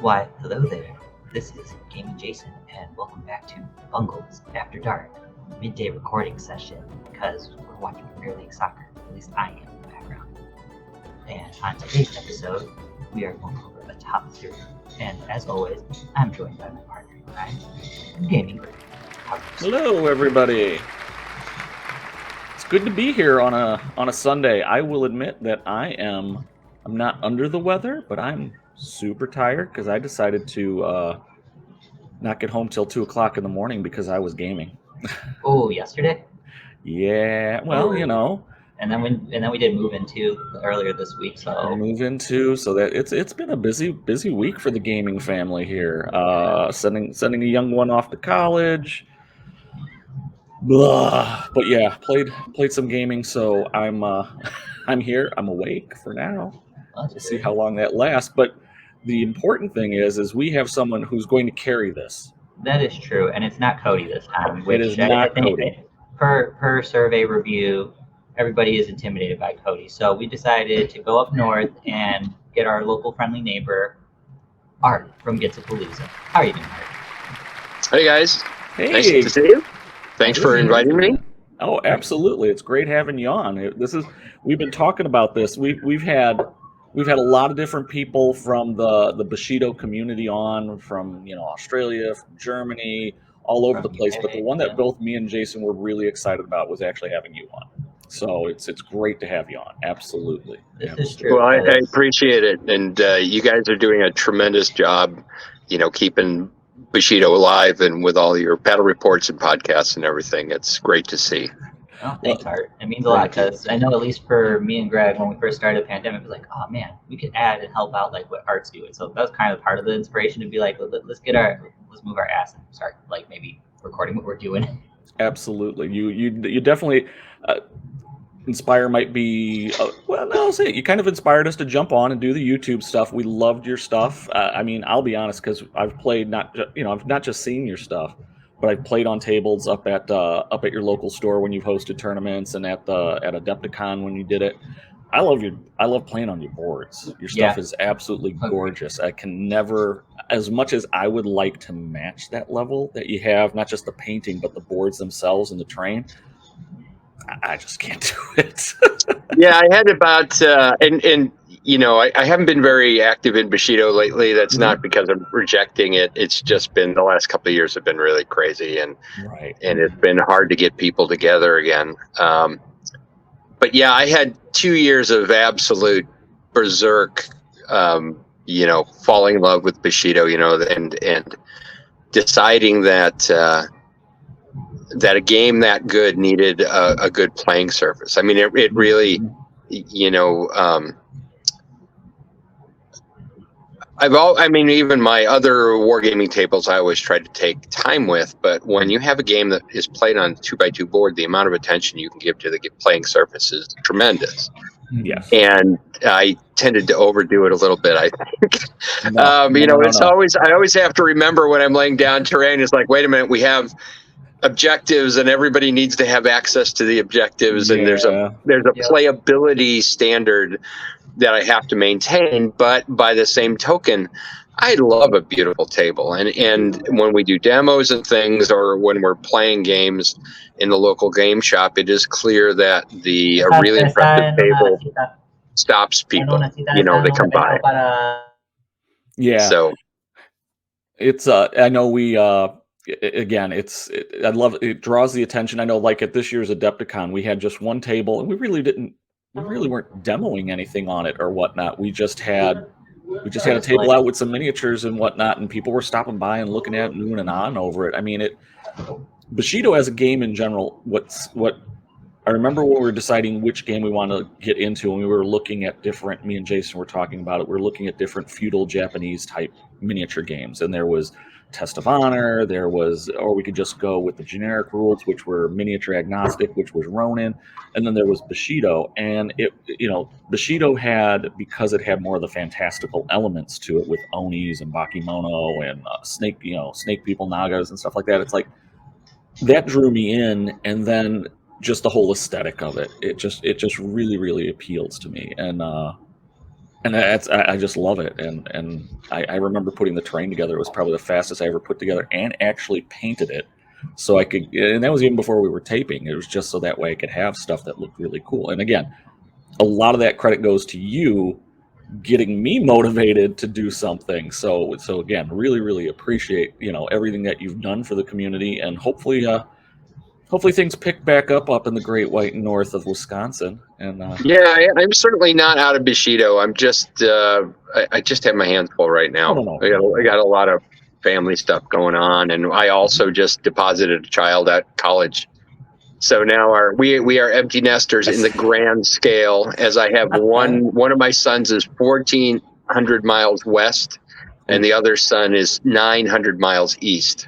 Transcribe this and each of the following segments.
Why, hello there. This is Gaming Jason, and welcome back to Bungles After Dark, midday recording session, because we're watching Premier League soccer. At least I am in the background. And on today's episode, we are going over the top three. And as always, I'm joined by my partner in crime, Gaming. Hello, everybody. It's good to be here on a Sunday. I will admit that I'm not under the weather, but I'm super tired because I decided to not get home till 2 o'clock in the morning because I was gaming. Oh, yesterday? Yeah, well, you know. And then we did move into earlier this week, so that it's been a busy week for the gaming family here. Sending a young one off to college. Blah. But yeah, played some gaming, so I'm here. I'm awake for now. We'll see how long that lasts. But the important thing is we have someone who's going to carry this. That is true, and it's not Cody this time. It is not Cody. Per survey review, everybody is intimidated by Cody. So we decided to go up north and get our local friendly neighbor, Art from Gitsapalooza. How are you doing, Art? Hey guys. Hey. Nice to see you. Thanks for inviting me. Oh, absolutely. It's great having you on. We've been talking about this. We've had a lot of different people from the Bushido community on, from Australia, from Germany, all over the place. But the one that both me and Jason were really excited about was actually having you on. So it's great to have you on. Absolutely. This is true. Well, I appreciate it, and you guys are doing a tremendous job, keeping Bushido alive, and with all your battle reports and podcasts and everything. It's great to see. Oh, thanks, Art. It means a lot, because I know at least for me and Greg, when we first started the pandemic, it was like, oh man, we could add and help out like what Art's doing. So that was kind of part of the inspiration to be like, let's move our ass and start like maybe recording what we're doing. Absolutely. You definitely inspire might be I'll say it. You kind of inspired us to jump on and do the YouTube stuff. We loved your stuff. I'll be honest, because I've played I've not just seen your stuff, but I've played on tables up at your local store when you've hosted tournaments, and at Adepticon when you did it. I love playing on your boards. Your stuff is absolutely gorgeous. I can never, as much as I would like to match that level that you have, not just the painting but the boards themselves and the terrain. I just can't do it. Yeah, I had about I haven't been very active in Bushido lately. That's not because I'm rejecting it. It's just been the last couple of years have been really crazy, and it's been hard to get people together again. But yeah, I had 2 years of absolute berserk, falling in love with Bushido, and deciding that a game that good needed a good playing surface. I mean, it really, even my other wargaming tables, I always try to take time with. But when you have a game that is played on 2x2 board, the amount of attention you can give to the playing surface is tremendous. Yes. And I tended to overdo it a little bit, I think. I always have to remember when I'm laying down terrain, it's like, wait a minute, we have objectives, and everybody needs to have access to the objectives, and there's a playability standard that I have to maintain. But by the same token, I love a beautiful table, and when we do demos and things, or when we're playing games in the local game shop, it is clear that the really impressive table stops people, that come by. Yeah. So it's I know we again, I love it. It draws the attention. I know, like at this year's Adepticon, we had just one table, and we really weren't demoing anything on it or whatnot. We just had a table out with some miniatures and whatnot, and people were stopping by and looking at it and and on over it. I mean, Bushido as a game in general. What I remember when we were deciding which game we want to get into, and we were looking at different. Me and Jason were talking about it. We were looking at different feudal Japanese type miniature games, and there was Test of Honor, or we could just go with the generic rules, which were miniature agnostic, which was Ronin, and then there was Bushido. And Bushido because it had more of the fantastical elements to it with Onis and Bakemono and snake people, Nagas and stuff like that. It's like that drew me in, and then just the whole aesthetic of it. It just really, really appeals to me. And And I just love it. And I remember putting the terrain together. It was probably the fastest I ever put together, and actually painted it so I could. And that was even before we were taping. It was just so that way I could have stuff that looked really cool. And again, a lot of that credit goes to you getting me motivated to do something. So again, really appreciate everything that you've done for the community, and hopefully things pick back up in the Great White North of Wisconsin. And I'm certainly not out of Bushido. I'm just I just have my hands full right now. No. I got a lot of family stuff going on, and I also just deposited a child at college. So now we are empty nesters in the grand scale, as I have one of my sons is 1,400 miles west, and the other son is 900 miles east.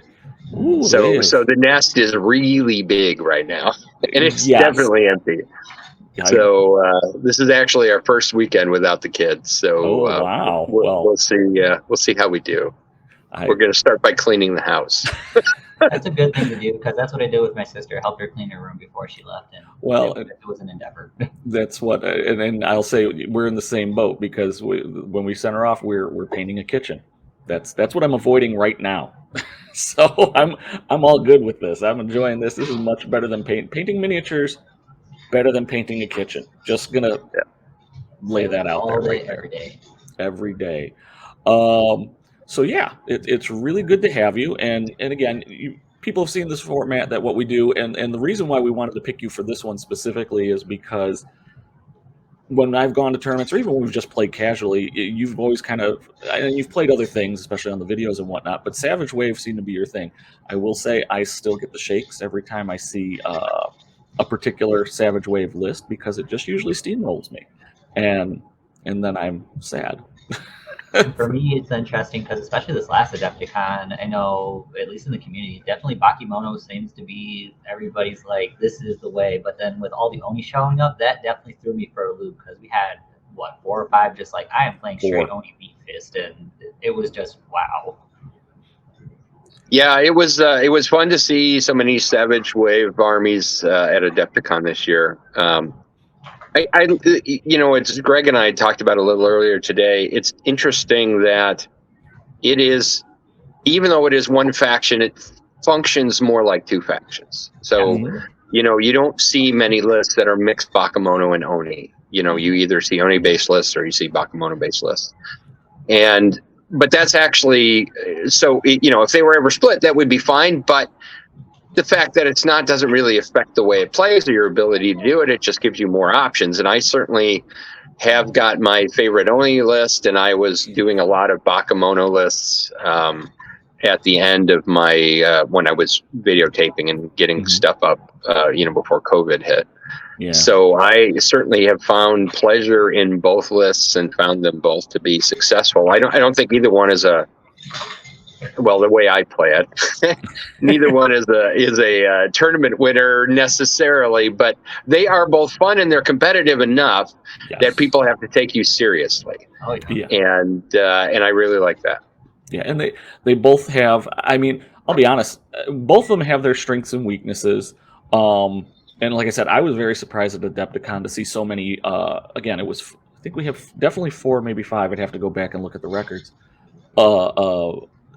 Ooh, so the nest is really big right now, and it's definitely empty. So this is actually our first weekend without the kids. So wow. We'll see how we do. We're going to start by cleaning the house. That's a good thing to do, because that's what I did with my sister. I helped her clean her room before she left, and it was an endeavor. That's what, and I'll say we're in the same boat, because when we sent her off, we're painting a kitchen. That's what I'm avoiding right now. So I'm all good with this. I'm enjoying this. This is much better than painting miniatures. Better than painting a kitchen. Just gonna lay that out there right there. Every day. So yeah, it's really good to have you. And again, people have seen this format, that what we do, and the reason why we wanted to pick you for this one specifically is because when I've gone to tournaments, or even when we've just played casually, you've always and you've played other things, especially on the videos and whatnot, but Savage Wave seemed to be your thing. I will say I still get the shakes every time I see a particular Savage Wave list, because it just usually steamrolls me, and then I'm sad. For me, it's interesting because especially this last Adepticon, I know, at least in the community, definitely Bakemono seems to be, everybody's like, this is the way. But then with all the Oni showing up, that definitely threw me for a loop, because we had, 4 or 5 just like, I am playing straight Oni Beat Fist, and it was just wow. Yeah, it was fun to see so many Savage Wave armies at Adepticon this year. It's Greg and I talked about it a little earlier today. It's interesting that it is, even though it is one faction, it functions more like 2 factions. So, you don't see many lists that are mixed Bakemono and Oni. You either see Oni-based lists or you see Bakemono-based lists. But that's actually, so, if they were ever split, that would be fine. But the fact that it's not doesn't really affect the way it plays or your ability to do it. It just gives you more options. And I certainly have got my favorite Oni list, and I was doing a lot of Bakemono lists at the end of my when I was videotaping and getting stuff up, before COVID hit. Yeah. So I certainly have found pleasure in both lists and found them both to be successful. I don't think either one is the way I play it, neither one is a tournament winner necessarily, but they are both fun, and they're competitive enough that people have to take you seriously. Oh, yeah. And I really like that. Yeah, and they both have, I mean, I'll be honest, both of them have their strengths and weaknesses. And like I said, I was very surprised at Adepticon to see so many, again, I think we have definitely 4, maybe 5, I'd have to go back and look at the records,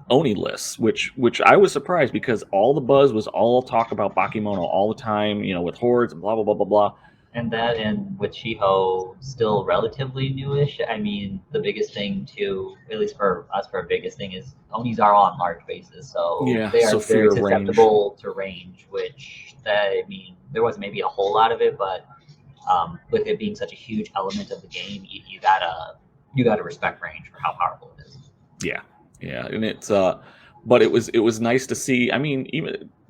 Oni lists, which I was surprised, because all the buzz was all talk about Bakemono all the time, with hordes and blah, blah, blah, blah, blah. And that, and with Shiho still relatively newish, I mean, the biggest thing too, at least for us, our biggest thing is Onis are on large bases, so they are very susceptible to range, which, there wasn't maybe a whole lot of it, but with it being such a huge element of the game, you gotta respect range for how powerful it is. Yeah, and it's but it was nice to see. I mean,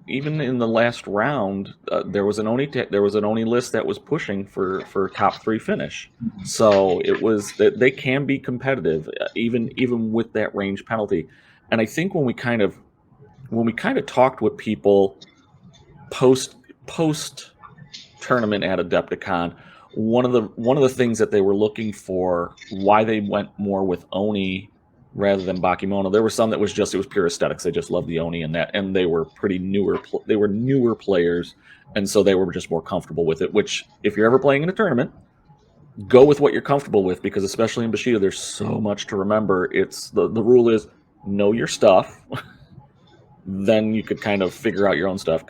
even in the last round, there was an Oni list that was pushing for top 3 finish. So it was that they can be competitive even with that range penalty. And I think when we kind of talked with people post tournament at Adepticon, one of the things that they were looking for, why they went more with Oni rather than Bakemono, there were some that it was pure aesthetics. They just loved the Oni and they were pretty newer players, and so they were just more comfortable with it, which if you're ever playing in a tournament, go with what you're comfortable with, because especially in Bushido, there's so much to remember. It's the rule is know your stuff. Then you could kind of figure out your own stuff,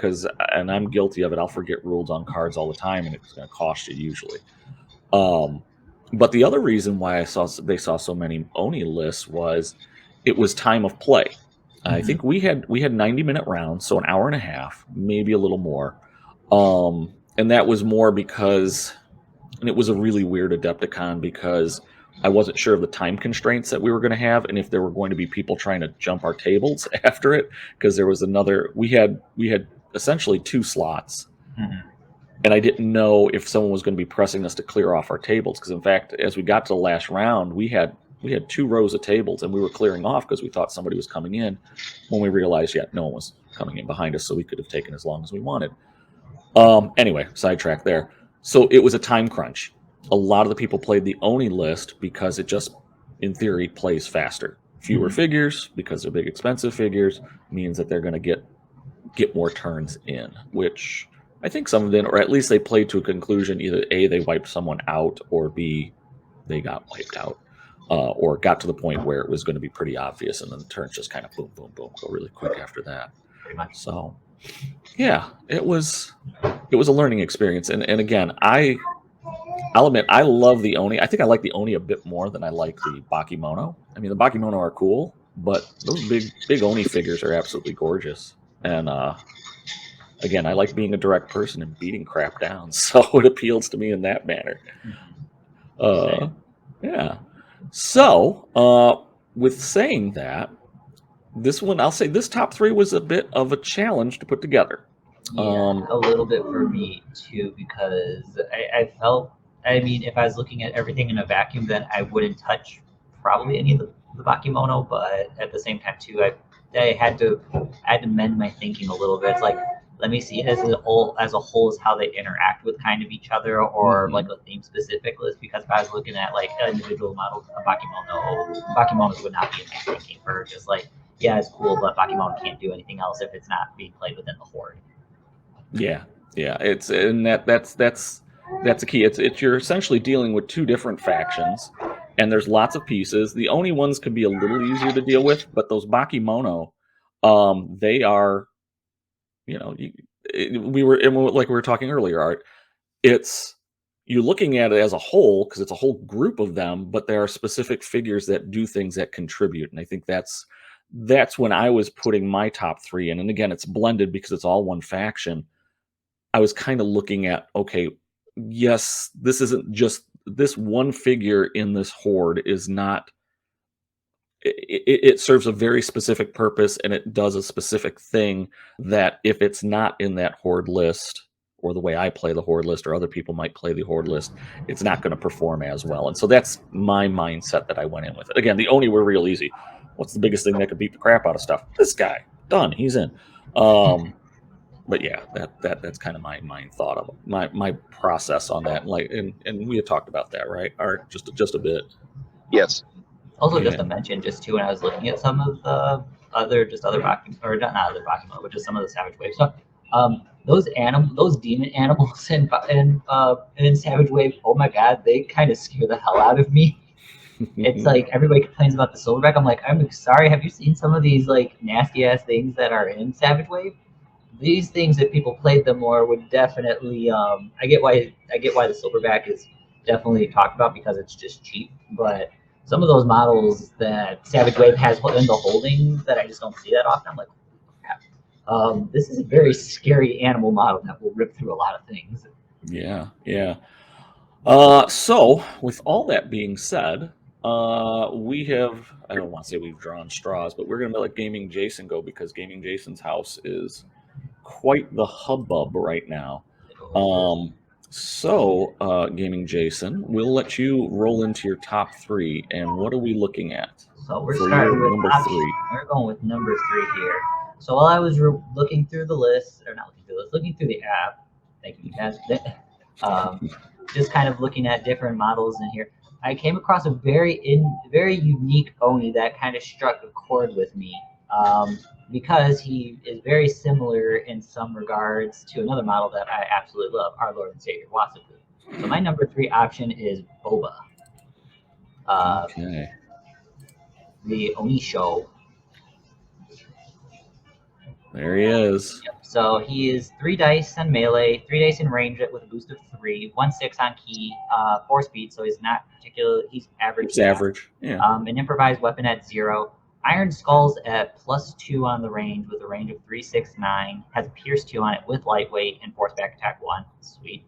and I'm guilty of it. I'll forget rules on cards all the time, and it's going to cost you usually. But the other reason why they saw so many Oni lists was it was time of play. I think we had 90-minute rounds, so an hour and a half, maybe a little more. And that was more because, and it was a really weird Adepticon because I wasn't sure of the time constraints that we were going to have, and if there were going to be people trying to jump our tables after it, because there was we had essentially 2 slots. And I didn't know if someone was going to be pressing us to clear off our tables, because in fact, as we got to the last round, we had 2 rows of tables, and we were clearing off because we thought somebody was coming in, when we realized, no one was coming in behind us, so we could have taken as long as we wanted. Anyway, sidetrack there. So it was a time crunch. A lot of the people played the Oni list because it just, in theory, plays faster. Fewer figures, because they're big, expensive figures, means that they're going to get more turns in, which I think some of them, or at least they played to a conclusion. Either A, they wiped someone out, or B, they got wiped out, or got to the point where it was going to be pretty obvious, and then the turns just kind of boom, boom, boom, go really quick after that. Pretty much. So, yeah, it was a learning experience, and again, I'll admit I love the Oni. I think I like the Oni a bit more than I like the Bakemono. I mean, the Bakemono are cool, but those big Oni figures are absolutely gorgeous, and again, I like being a direct person and beating crap down, so it appeals to me in that manner. Yeah. So, with saying that, this one, I'll say this top 3 was a bit of a challenge to put together. Yeah, a little bit for me too, because I felt, I mean, if I was looking at everything in a vacuum, then I wouldn't touch probably any of the Bakemono, but at the same time too, I had to mend my thinking a little bit. It's like, let me see it as a whole as how they interact with kind of each other, or like a theme specific list, because if I was looking at like individual models of Bakemonos would not be in my thinking for just like, yeah, it's cool, but Bakemono can't do anything else if it's not being played within the Horde. Yeah, it's, and that's the key. It's you're essentially dealing with 2 different factions, and there's lots of pieces. The Oni ones can be a little easier to deal with, but those Bakemono, they are, we were talking earlier, Art. It's, you're looking at it as a whole because it's a whole group of them, but there are specific figures that do things that contribute, and I think that's when I was putting my top 3 in. And again, it's blended because it's all one faction. I was kind of looking at, okay, yes, this isn't just this one figure in this Horde is not, it serves a very specific purpose, and it does a specific thing that if it's not in that Horde list, or the way I play the Horde list, or other people might play the Horde list, it's not going to perform as well. And so that's my mindset that I went in with it. Again, the Oni were real easy. What's the biggest thing that could beat the crap out of stuff? This guy. Done. He's in. But yeah, that's kind of my thought of my process on that. Like, and we had talked about that, right? Art, just a bit. Yes. Also, just to mention, just too, when I was looking at some of the other Bakemono, or not other Bakemono, but just some of the Savage Wave stuff. Those demon animals in Savage Wave, oh my god, they kind of scare the hell out of me. It's like everybody complains about the silverback. I'm like, I'm sorry, have you seen some of these like nasty ass things that are in Savage Wave? These things, if people played them more, would definitely. I get why the silverback is definitely talked about, because it's just cheap. But some of those models that Savage Wave has in the holding that I just don't see that often, I'm like, crap. This is a very scary animal model that will rip through a lot of things. Yeah. So with all that being said, we have, I don't want to say we've drawn straws, but we're going to let Gaming Jason go, because Gaming Jason's house is quite the hubbub right now. So Gaming Jason, we'll let you roll into your top 3, and what are we looking at? So we're starting with number 3. We're going with number 3 here. So while I was looking through the list, or not looking through the list, looking through the app, thank you, guys, just kind of looking at different models in here, I came across a very unique Oni that kind of struck a chord with me, because he is very similar in some regards to another model that I absolutely love, our Lord and Savior Wasapu. So my number 3 option is Boba. Okay. The Onisho. There he is. Yep. So he is 3 dice on melee, 3 dice in range with a boost of 3, 1/6 on key, 4 speed. So he's not particularly, he's average. It's average. Yeah. An improvised weapon at 0. Iron Skulls at +2 on the range with a range of 3, 6, 9. Has a Pierce 2 on it with lightweight and force back attack 1. Sweet.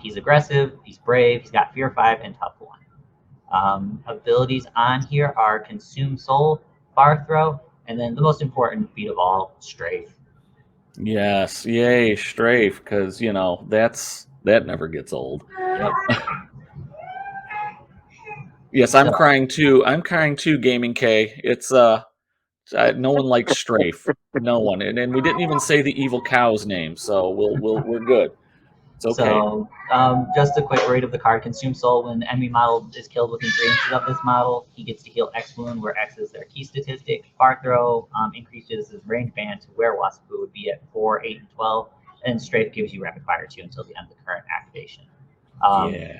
He's aggressive. He's brave. He's got Fear 5 and Tough 1. Abilities on here are Consume Soul, Far Throw, and then the most important feat of all, Strafe. Yes, yay, Strafe, because you know that never gets old. Yep. Yes, I'm crying too. I'm crying too, Gaming K. It's no one likes Strafe. No one, and we didn't even say the evil cow's name, so we're good. It's okay. So, just a quick read of the card. Consume Soul. When the enemy model is killed within 3 inches of this model, he gets to heal X wound, where X is their key statistic. Far Throw increases his range band to where Wasapu would be at 4, 8, and 12. And Strafe gives you Rapid Fire 2 until the end of the current activation.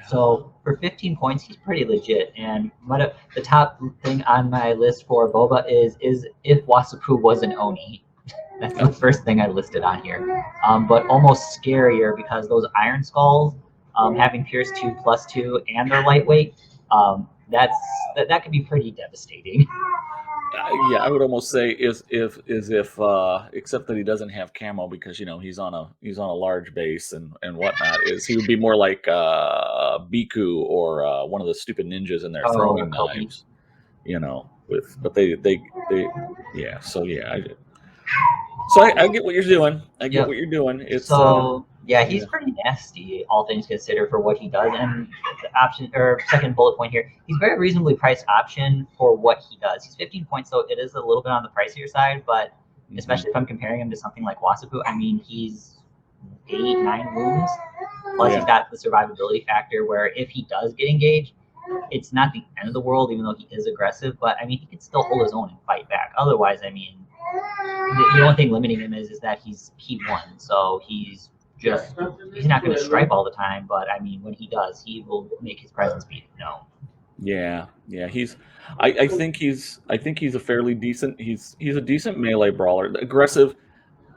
So for 15 points, he's pretty legit. And the top thing on my list for Boba is if Wasapu was an Oni. That's the first thing I listed on here. But almost scarier because those Iron Skulls, having Pierce 2 +2 and they're lightweight, that could be pretty devastating. Yeah, I would almost say if except that he doesn't have camo because you know he's on a large base and whatnot, is he would be more like Biku or one of the stupid ninjas in their throwing knives, you know. But they yeah. So yeah, I get what you're doing. I get what you're doing. It's he's pretty nasty, all things considered, for what he does. And the option or second bullet point here, he's very reasonably priced option for what he does. He's 15 points, so it is a little bit on the pricier side, but especially if I'm comparing him to something like Wasapu, I mean, he's 8, 9 wounds. Plus, he's got the survivability factor where if he does get engaged, it's not the end of the world, even though he is aggressive. But I mean, he can still hold his own and fight back. Otherwise, I mean, the only thing limiting him is that he's P1, so he's not going to stripe all the time. But I mean, when he does, he will make his presence be known. Yeah. I think he's a fairly decent. He's a decent melee brawler, aggressive,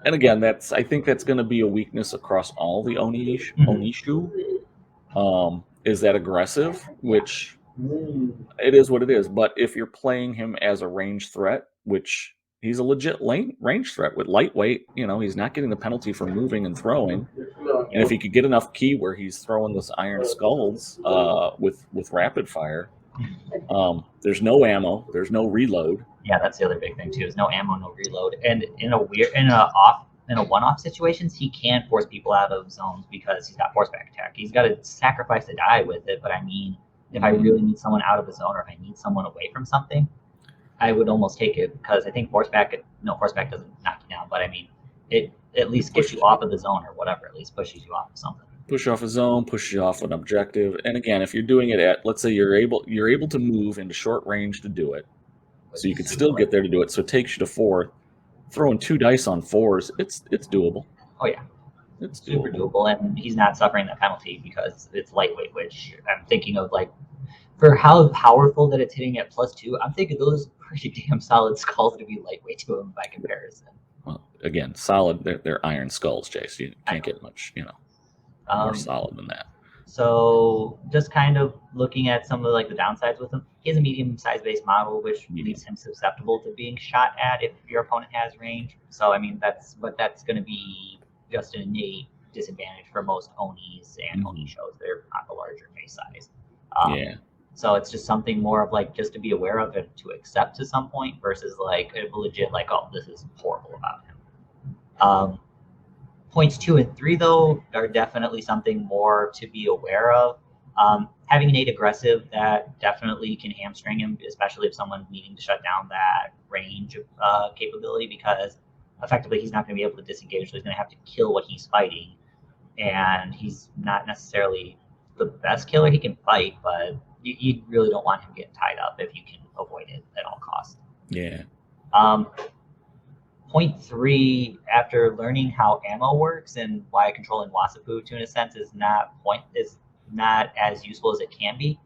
and again, I think that's going to be a weakness across all the Onishu. Is that aggressive, which it is what it is. But if you're playing him as a range threat, which he's a legit range threat with lightweight, you know, he's not getting the penalty for moving and throwing. And if he could get enough key where he's throwing those Iron Skulls with rapid fire, there's no ammo, there's no reload. Yeah, that's the other big thing too, is no ammo, no reload. And in a one-off situations, he can force people out of zones because he's got force back attack. He's got to sacrifice a die with it, but I mean, if I really need someone out of the zone or if I need someone away from something, I would almost take it because I think force back doesn't knock you down, but I mean, it at least gets you off of the zone or whatever, at least pushes you off of something. Push off a zone, push you off an objective. And again, if you're doing it at, let's say you're able to move into short range to do it, so you could still get there to do it. So it takes you to 4. Throwing 2 dice on 4s, it's doable. Oh yeah, it's super doable, and he's not suffering that penalty because it's lightweight, which I'm thinking of like for how powerful that it's hitting at +2. I'm thinking those pretty damn solid skulls to be lightweight to him by comparison. Well, again, solid. They're Iron Skulls, Jace. You can't get much, more solid than that. So just kind of looking at some of like the downsides with him, he has a medium-sized base model, which leaves him susceptible to being shot at if your opponent has range. So I mean, that's going to be just an innate disadvantage for most Onis and Oni shows. They're on the larger base size. So it's just something more of like just to be aware of and to accept to some point versus like a legit like, oh, this is horrible about him. Points 2 and 3 though are definitely something more to be aware of. Having innate aggressive, that definitely can hamstring him, especially if someone's needing to shut down that range capability, because effectively he's not going to be able to disengage, so he's going to have to kill what he's fighting, and he's not necessarily the best killer. He can fight, but you really don't want him getting tied up if you can avoid it at all costs. Yeah. Point 3, after learning how ammo works and why controlling Wasapu to in a sense is not as useful as it can be.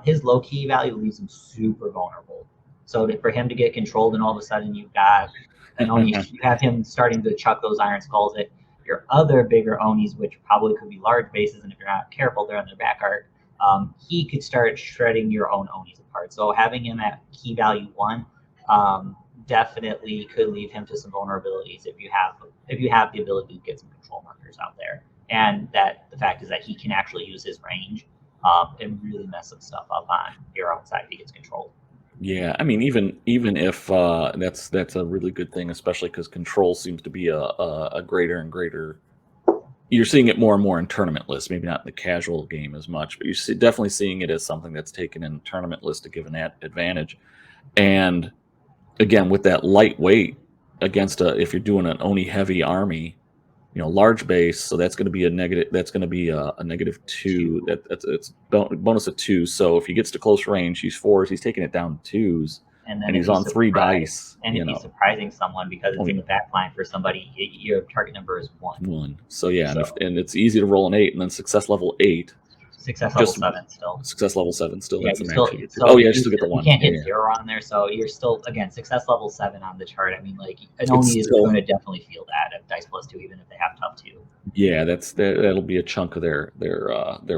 His low key value leaves him super vulnerable. So for him to get controlled, and all of a sudden you've got an Oni, you have him starting to chuck those iron skulls at your other bigger Onis, which probably could be large bases, and if you're not careful, they're on their back arc. He could start shredding your own Onis apart. So having him at key value 1 definitely could leave him to some vulnerabilities if you have the ability to get some control markers out there. And that the fact is that he can actually use his range and really mess some stuff up on your own side if he gets controlled. Yeah, I mean, even if that's a really good thing, especially because control seems to be a greater and greater. You're seeing it more and more in tournament lists, maybe not in the casual game as much, but you're definitely seeing it as something that's taken in tournament lists to give an advantage. And again, with that lightweight against if you're doing an Oni heavy army, large base, so that's going to be a negative. That's going to be a -2. It's bonus of 2. So if he gets to close range, he's 4s. He's taking it down to 2s. And he's on 3 dice. And if he's surprising someone because it's in the back line for somebody, your target number is 1. So yeah, and it's easy to roll an 8, and then success level 8. Success level 7 still. Success level 7 still. Yeah, that's the max. you still get the 1. You can't hit 0 on there, so you're still, again, success level 7 on the chart. I mean, like, an Oni is going to definitely feel that at dice plus 2, even if they have tough 2. Yeah, that'll be a chunk of their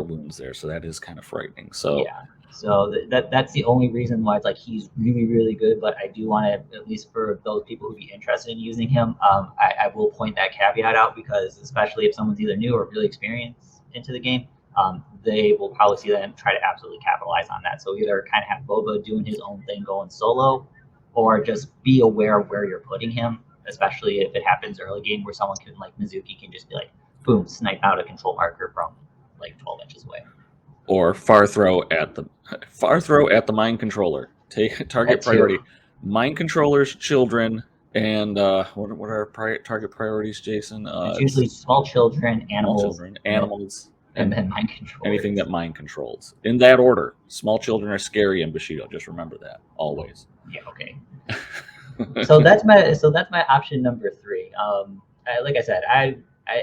wounds there. So that is kind of frightening. So yeah. So that's the only reason why it's like he's really, really good. But I do want to, at least for those people who'd be interested in using him, I will point that caveat out, because especially if someone's either new or really experienced into the game, they will probably see that and try to absolutely capitalize on that. So either kind of have Boba doing his own thing going solo, or just be aware of where you're putting him, especially if it happens early game where someone can, like Mizuki, can just be like, boom, snipe out a control marker from like 12 inches away. Or far throw at the mind controller. Target priority. Mind controllers, children, and what are our target priorities, Jason? It's usually small children, animals, and then mind controllers. Anything that mind controls. In that order. Small children are scary in Bushido. Just remember that always. Yeah. Okay. so that's my option number 3. Like I said,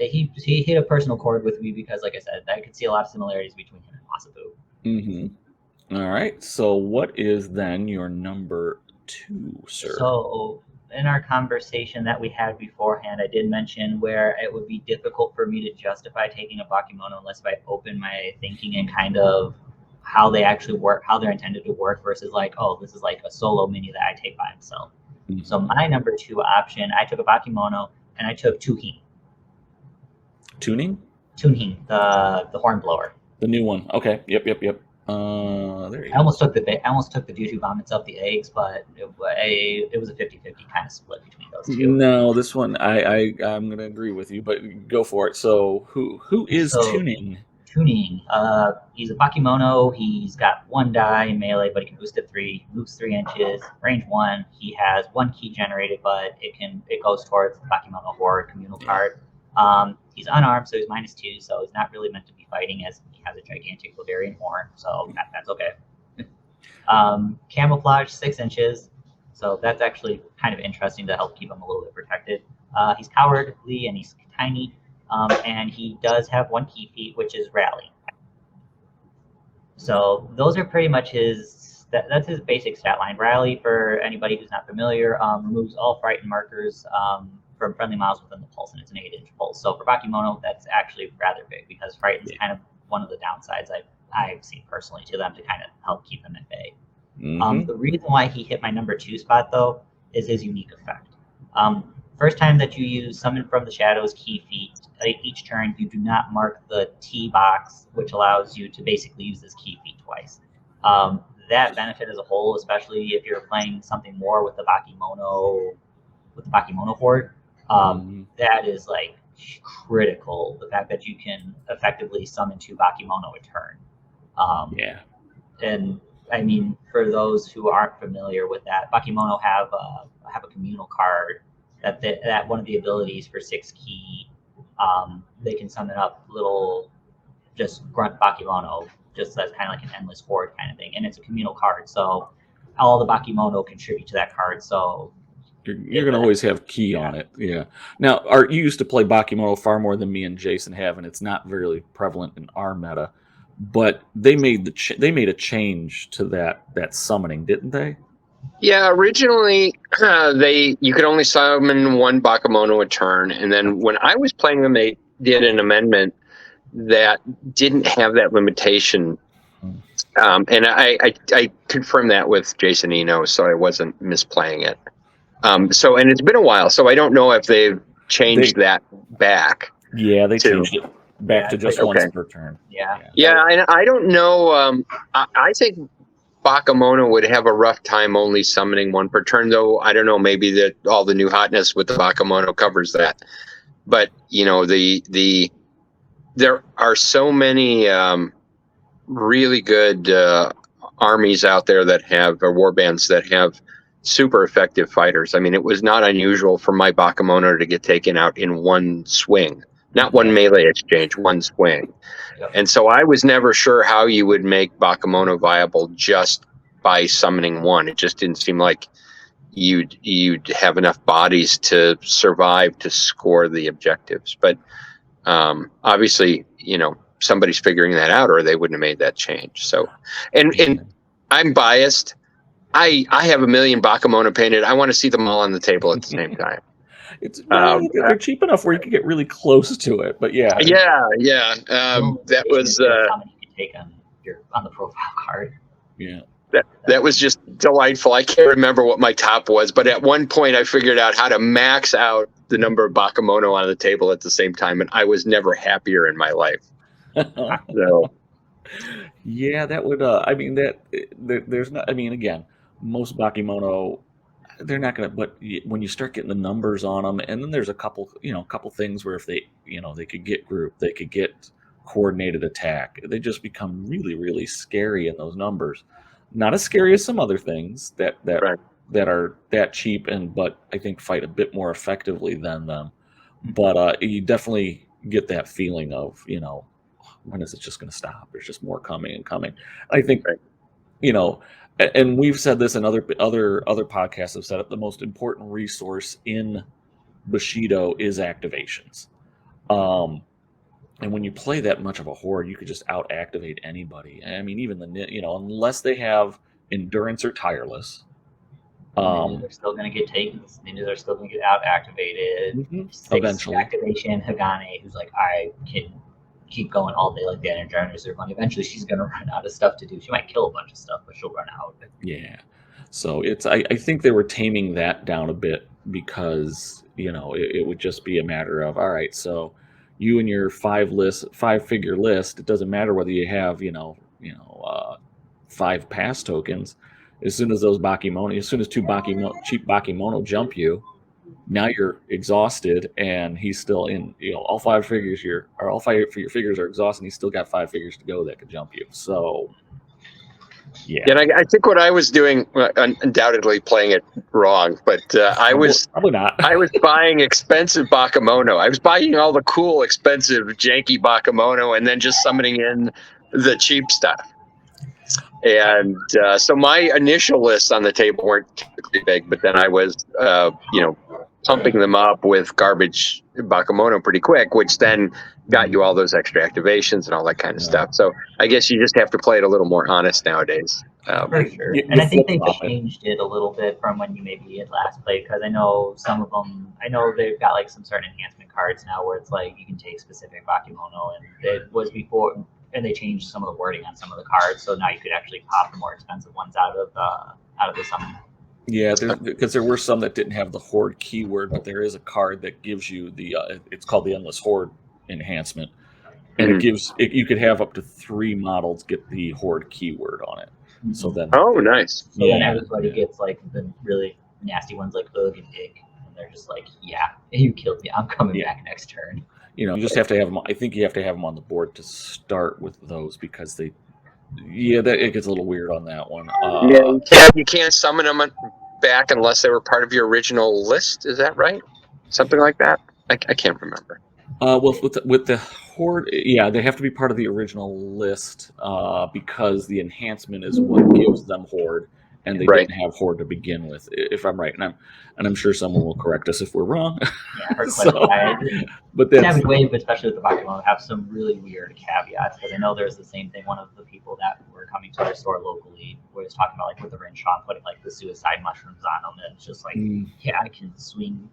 he hit a personal chord with me because, like I said, I could see a lot of similarities between him and Masabu. Mm-hmm. All right. So what is then your number 2, sir? So in our conversation that we had beforehand, I did mention where it would be difficult for me to justify taking a Bakemono unless I open my thinking and kind of how they actually work, how they're intended to work, versus like, oh, this is like a solo mini that I take by himself. Mm-hmm. So my number 2 option, I took a Bakemono and I took Tuhin. Tuhin, the horn blower. The new one. Okay. Yep. There you go. I almost took the Juju vomits up the eggs, but it was a 50-50 kind of split between those two. No, this one I'm going to agree with you, but go for it. So who is Tuhin? Tuhin. He's a Bakemono. He's got 1 die in melee, but he can boost it 3, moves 3 inches, range 1. He has 1 key generated, but it goes towards the Bakemono Horde communal card. He's unarmed, so he's -2, so he's not really meant to be fighting, as he has a gigantic Bavarian horn, so that's okay. Camouflage 6 inches, so that's actually kind of interesting to help keep him a little bit protected. He's cowardly and he's tiny, and he does have 1 key feat, which is Rally. So those are pretty much that's his basic stat line. Rally, for anybody who's not familiar, removes all frightened markers from friendly models within the pulse, and it's an 8-inch pulse. So for Bakemono, that's actually rather big, because frightened is kind of one of the downsides I've seen personally to them to kind of help keep them at bay. Mm-hmm. The reason why he hit my number 2 spot, though, is his unique effect. First time that you use Summon from the Shadows key feat, each turn you do not mark the T box, which allows you to basically use this key feat twice. That benefit as a whole, especially if you're playing something more with the Bakemono Horde, that is like critical. The fact that you can effectively summon 2 Bakemono a turn. And I mean, for those who aren't familiar with that, Bakemono have a communal card that one of the abilities for 6 key, they can summon up little just grunt Bakemono, just as kind of like an endless horde kind of thing, and it's a communal card, so all the Bakemono contribute to that card. So you're going to always have key on it. Yeah. Now, Art, you used to play Bakemono far more than me and Jason have, and it's not very prevalent in our meta. but they made a change to that summoning, didn't they? Yeah, originally you could only summon one Bakemono a turn, and then when I was playing them, they did an amendment that didn't have that limitation. And I confirmed that with Jason Eno, so I wasn't misplaying it. And it's been a while, so I don't know if they've changed that back. Yeah, they changed it back to just once per turn. Yeah, and I don't know. I think Bakemono would have a rough time only summoning one per turn, though. I don't know. Maybe that all the new hotness with the Bakemono covers that. But there are so many really good armies out there that have war bands that have super effective fighters. I mean, it was not unusual for my Bakemono to get taken out in one swing, not one melee exchange, one swing. Yep. And so I was never sure how you would make Bakemono viable just by summoning one. It just didn't seem like you'd have enough bodies to survive to score the objectives. But obviously, somebody's figuring that out, or they wouldn't have made that change. So, and I'm biased. I have 1 million Bakemono painted. I want to see them all on the table at the same time. They're cheap enough where you can get really close to it, but yeah. That was how many you take on the profile card. Yeah. That was just delightful. I can't remember what my top was, but at one point I figured out how to max out the number of Bakemono on the table at the same time, and I was never happier in my life. So, yeah, that would. There's not. I mean, again, most Bakemono, they're not going to. But when you start getting the numbers on them, and then there's a couple things where if they could get group, they could get coordinated attack. They just become really, really scary in those numbers. Not as scary as some other things that are that cheap but I think fight a bit more effectively than them. But you definitely get that feeling of when is it just going to stop? There's just more coming and coming. I think and we've said this, and other podcasts have said it. The most important resource in Bushido is activations. And when you play that much of a horde, you could just out-activate anybody. I mean, even unless they have endurance or tireless. They're still going to get taken. Ninjas are still going to get out-activated. Eventually. Activation, Hagane, who's like, I can keep going all day like that, and Jarners are fun. Eventually, she's going to run out of stuff to do. She might kill a bunch of stuff, but she'll run out. Yeah. So I think they were taming that down a bit because, it would just be a matter of, all right, so you and your 5-figure list, it doesn't matter whether you have, 5 pass tokens. As soon as those Bakemono, as soon as 2 cheap Bakemono jump you, now you're exhausted, and he's still in, all 5 figures all 5 of your figures are exhausted, and he's still got 5 figures to go that could jump you. So, yeah. And I think what I was doing, undoubtedly playing it wrong, but probably not. I was buying expensive Bakemono. I was buying all the cool, expensive, janky Bakemono, and then just summoning in the cheap stuff. And so my initial lists on the table weren't typically big, but then I was, pumping them up with garbage Bakemono pretty quick, which then got you all those extra activations and all that kind of stuff. So I guess you just have to play it a little more honest nowadays. For sure. And I think they've changed it a little bit from when you maybe had last played, because I know some of them, they've got like some certain enhancement cards now where it's like you can take specific Bakemono, and it was before, and they changed some of the wording on some of the cards, so now you could actually pop the more expensive ones out of the summon. Yeah, because there were some that didn't have the Horde keyword, but there is a card that gives you the it's called the Endless Horde enhancement, and it gives you could have up to 3 models get the Horde keyword on it. So then, nice. So then everybody gets like the really nasty ones like Ugh and Dick, and they're just like, yeah, you killed me, I'm coming back next turn. You just have to have them. I think you have to have them on the board to start with those, because it gets a little weird on that one. You can't summon them back unless they were part of your original list. Is that right? Something like that. I can't remember. Well, with the Horde, they have to be part of the original list because the enhancement is what gives them Horde, and they Right. didn't have Horde to begin with, if I'm right. And I'm sure someone will correct us if we're wrong. Yeah, her So, but that's Savage Wave, especially with the Pokemon, have some really weird caveats, because I know there's the same thing. One of the people that were coming to our store locally was talking about, like, with the Rinchon putting like the suicide mushrooms on them, and it's just like, yeah, I can swing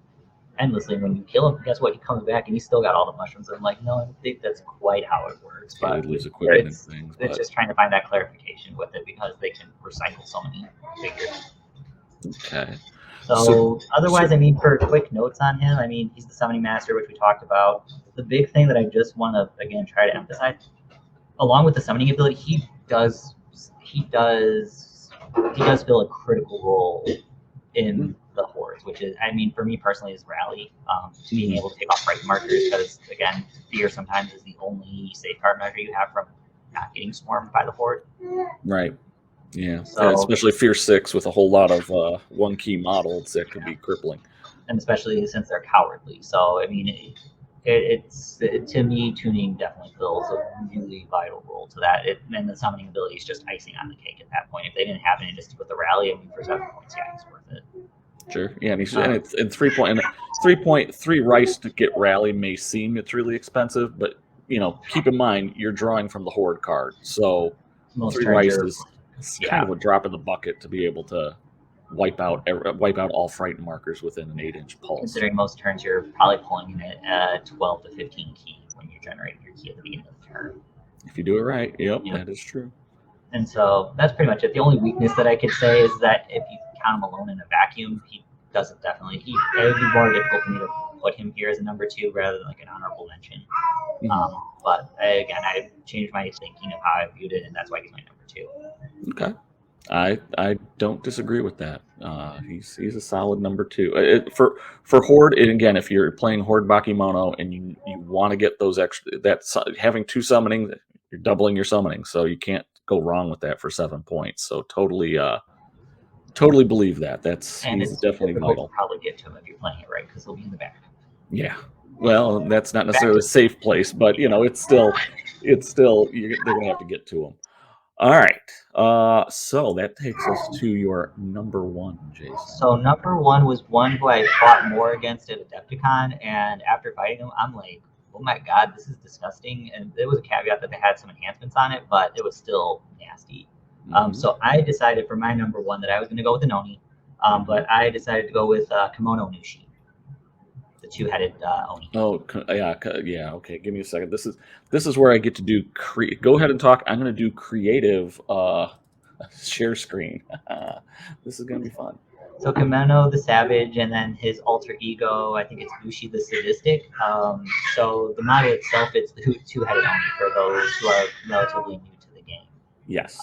endlessly. When you kill him, guess what? He comes back and he's still got all the mushrooms. I'm like, no, I don't think that's quite how it works. Yeah, But they lose equipment it's, and things. it's just trying to find that clarification with it, because they can recycle so many figures. Okay. So otherwise, I mean, for quick notes on him, I mean, he's the summoning master, which we talked about. The big thing that I just want to again try to emphasize, along with the summoning ability, he does fill a critical role in the hordes, which is, I mean, for me personally, is rally, being able to take off fright markers, because again, fear sometimes is the only safeguard measure you have from not getting swarmed by the horde. Right. Yeah. So, especially Fear 6 with a whole lot of one key models that could be crippling. And especially since they're cowardly. So I mean, it's to me, tuning definitely fills a really vital role to that. And the summoning ability is just icing on the cake at that point. If they didn't have it, just with the rally, I mean, for 7 points, yeah, it's worth it. Sure. Yeah, and it's in 3.3 rice to get rally may seem it's really expensive, but keep in mind you're drawing from the Horde card, so Most 3 rice is kind of a drop in the bucket to be able to wipe out all frightened markers within an 8-inch pulse. Considering most turns you're probably pulling in at 12 to 15 key when you're generating your key at the beginning of the turn. If you do it right, yep. That is true. And so that's pretty much it. The only weakness that I could say is that if you count him alone in a vacuum, he doesn't definitely. It would be more difficult for me to put him here as a number 2 rather than like an honorable mention. But again, I changed my thinking of how I viewed it, and that's why he's my number 2. Okay. I don't disagree with that. He's a solid number 2 for Horde. And again, if you're playing Horde Bakimono and you want to get those extra, having 2 summoning, you're doubling your summoning, so you can't go wrong with that for 7 points. So totally believe that. He's definitely vital. To probably get to him if you're playing it right, because he'll be in the back. Yeah. Well, that's not necessarily a safe place, but it's still they're gonna have to get to him. All right. So that takes us to your number 1, Jason. So number 1 was one who I fought more against at Adepticon, and after fighting him, I'm like, oh my god, this is disgusting. And there was a caveat that they had some enhancements on it, but it was still nasty. So I decided for my number 1 that I was going to go with an Oni, but I decided to go with Kimono Nushi, the 2-headed Oni. Oh, yeah. Okay, give me a second. This is where I get to do. Go ahead and talk. I'm going to do creative share screen. This is going to be fun. So Kimono the Savage, and then his alter ego, I think it's Nushi the Sadistic. So the model itself, it's the 2-headed Oni for those who are relatively new to the game. Yes.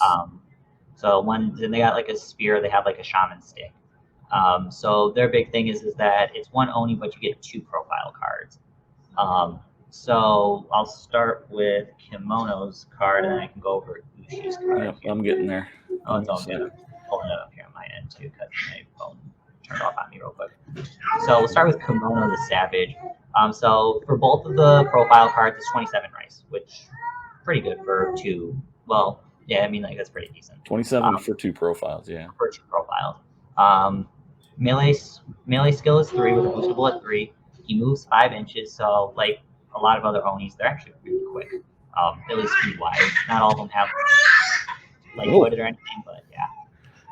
So then they got like a spear, they have like a shaman stick. So their big thing is that it's 1 Oni, but you get 2 profile cards. So I'll start with Kimono's card, and then I can go over Nushi's card. Yep, I'm getting there. Oh, it's all good. I'm pulling it up here on my end too, because my phone turned off on me real quick. So we'll start with Kimono the Savage. So for both of the profile cards, it's 27 rice, which pretty good for 2. Well, yeah, I mean, like, that's pretty decent. 27 for 2 profiles, yeah. For 2 profiles. Melee skill is 3 with a boostable at 3. He moves 5 inches, so like a lot of other Onis, they're actually really quick. At least speed-wise. Not all of them have light-footed or anything, but yeah.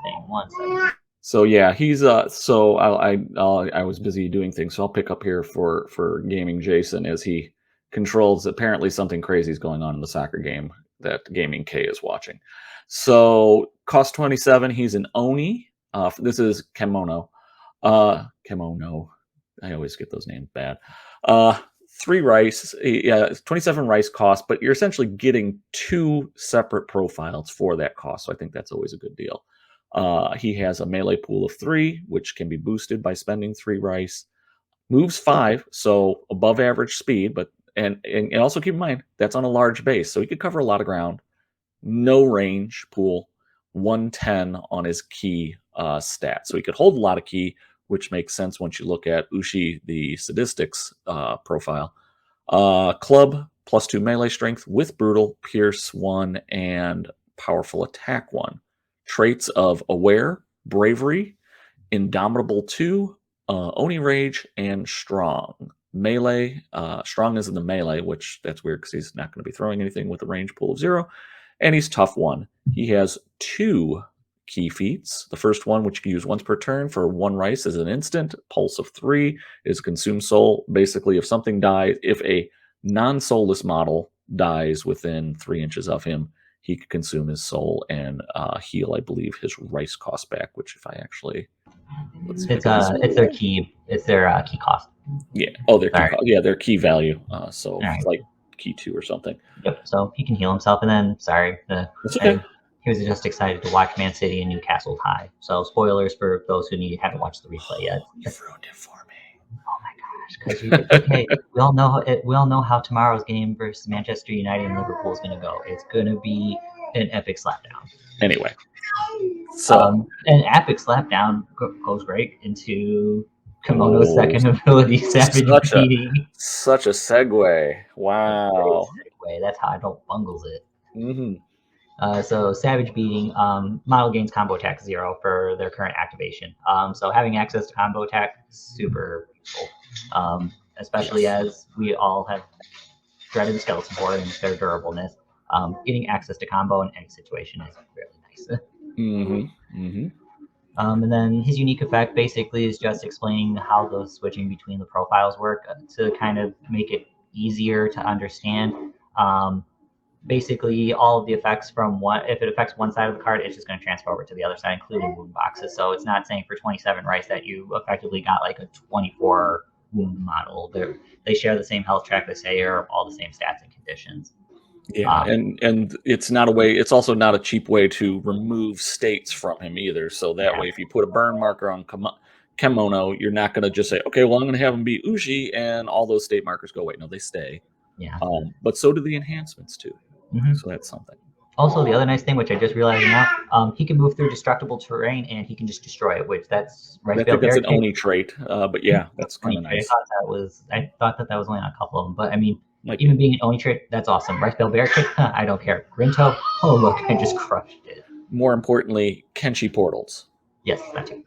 Thing 1 second. So yeah, he's so I was busy doing things, so I'll pick up here for gaming Jason as he controls. Apparently something crazy is going on in the soccer game that Gaming K is watching. So cost 27. He's an Oni. This is Kimono. Kimono. I always get those names bad. 3 rice. Yeah, 27 rice cost, but you're essentially getting 2 separate profiles for that cost. So I think that's always a good deal. He has a melee pool of 3, which can be boosted by spending 3 rice. Moves 5, so above average speed, but and also keep in mind that's on a large base, so he could cover a lot of ground. No range pool, 110 on his key stat, so he could hold a lot of key, which makes sense once you look at Ushi the Sadistic's profile. Club +2 melee strength with brutal, pierce 1, and powerful attack 1. Traits of aware, Bravery, Indomitable 2, Oni Rage, and Strong. Melee, Strong is in the melee, which that's weird because he's not going to be throwing anything with a range pool of 0. And he's Tough 1. He has 2 key feats. The first one, which you can use once per turn for 1 rice, is an instant. Pulse of 3 is Consume Soul. Basically, if something dies, if a non-soulless model dies within 3 inches of him, he could consume his soul and heal, I believe, his rice cost back. Which, if I actually, let's see, It's their key. It's their key cost. yeah. Oh, their key. Yeah, their key value. So right. like key 2 or something. Yep. So he can heal himself, and then That's okay. He was just excited to watch Man City and Newcastle tie. So spoilers for those who haven't watched the replay yet. You ruined it for me. Oh my gosh! Because okay, we all know how tomorrow's game versus Manchester United and Liverpool is going to go. It's going to be an epic slapdown. Anyway, so an epic slapdown goes right into Kimono's second ability, Savage beating. Such a segue! Wow. Segue. That's how I don't Bungles it. Mm-hmm. So Savage beating, model gains combo attack 0 for their current activation. So having access to combo attack is super cool. Especially as we all have dreaded the skeleton horde and their durableness. Getting access to combo in any situation is really nice. Mm-hmm. Mm-hmm. And then his unique effect basically is just explaining how the switching between the profiles work to kind of make it easier to understand. Basically, all of the effects from if it affects one side of the card, it's just going to transfer over to the other side, including wound boxes. So it's not saying for 27 rice that you effectively got like a 24 wound model. They share the same health track, they share all the same stats and conditions. Yeah, and it's not a way. It's also not a cheap way to remove states from him either. So that way, if you put a burn marker on Kimono, you're not going to just say, okay, well, I'm going to have him beat Uji, and all those state markers go away. No, they stay. Yeah. But so do the enhancements too. Mm-hmm. So that's something. Also, the other nice thing, which I just realized now, he can move through destructible terrain and he can just destroy it, which that's right. I think that's an Oni trait, but yeah, that's kind of nice. I thought that was only on a couple of them, but I mean, even being an Oni trait, that's awesome. Rice Bell Barricade, I don't care. Grinto, oh look, I just crushed it. More importantly, Kenshi portals. Yes, that too.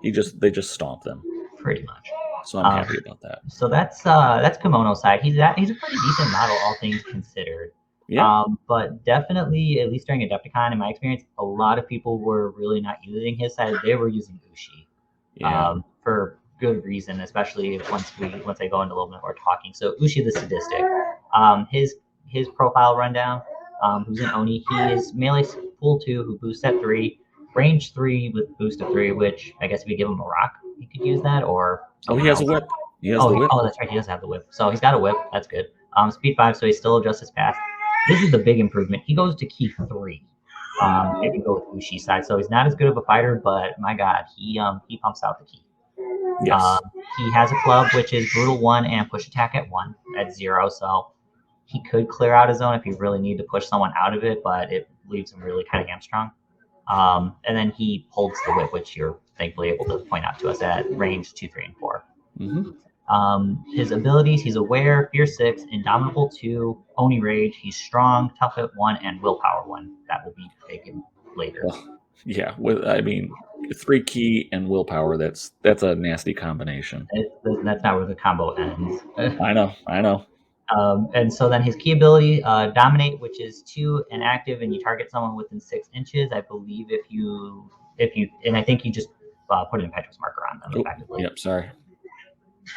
They just stomp them. Pretty much. So I'm happy about that. So that's Kimono's side. He's a pretty decent model, all things considered. Yeah. But definitely, at least during Adepticon, in my experience, a lot of people were really not using his side. They were using Ushi. Yeah. For good reason, especially once I go into a little bit more talking. So Ushi the Sadistic. His profile rundown. Who's an Oni? He is melee pool 2, who boosts at 3, range 3 with boost of 3. Which I guess if you give him a rock, he could use that. Or he has a whip. He has the whip. Oh, that's right. He does have the whip. So he's got a whip. That's good. Speed 5, so he still adjusts his path. This is the big improvement. He goes to key 3. If you go with Ushi's side, so he's not as good of a fighter, but my God, he pumps out the key. Yes. He has a club which is brutal 1 and push attack at 1 at 0, so he could clear out his zone if you really need to push someone out of it, but it leaves him really kind of hamstrung. And then he holds the whip, which you're thankfully able to point out to us at range 2, 3, and 4. Mm-hmm. His abilities: he's aware, fear 6, indomitable 2, Oni Rage. He's strong, tough at 1, and willpower 1. That will be taken later. Well, yeah, I mean, 3 key and willpower. That's a nasty combination. That's not where the combo ends. I know. And so then his key ability, Dominate, which is 2 and active, and you target someone within 6 inches. I believe if you, and I think you just put an impetuous marker on them. Effectively. Yep. Sorry.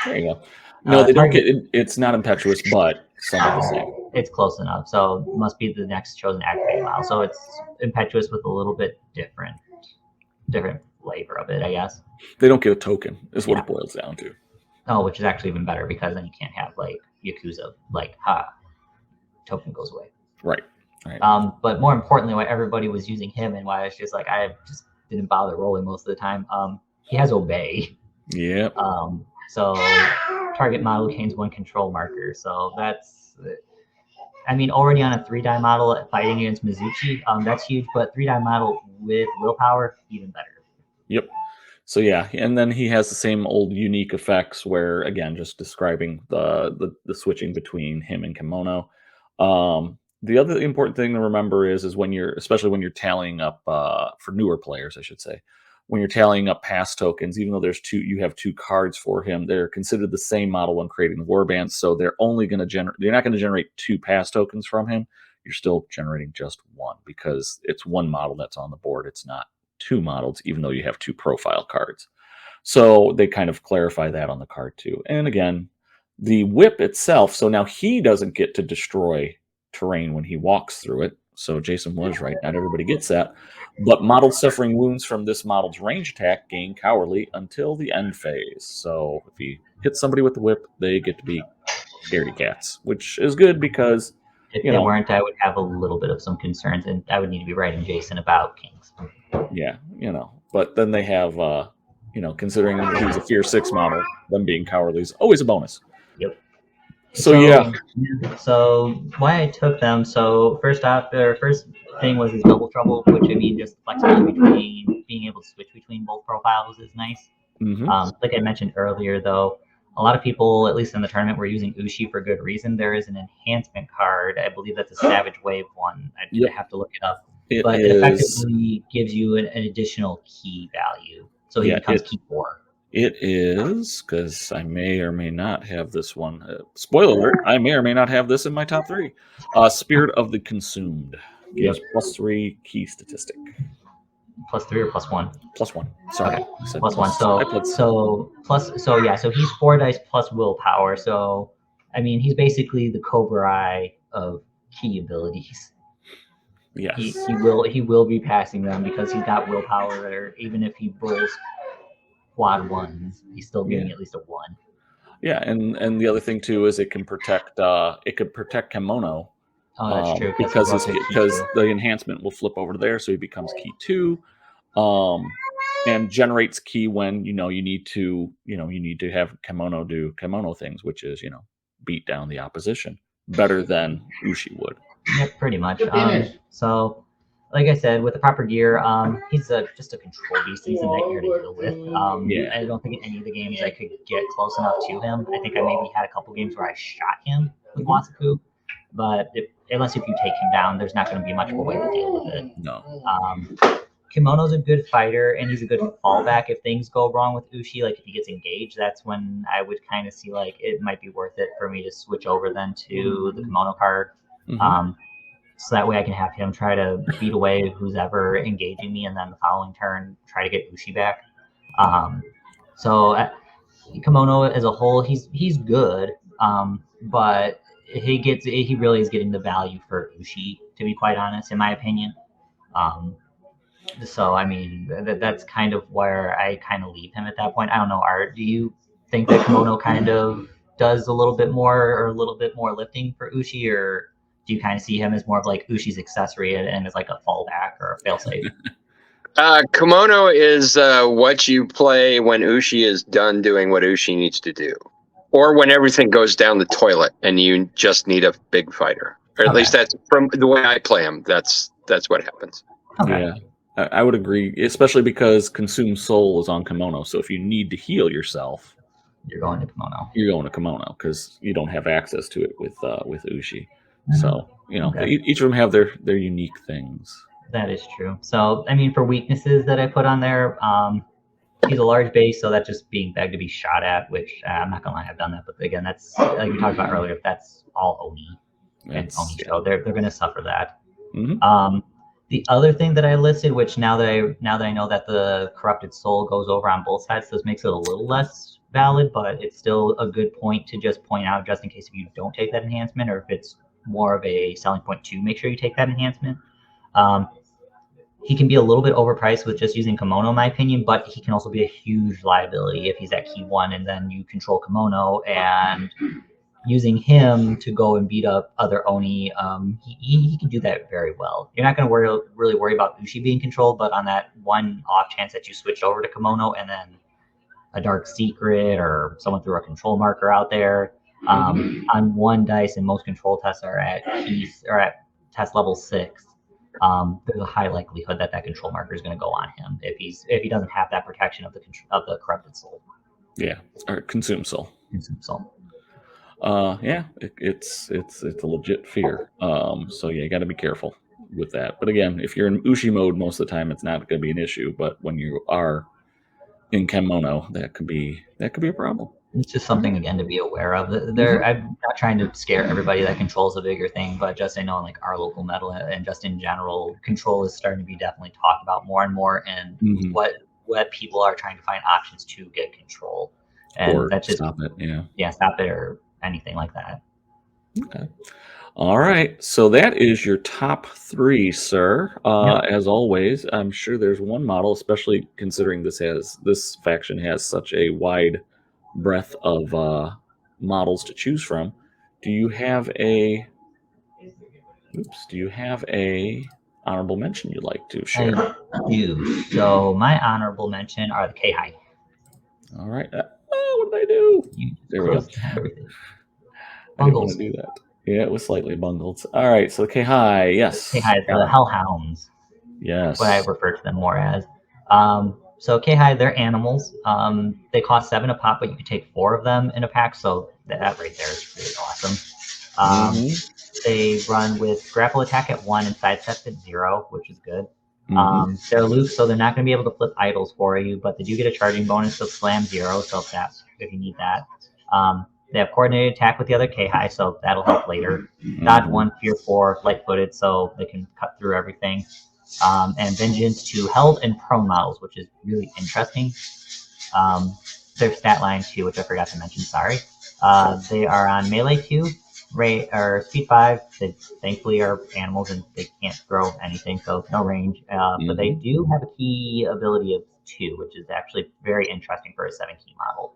There you go. No, they don't get. It's not impetuous, but some of the same. It's close enough. So it must be the next chosen activating model. So it's impetuous with a little bit different flavor of it, I guess. They don't get a token, is what it boils down to. Oh, which is actually even better because then you can't have like Yakuza, token goes away. Right. But more importantly, why everybody was using him and why I was just like, I just didn't bother rolling most of the time. He has Obey. Yeah. So target model gains 1 control marker. So that's, I mean, already on a 3-die model fighting against Mizuchi, that's huge. But 3-die model with willpower, even better. Yep. So yeah, and then he has the same old unique effects where, again, just describing the switching between him and Kimono. The other important thing to remember is when especially when you're tallying up for newer players, I should say, when you're tallying up pass tokens, even though you have 2 cards for him, they're considered the same model when creating the warbands. So they're only going to you're not going to generate 2 pass tokens from him. You're still generating just 1 because it's 1 model that's on the board. It's not 2 models, even though you have 2 profile cards. So they kind of clarify that on the card too. And again, the whip itself, so now he doesn't get to destroy terrain when he walks through it. So Jason was right. Not everybody gets that. But models suffering wounds from this model's range attack gain cowardly until the end phase. So if he hits somebody with the whip, they get to be scaredy cats, which is good because if they weren't, I would have a little bit of some concerns, and I would need to be writing Jason about Kings. Yeah, but then they have, considering he's a Fear 6 model, them being cowardly is always a bonus. Yep. So yeah. So why I took them, so first off, their first thing was his double trouble, which I mean, just flexibility between being able to switch between both profiles is nice. Mm-hmm. Like I mentioned earlier, though, a lot of people, at least in the tournament, were using Ushi for good reason. There is an enhancement card. I believe that's a Savage Wave one. I have to look it up. It effectively gives you an additional key value. So he becomes key 4. It is, because I may or may not have this one. Spoiler alert, I may or may not have this in my top 3. Spirit of the Consumed gives +3 key statistic. +3 or +1? +1. Sorry. Okay. +1. So he's 4 dice plus willpower. So, I mean, he's basically the Cobra Eye of key abilities. Yes. He will be passing them because he's got willpower there. Even if he rolls quad 1s, he's still getting at least a 1. Yeah, and the other thing too is it could protect Kimono. Oh, that's true. Because the enhancement will flip over to there, so he becomes key 2, and generates key when you need to have Kimono do Kimono things, which is beat down the opposition better than Ushi would. Yeah, pretty much. So, like I said, with the proper gear, he's just a control beast. He's a nightmare to deal with. I don't think in any of the games I could get close enough to him. I think I maybe had a couple games where I shot him with Wasaku, but unless if you take him down, there's not going to be much of a way to deal with it. No. Kimono's a good fighter, and he's a good fallback if things go wrong with Ushi. Like if he gets engaged, that's when I would kind of see like it might be worth it for me to switch over then to the Kimono card. Mm-hmm. So that way I can have him try to beat away who's ever engaging me, and then the following turn try to get Ushi back. Kimono as a whole, he's good, but he really is getting the value for Ushi, to be quite honest, in my opinion. So I mean that's kind of where I kind of leave him at that point. I don't know, Art, do you think that Kimono kind of does a little bit more lifting for Ushi, or do you kind of see him as more of like Ushi's accessory and as like a fallback or a failsafe? Kimono is what you play when Ushi is done doing what Ushi needs to do, or when everything goes down the toilet and you just need a big fighter. Or at least that's from the way I play him. That's what happens. Okay. Yeah, I would agree, especially because Consumed Soul is on Kimono. So if you need to heal yourself, you're going to Kimono. You're going to Kimono because you don't have access to it with Ushi. So each of them have their unique things. That is true. So I mean, for weaknesses that I put on there, he's a large base, so that's just being begged to be shot at. Which I'm not gonna lie, I've done that. But again, that's like we talked about earlier. That's all Oni and Oni, so they're gonna suffer that. Mm-hmm. The other thing that I listed, which now that I know that the corrupted soul goes over on both sides, this makes it a little less valid, but it's still a good point to just point out, just in case if you don't take that enhancement, or if it's more of a selling point to make sure you take that enhancement. He can be a little bit overpriced with just using Kimono, in my opinion, but he can also be a huge liability if he's at key 1 and then you control Kimono, and using him to go and beat up other Oni, he can do that very well. You're not going to really worry about Ushi being controlled, but on that one off chance that you switched over to Kimono and then a Dark Secret or someone threw a control marker out there, on 1 dice, and most control tests are at test level 6. There's a high likelihood that control marker is going to go on him if he doesn't have that protection of the corrupted soul. Yeah, or Consumed Soul. Consumed Soul. Yeah, it's a legit fear. So yeah, you got to be careful with that. But again, if you're in Ushi mode most of the time, it's not going to be an issue. But when you are in Kimono, that could be a problem. It's just something again to be aware of. Mhm. I'm not trying to scare everybody that control's a bigger thing, but just I know like our local metal and just in general, control is starting to be definitely talked about more and more, and Mhm. what people are trying to find options to get control, and Or that's just stop it. Yeah. stop it or anything like that. Okay. All right. So that is your top 3, sir. Yep. As always, I'm sure there's one model, especially considering this faction has such a wide breadth of models to choose from. Do you have a honorable mention you'd like to share? I do. So my honorable mention are the K-High. All right. What did I do? You There we go. closed everything. I didn't want Bungles. to do that. Yeah, it was slightly bungled. All right. So the K-High, yes. K-High, the Got it. Hellhounds. Yes. What I refer to them more as. So K-High, they're animals. They cost 7 a pop, but you can take 4 of them in a pack, so that right there is really awesome. They run with grapple attack at 1 and sidestep at 0, which is good. They're loose, so they're not going to be able to flip idols for you, but they do get a charging bonus, so slam 0, so if you need that. They have coordinated attack with the other K-High, so that'll help later. Dodge 1, fear 4, light-footed, so they can cut through everything. And vengeance to held and prone models, which is really interesting. Their stat line too, which I forgot to mention. Sorry. They are on melee 2, or speed 5. They thankfully are animals and they can't throw anything, so no range. But they do have a key ability of 2, which is actually very interesting for a 7 key model.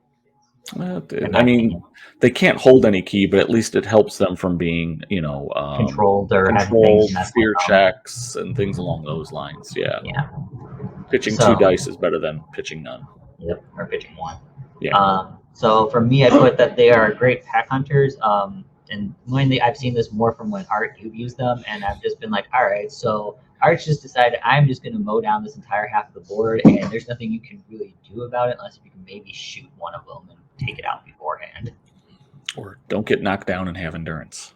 I mean, they can't hold any key, but at least it helps them from being, controlled or having controlled, things messed fear with them. checks and things along those lines. Yeah. Yeah. Pitching So- 2 dice is better than pitching none. Yep, or pitching 1. Yeah. So for me, I put that they are great pack hunters. And mainly I've seen this more from when Art, you've used them, and I've just been like, all right, so Art's just decided I'm just going to mow down this entire half of the board, and there's nothing you can really do about it unless you can maybe shoot one of them and take it out beforehand. Or don't get knocked down and have endurance.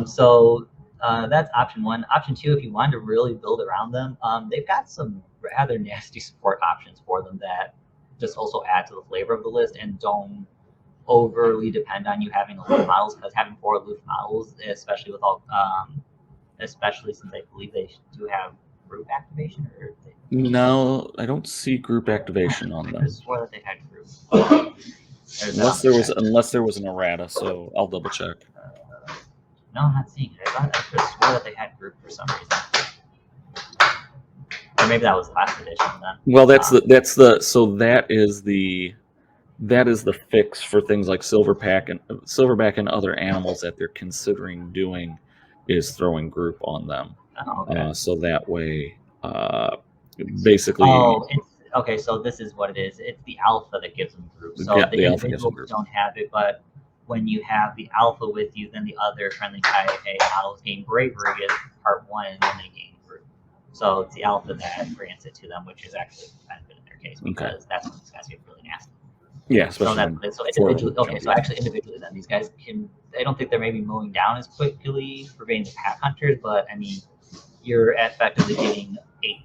So that's option 1. Option 2, if you wanted to really build around them, they've got some rather nasty support options for them that just also add to the flavor of the list and don't overly depend on you having aloof models, because having 4 aloof models, especially with all, especially since I believe they do have group activation, or No, I don't see group activation on them. I swore that they had group. Unless there was an errata, so I'll double check. No, I'm not seeing it. I could have swore that they had group for some reason. Or maybe that was last edition then. Well, that is the fix for things like silverback and other animals that they're considering doing, is throwing group on them. Oh, okay. So that way, basically. Oh, okay. So this is what it is. It's the alpha that gives them group. So Yeah, the the alpha gives them individuals group. don't have it, but when you have the alpha with you, then the other friendly Kaioke models gain bravery as part 1, and then they gain group. So it's the alpha that grants it to them, which is actually a benefit in their case, because that's when these guys get really nasty. Yeah, So especially so individually, okay. So actually, individually, then these guys can. I don't think they're maybe mowing down as quickly for being the pack hunters, but I mean, you're effectively getting 8.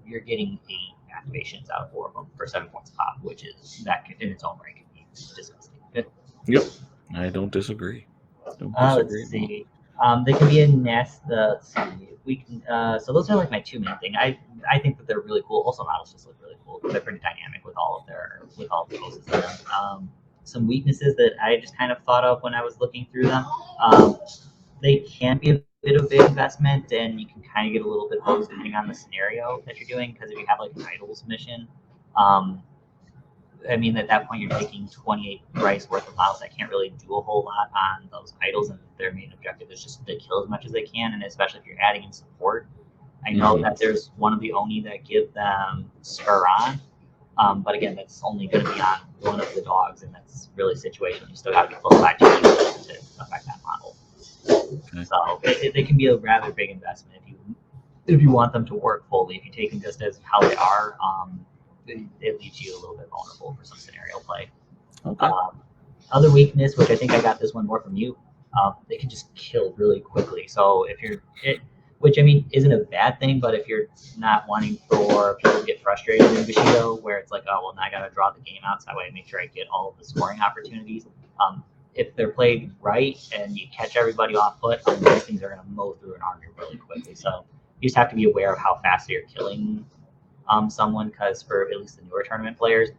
You're getting 8 activations out of 4 of them for 7 points a pop, which is that in its own right can be disgusting. Yep, I don't disagree. Let's see. They can be a nest. Let's see. We can. So those are like my 2 main thing. I think that they're really cool. Also, models just look really cool. They're pretty dynamic with all of the poses in them. Some weaknesses that I just kind of thought of when I was looking through them. They can be a bit of big investment, and you can kind of get a little bit hosed depending on the scenario that you're doing. Because if you have like an idols mission, I mean, at that point, you're taking 28 rice worth of models that can't really do a whole lot on those idols, and their main objective is just to kill as much as they can, and especially if you're adding in support. I know that there's one of the Oni that give them spur on, but again, that's only going to be on one of the dogs, and that's really situational. You still got to be close by to affect that model. Okay. So they can be a rather big investment if you want them to work fully. If you take them just as how they are, it leaves you a little bit vulnerable for some scenario play. Okay. other weakness, which I think I got this one more from you, they can just kill really quickly. So if you're it, which I mean isn't a bad thing, but if you're not wanting for people to get frustrated in Bushido, where it's like, oh well, now I gotta draw the game out, so that way I make sure I get all of the scoring opportunities. If they're played right and you catch everybody off foot, those things are gonna mow through an army really quickly. So you just have to be aware of how fast you're killing someone, because for at least the newer tournament players,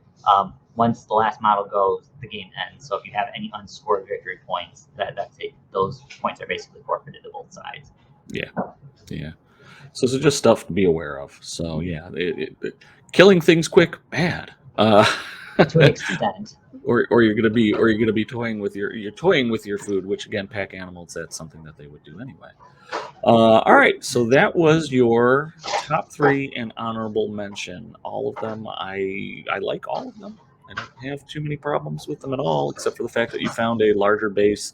once the last model goes, the game ends. So if you have any unscored victory points, that's it. Those points are basically forfeited to both sides. Yeah. So it's just stuff to be aware of. So yeah, killing things quick, bad. To an extent. Or you're gonna be toying with your food, which again, pack animals, that's something that they would do anyway. All right, so that was your top 3 and honorable mention. All of them, I like all of them. I don't have too many problems with them at all, except for the fact that you found a larger base,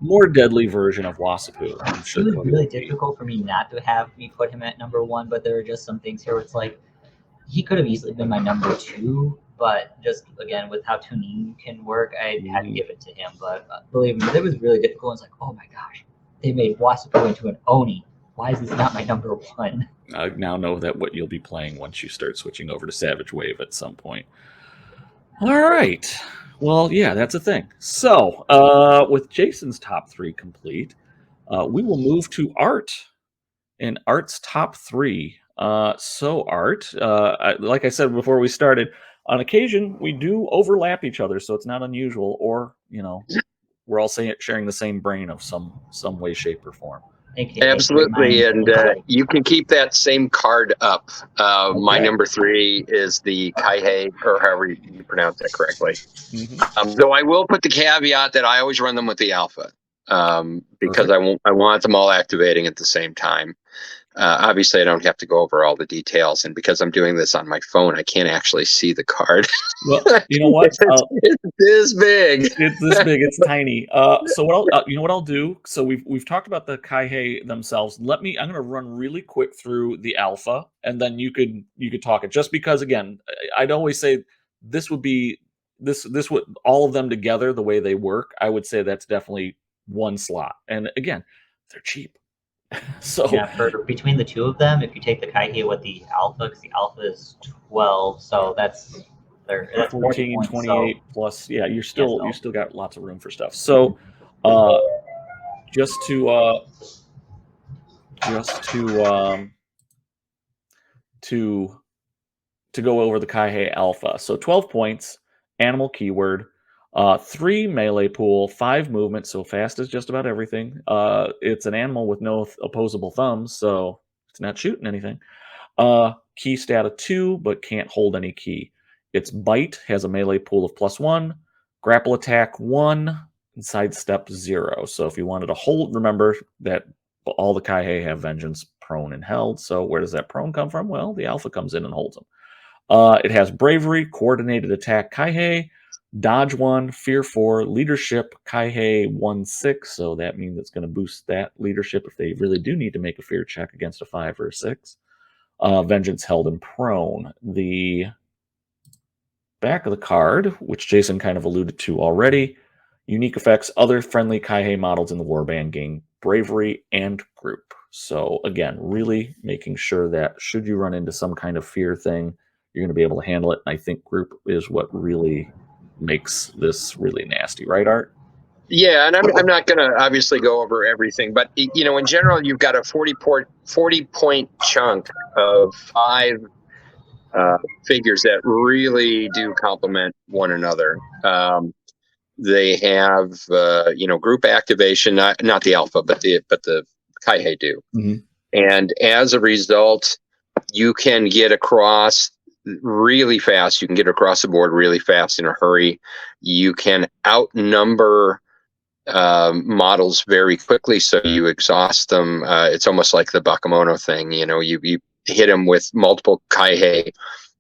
more deadly version of Wasapu. It was really difficult for me not to have me put him at number 1, but there were just some things here where it's like, he could have easily been my number 2, but just, again, with how tuning can work, I had to give it to him. But believe me, it was really difficult. It's like, oh my gosh, they made Wasapu into an Oni. Why is this not my number 1? I now know that what you'll be playing once you start switching over to Savage Wave at some point. All right. Well, yeah, that's a thing. So, with Jason's top 3 complete, we will move to Art and Art's top 3. So, Art, like I said before we started, on occasion we do overlap each other, so it's not unusual, or we're all sharing the same brain of some way, shape, or form. Absolutely, and you can keep that same card up. Okay. My number 3 is the Kaihei, or however you pronounce that correctly. Mm-hmm. Though I will put the caveat that I always run them with the alpha, because I want them all activating at the same time. Obviously, I don't have to go over all the details, and because I'm doing this on my phone, I can't actually see the card. Well, you know what? It's this big. It's this big. It's tiny. So what I'll do? So we've talked about the Kaihei themselves. I'm going to run really quick through the alpha, and then you could talk it. Just because, again, I'd always say this would be this would all of them together the way they work. I would say that's definitely one slot. And again, they're cheap. So yeah, between the two of them, if you take the Kaihei with the alpha, because the alpha is 12, so that's 14, points, 28 so, plus. Yeah, you still got lots of room for stuff. So, just to go over the Kaihei alpha. So 12 points, animal keyword. 3 melee pool, 5 movement, so fast as just about everything. It's an animal with no opposable thumbs, so it's not shooting anything. Key stat of 2, but can't hold any key. Its bite has a melee pool of +1, grapple attack 1, and sidestep 0. So if you wanted to hold, remember that all the Kaihei have vengeance, prone, and held. So where does that prone come from? Well, the alpha comes in and holds them. It has bravery, coordinated attack Kaihei, dodge 1, fear 4, leadership Kaihei 1/6, so that means it's going to boost that leadership if they really do need to make a fear check against a 5 or a 6. Vengeance held and prone. The back of the card, which Jason kind of alluded to already, unique effects, other friendly Kaihei models in the warband gain bravery and group. So again, really making sure that should you run into some kind of fear thing, you're going to be able to handle it. And I think group is what really makes this really nasty, right, Art? Yeah, and I'm not going to obviously go over everything, but in general, you've got a 40-point chunk of 5 figures that really do complement one another. They have group activation, not the alpha, but the Kaihei do, and as a result, you can get across really fast. You can get across the board really fast in a hurry. You can outnumber models very quickly, so you exhaust them. It's almost like the Bakemono thing. You hit them with multiple Kaihei.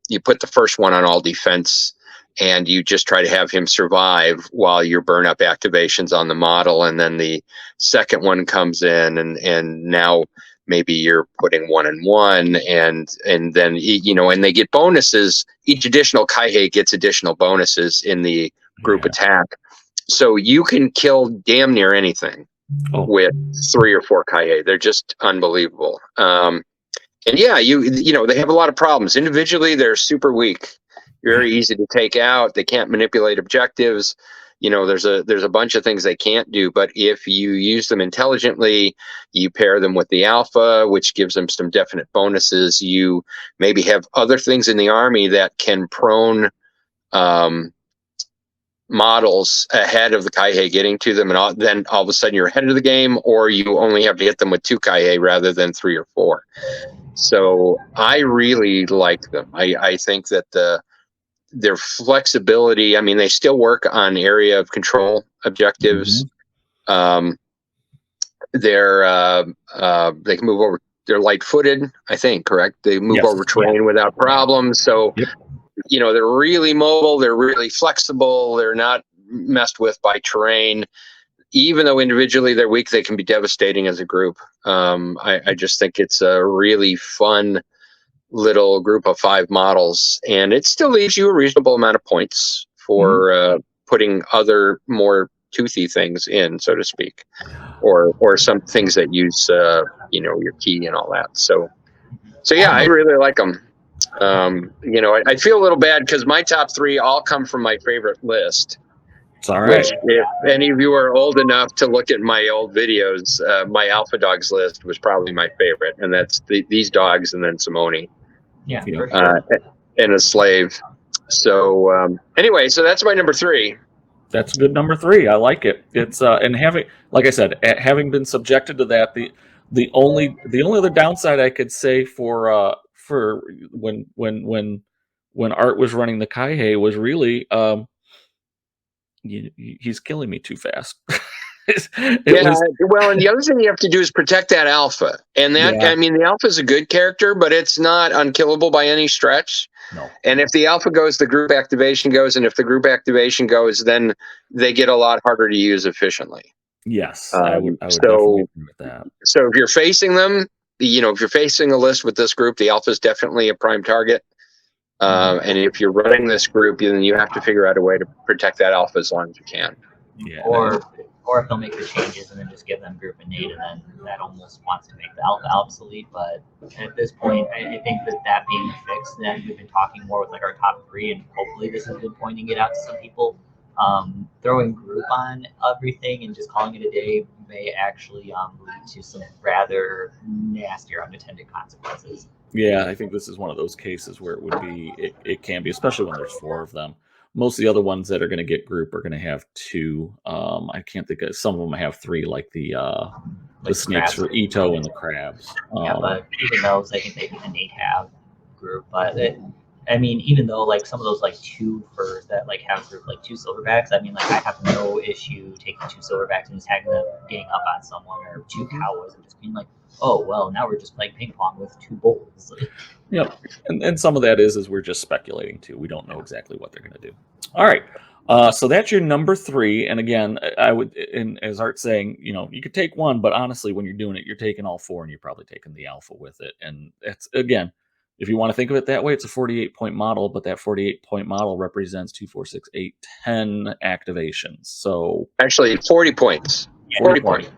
You put the first one on all defense, and you just try to have him survive while your burn up activations on the model, and then the second one comes in, and now maybe you're putting 1 and 1, and then and they get bonuses. Each additional Kaihei gets additional bonuses in the group attack. So you can kill damn near anything with 3 or 4 Kaihei. They're just unbelievable. And yeah, you know, they have a lot of problems. Individually, they're super weak. Very easy to take out. They can't manipulate objectives. You know, there's a bunch of things they can't do. But if you use them intelligently, you pair them with the alpha, which gives them some definite bonuses. You maybe have other things in the army that can prone models ahead of the Kaihei getting to them, and then all of a sudden you're ahead of the game, or you only have to hit them with 2 Kaihei rather than 3 or 4. So I really like them. I think that their flexibility, I mean, they still work on area of control objectives. They can move over. They're light-footed, I think, correct? They move over terrain without problems. So, you know, they're really mobile. They're really flexible. They're not messed with by terrain. Even though individually they're weak, they can be devastating as a group. I just think it's a really fun little group of 5 models, and it still leaves you a reasonable amount of points for putting other more toothy things in, so to speak, or some things that use you know, your key and all that. So yeah, I really like them. You know, I feel a little bad because my top 3 all come from my favorite list. It's all right. Which, if any of you are old enough to look at my old videos, my Alpha Dogs list was probably my favorite, and that's these dogs and then Simone. Yeah, for sure. And a slave. So anyway, so that's my number 3. That's a good number 3. I like it. It's and having, like I said, having been subjected to that, the only other downside I could say for when Art was running the Kaihei was really he's killing me too fast. Well, and the other thing you have to do is protect that alpha. And that, I mean, the alpha is a good character, but it's not unkillable by any stretch. No. And if the alpha goes, the group activation goes. And if the group activation goes, then they get a lot harder to use efficiently. Yes, I would definitely agree with that. So if you're facing them, you know, if you're facing a list with this group, the alpha is definitely a prime target. And if you're running this group, then you have to figure out a way to protect that alpha as long as you can. Yeah. Or if they'll make the changes and then just give them group innate, and then that almost wants to make the alpha obsolete. But at this point, I think that being fixed, then we've been talking more with like our top 3, and hopefully this has been pointing it out to some people. Throwing group on everything and just calling it a day may actually lead to some rather nasty or unintended consequences. Yeah, I think this is one of those cases where it can be, especially when there's 4 of them. Most of the other ones that are going to get group are going to have 2. I can't think of, some of them have 3, like the snakes for Ito and the crabs. Yeah, but even those, I think they innate have group. But I mean, even though like some of those like 2 furs that like have group, like 2 silverbacks, I mean, like I have no issue taking 2 silverbacks and just having them gang up on someone, or 2 cowboys and just being like, oh well, now we're just playing ping pong with 2 bulls. Yep, and some of that is we're just speculating too. We don't know exactly what they're going to do. All right, so that's your number 3. And again, I would, and as Art's saying, you know, you could take 1, but honestly, when you're doing it, you're taking all 4, and you're probably taking the alpha with it. And that's, again, if you want to think of it that way, it's a 48-point model, but that 48-point model represents 2, 4, 6, 8, 10 activations. So actually, 40 points. 40 points.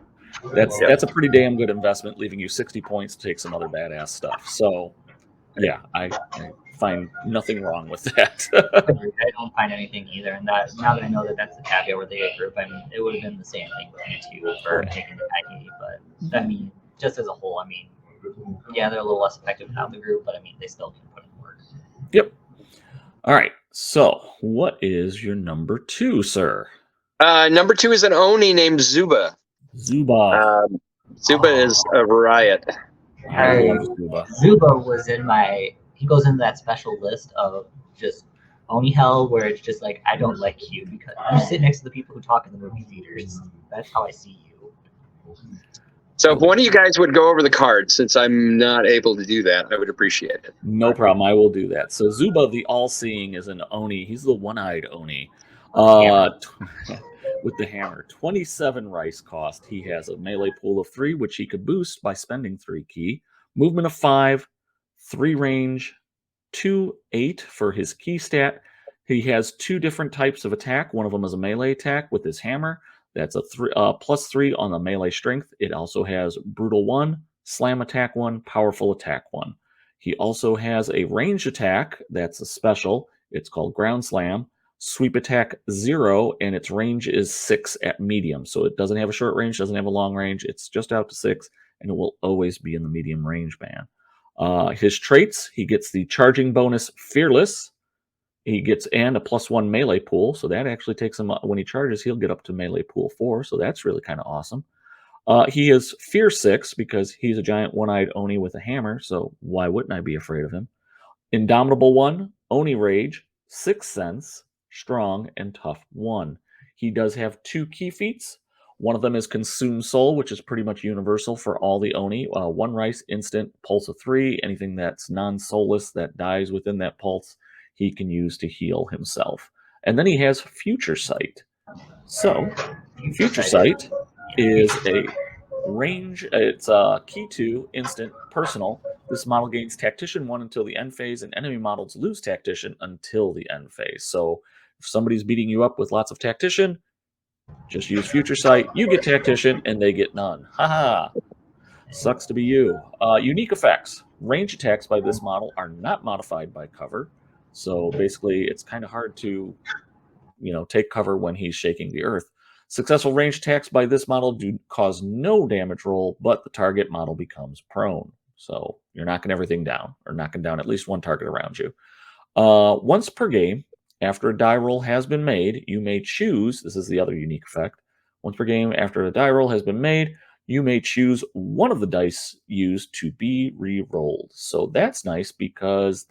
That's a pretty damn good investment, leaving you 60 points to take some other badass stuff. So, yeah, I find nothing wrong with that. I don't find anything either. And that, now that I know that that's the caveat where they get group, I mean, it would have been the same thing with me too for taking the Kaihei. But I mean, just as a whole, I mean, yeah, they're a little less effective without the group, but I mean, they still can put in work. Yep. All right. So, what is your number 2, sir? Number 2 is an Oni named Zuba. Zuba. Zuba is a riot. Zuba was in my. He goes into that special list of just Oni hell, where it's just like, I don't like you because you sit next to the people who talk in the movie theaters. That's how I see you. So if one of you guys would go over the cards, since I'm not able to do that, I would appreciate it. No problem. I will do that. So Zuba, the all-seeing, is an Oni. He's the one-eyed Oni. With the hammer. 27 rice cost. He has a melee pool of 3, which he could boost by spending 3 key. Movement of 5, 3 range, 2, 8 for his key stat. He has 2 different types of attack. One of them is a melee attack with his hammer. That's a +3 on the melee strength. It also has Brutal 1, Slam Attack 1, Powerful Attack 1. He also has a range attack. That's a special. It's called Ground Slam. Sweep Attack 0, and its range is 6 at medium. So it doesn't have a short range, doesn't have a long range. It's just out to 6, and it will always be in the medium range band. His traits, he gets the charging bonus Fearless. He gets and a +1 melee pool, so that actually takes him when he charges, he'll get up to melee pool 4, so that's really kind of awesome. He is Fear 6 because he's a giant one-eyed Oni with a hammer, so why wouldn't I be afraid of him? Indomitable 1, Oni Rage, 6th Sense, Strong, and Tough 1. He does have 2 key feats. One of them is Consume Soul, which is pretty much universal for all the Oni. 1 rice, instant, pulse of 3. Anything that's non-soulless that dies within that pulse, he can use to heal himself. And then he has Future Sight. So, Future Sight is a range, it's a key 2, instant, personal. This model gains Tactician 1 until the end phase, and enemy models lose Tactician until the end phase. So, if somebody's beating you up with lots of Tactician, just use Future Sight, you get Tactician, and they get none. Haha! Sucks to be you. Unique effects. Range attacks by this model are not modified by cover. So basically, it's kind of hard to, take cover when he's shaking the earth. Successful range attacks by this model do cause no damage roll, but the target model becomes prone. So you're knocking everything down, or knocking down at least one target around you. Once per game, after a die roll has been made, you may choose, this is the other unique effect, once per game after a die roll has been made, you may choose one of the dice used to be re-rolled. So that's nice because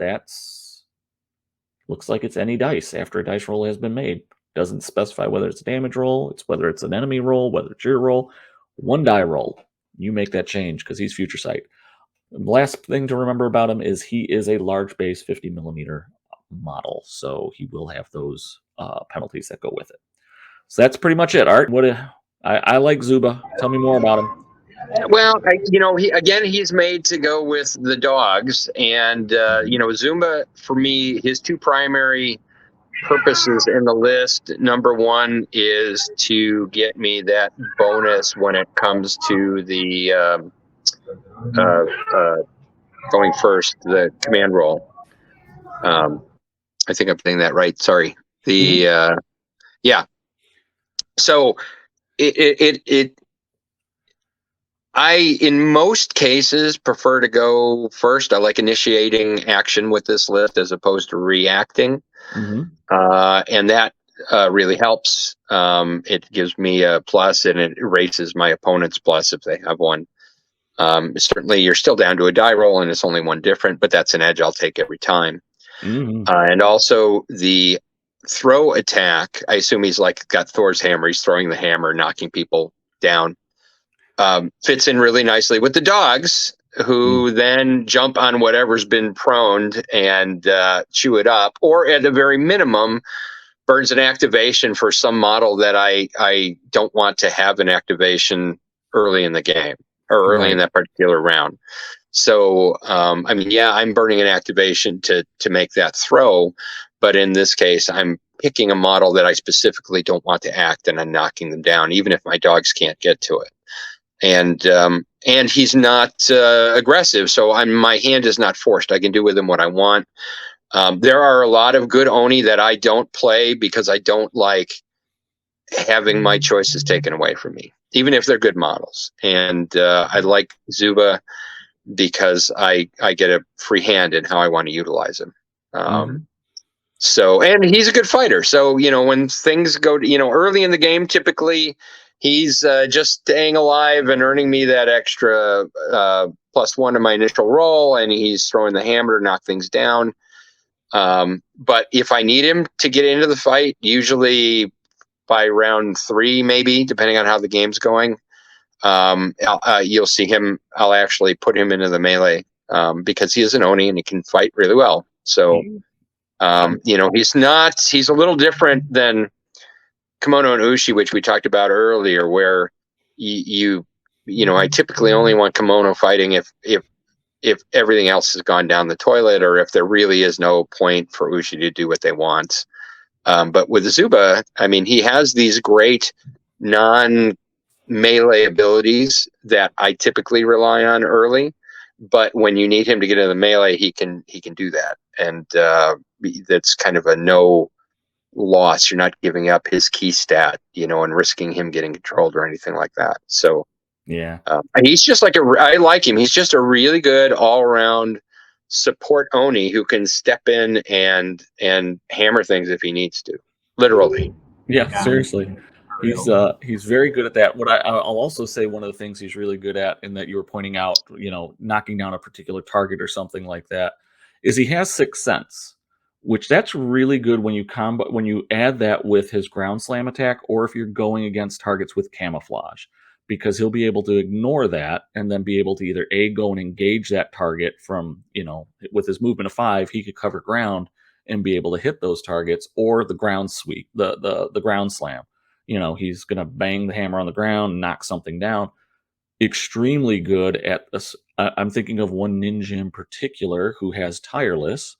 looks like it's any dice after a dice roll has been made. Doesn't specify whether it's a damage roll, it's whether it's an enemy roll, whether it's your roll. 1 die roll. You make that change because he's Future Sight. The last thing to remember about him is he is a large base 50mm model, so he will have those penalties that go with it. So that's pretty much it, Art. I like Zuba. Tell me more about him. Well, he's made to go with the dogs, and Zumba, for me, his 2 primary purposes in the list. Number 1 is to get me that bonus when it comes to the going first, the command roll. I think I'm getting that right. Sorry. Yeah. So I, in most cases, prefer to go first. I like initiating action with this list as opposed to reacting. Mm-hmm. And that really helps. It gives me a plus, and it erases my opponent's plus if they have one. Certainly, you're still down to a die roll, and it's only 1 different, but that's an edge I'll take every time. Mm-hmm. And also the throw attack. I assume he's got Thor's hammer. He's throwing the hammer, knocking people down. Fits in really nicely with the dogs, who then jump on whatever's been proned and chew it up, or at the very minimum, burns an activation for some model that I don't want to have an activation early in the game or early in that particular round. So, I'm burning an activation to make that throw, but in this case, I'm picking a model that I specifically don't want to act, and I'm knocking them down, even if my dogs can't get to it. And he's not aggressive, so my hand is not forced. I can do with him what I want. There are a lot of good Oni that I don't play because I don't like having my choices taken away from me, even if they're good models. And I like Zuba because I get a free hand in how I want to utilize him. So, and he's a good fighter. So, when things go, early in the game, typically he's just staying alive and earning me that extra +1 to my initial roll, and he's throwing the hammer to knock things down. But if I need him to get into the fight, usually by round 3, maybe, depending on how the game's going, you'll see him. I'll actually put him into the melee because he is an Oni and he can fight really well. So, he's a little different than Kimono and Ushi, which we talked about earlier, where I typically only want Kimono fighting if everything else has gone down the toilet, or if there really is no point for Ushi to do what they want. But with Zuba, I mean, he has these great non-melee abilities that I typically rely on early. But when you need him to get into the melee, he can do that, and that's kind of a no loss. You're not giving up his key stat, and risking him getting controlled or anything like that. So Yeah. and he's just like I like him. He's just a really good all around support Oni who can step in and hammer things if he needs to, literally. Yeah, seriously. He's very good at that. I'll also say one of the things he's really good at, and that you were pointing out, knocking down a particular target or something like that, is he has Sixth Sense, which that's really good when you add that with his ground slam attack, or if you're going against targets with camouflage, because he'll be able to ignore that and then be able to either go and engage that target from, with his movement of 5, he could cover ground and be able to hit those targets, or the ground sweep, the ground slam. He's going to bang the hammer on the ground and knock something down. Extremely good at this. I'm thinking of one ninja in particular who has Tireless.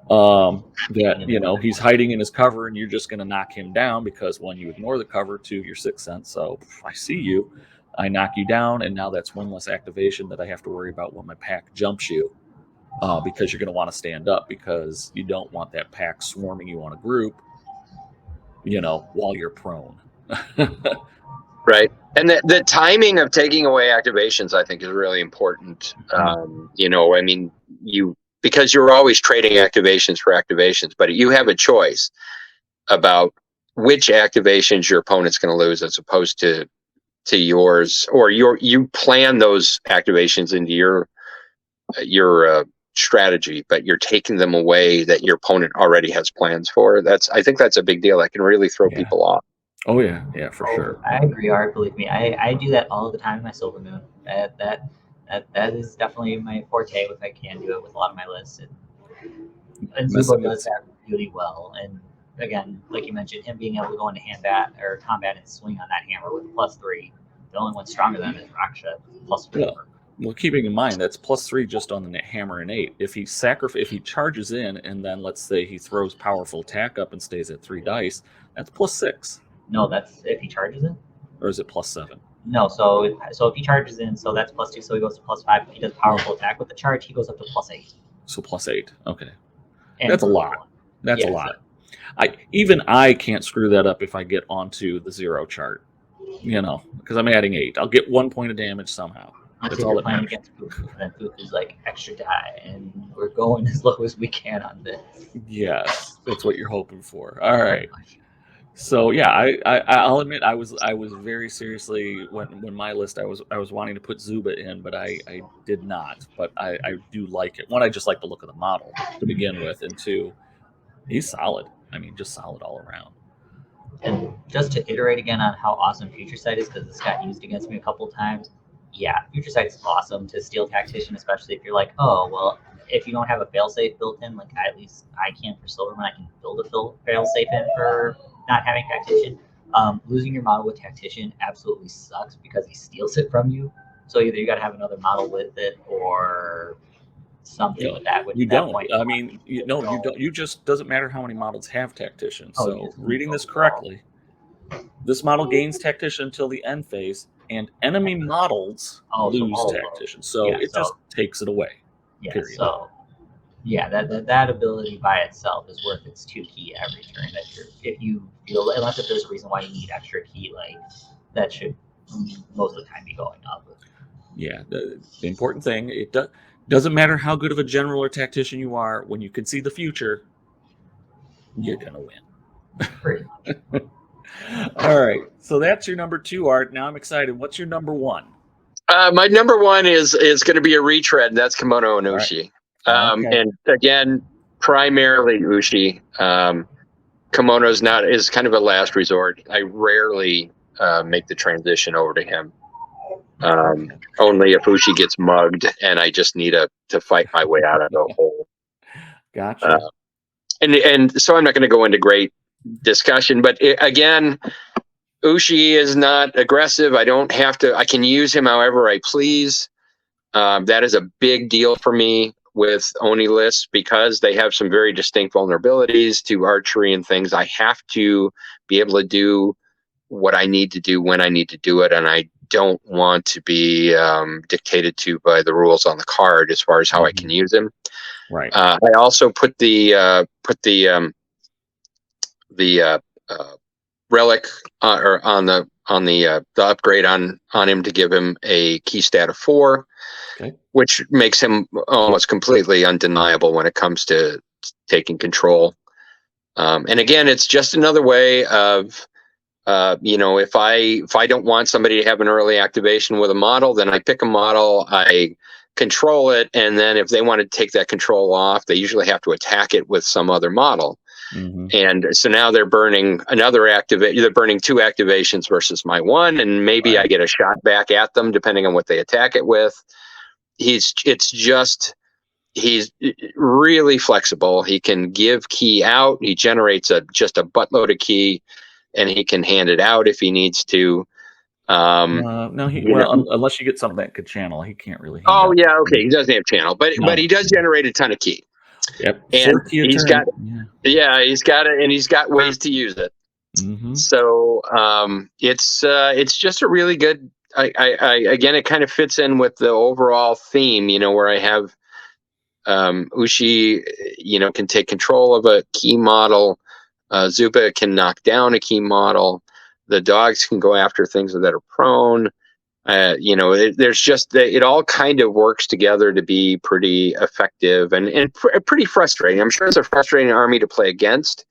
That he's hiding in his cover, and you're just going to knock him down because, one, you ignore the cover, 2, your Sixth Sense. So I see you, I knock you down, and now that's one less activation that I have to worry about when my pack jumps you. Because you're going to want to stand up, because you don't want that pack swarming you on a group, while you're prone. Right. And the timing of taking away activations, I think, is really important. I mean, because you're always trading activations for activations, but you have a choice about which activations your opponent's going to lose as opposed to yours, or you plan those activations into your strategy, but you're taking them away that your opponent already has plans for. I think that's a big deal. That can really throw people off. Oh yeah, for sure. I agree, Art. Believe me, I do that all the time in my Silver Moon. That is definitely my forte. If I can do it with a lot of my lists, and Zubo does that really well. And again, like you mentioned, him being able to go into combat and swing on that hammer with +3. The only one stronger than him is Raksha, +4. Well, keeping in mind that's +3 just on the hammer and 8. If he charges in, and then let's say he throws powerful attack up and stays at 3 dice, that's +6. No, that's if he charges in. Or is it +7? No, so if he charges in, so that's +2, so he goes to +5. If he does powerful attack with the charge, he goes up to +8. So +8. Okay, and that's a lot. That's a lot. I can't screw that up if I get onto the 0 chart. Because I'm adding 8. I'll get 1 point of damage somehow. That's all that matters. Against Fuku, and then Fuku's like extra die, and we're going as low as we can on this. Yes, that's what you're hoping for. All right. So yeah, I'll admit I was very seriously when my list I was wanting to put Zuba in, but I did not. But I do like it. One, I just like the look of the model to begin with, and 2, he's solid. I mean, just solid all around. And just to iterate again on how awesome Future Sight is, because this got used against me a couple of times. Yeah, Future Sight is awesome to steal Tactician, especially if you're like, oh well, if you don't have a failsafe built in, like at least I can for Silverman, I can build a failsafe in for not having Tactician. Losing your model with Tactician absolutely sucks because he steals it from you. So either you got to have another model with it or something with that. You don't. I mean, you don't. You just doesn't matter how many models have Tactician. So reading this correctly, this model gains Tactician until the end phase, and enemy models lose Tactician. So it just takes it away. Yeah. Period. So yeah, that ability by itself is worth its 2 key every turn. If you feel, unless if there's a reason why you need extra key, like that should most of the time be going up. Yeah, the important thing, it doesn't matter how good of a general or tactician you are. When you can see the future, you're gonna win. Pretty much. All right, so that's your number 2, Art. Now I'm excited. What's your number 1? My number 1 is going to be a retread. That's Kimono and Ushi. Okay. And again, primarily Ushi. Kimono's is kind of a last resort. I rarely make the transition over to him. Only if Ushi gets mugged and I just need to fight my way out of the hole. Gotcha. And so I'm not going to go into great discussion, but again, Ushi is not aggressive. I can use him however I please. That is a big deal for me. with Oni lists because they have some very distinct vulnerabilities to archery and things. I have to be able to do what I need to do when I need to do it, and I don't want to be dictated to by the rules on the card as far as how I can use them. Right. I also put the relic or on the upgrade on him to give him a key stat of 4, which makes him almost completely undeniable when it comes to taking control. And again, it's just another way of if I don't want somebody to have an early activation with a model, then I pick a model, I control it, and then if they want to take that control off, they usually have to attack it with some other model. And so now they're burning they're burning 2 activations versus my 1, and maybe I get a shot back at them depending on what they attack it with. He's really flexible. He can give key out. He generates just a buttload of key, and he can hand it out if he needs to. Unless you get something that could channel, he can't really. He doesn't have channel, but he does generate a ton of key. Yep, and he's got it, and he's got ways to use it. So it's just a really good. Again, it kind of fits in with the overall theme, where I have Ushi, can take control of a key model. Zupa can knock down a key model. The dogs can go after things that are prone. There's just it all kind of works together to be pretty effective and pretty frustrating. I'm sure it's a frustrating army to play against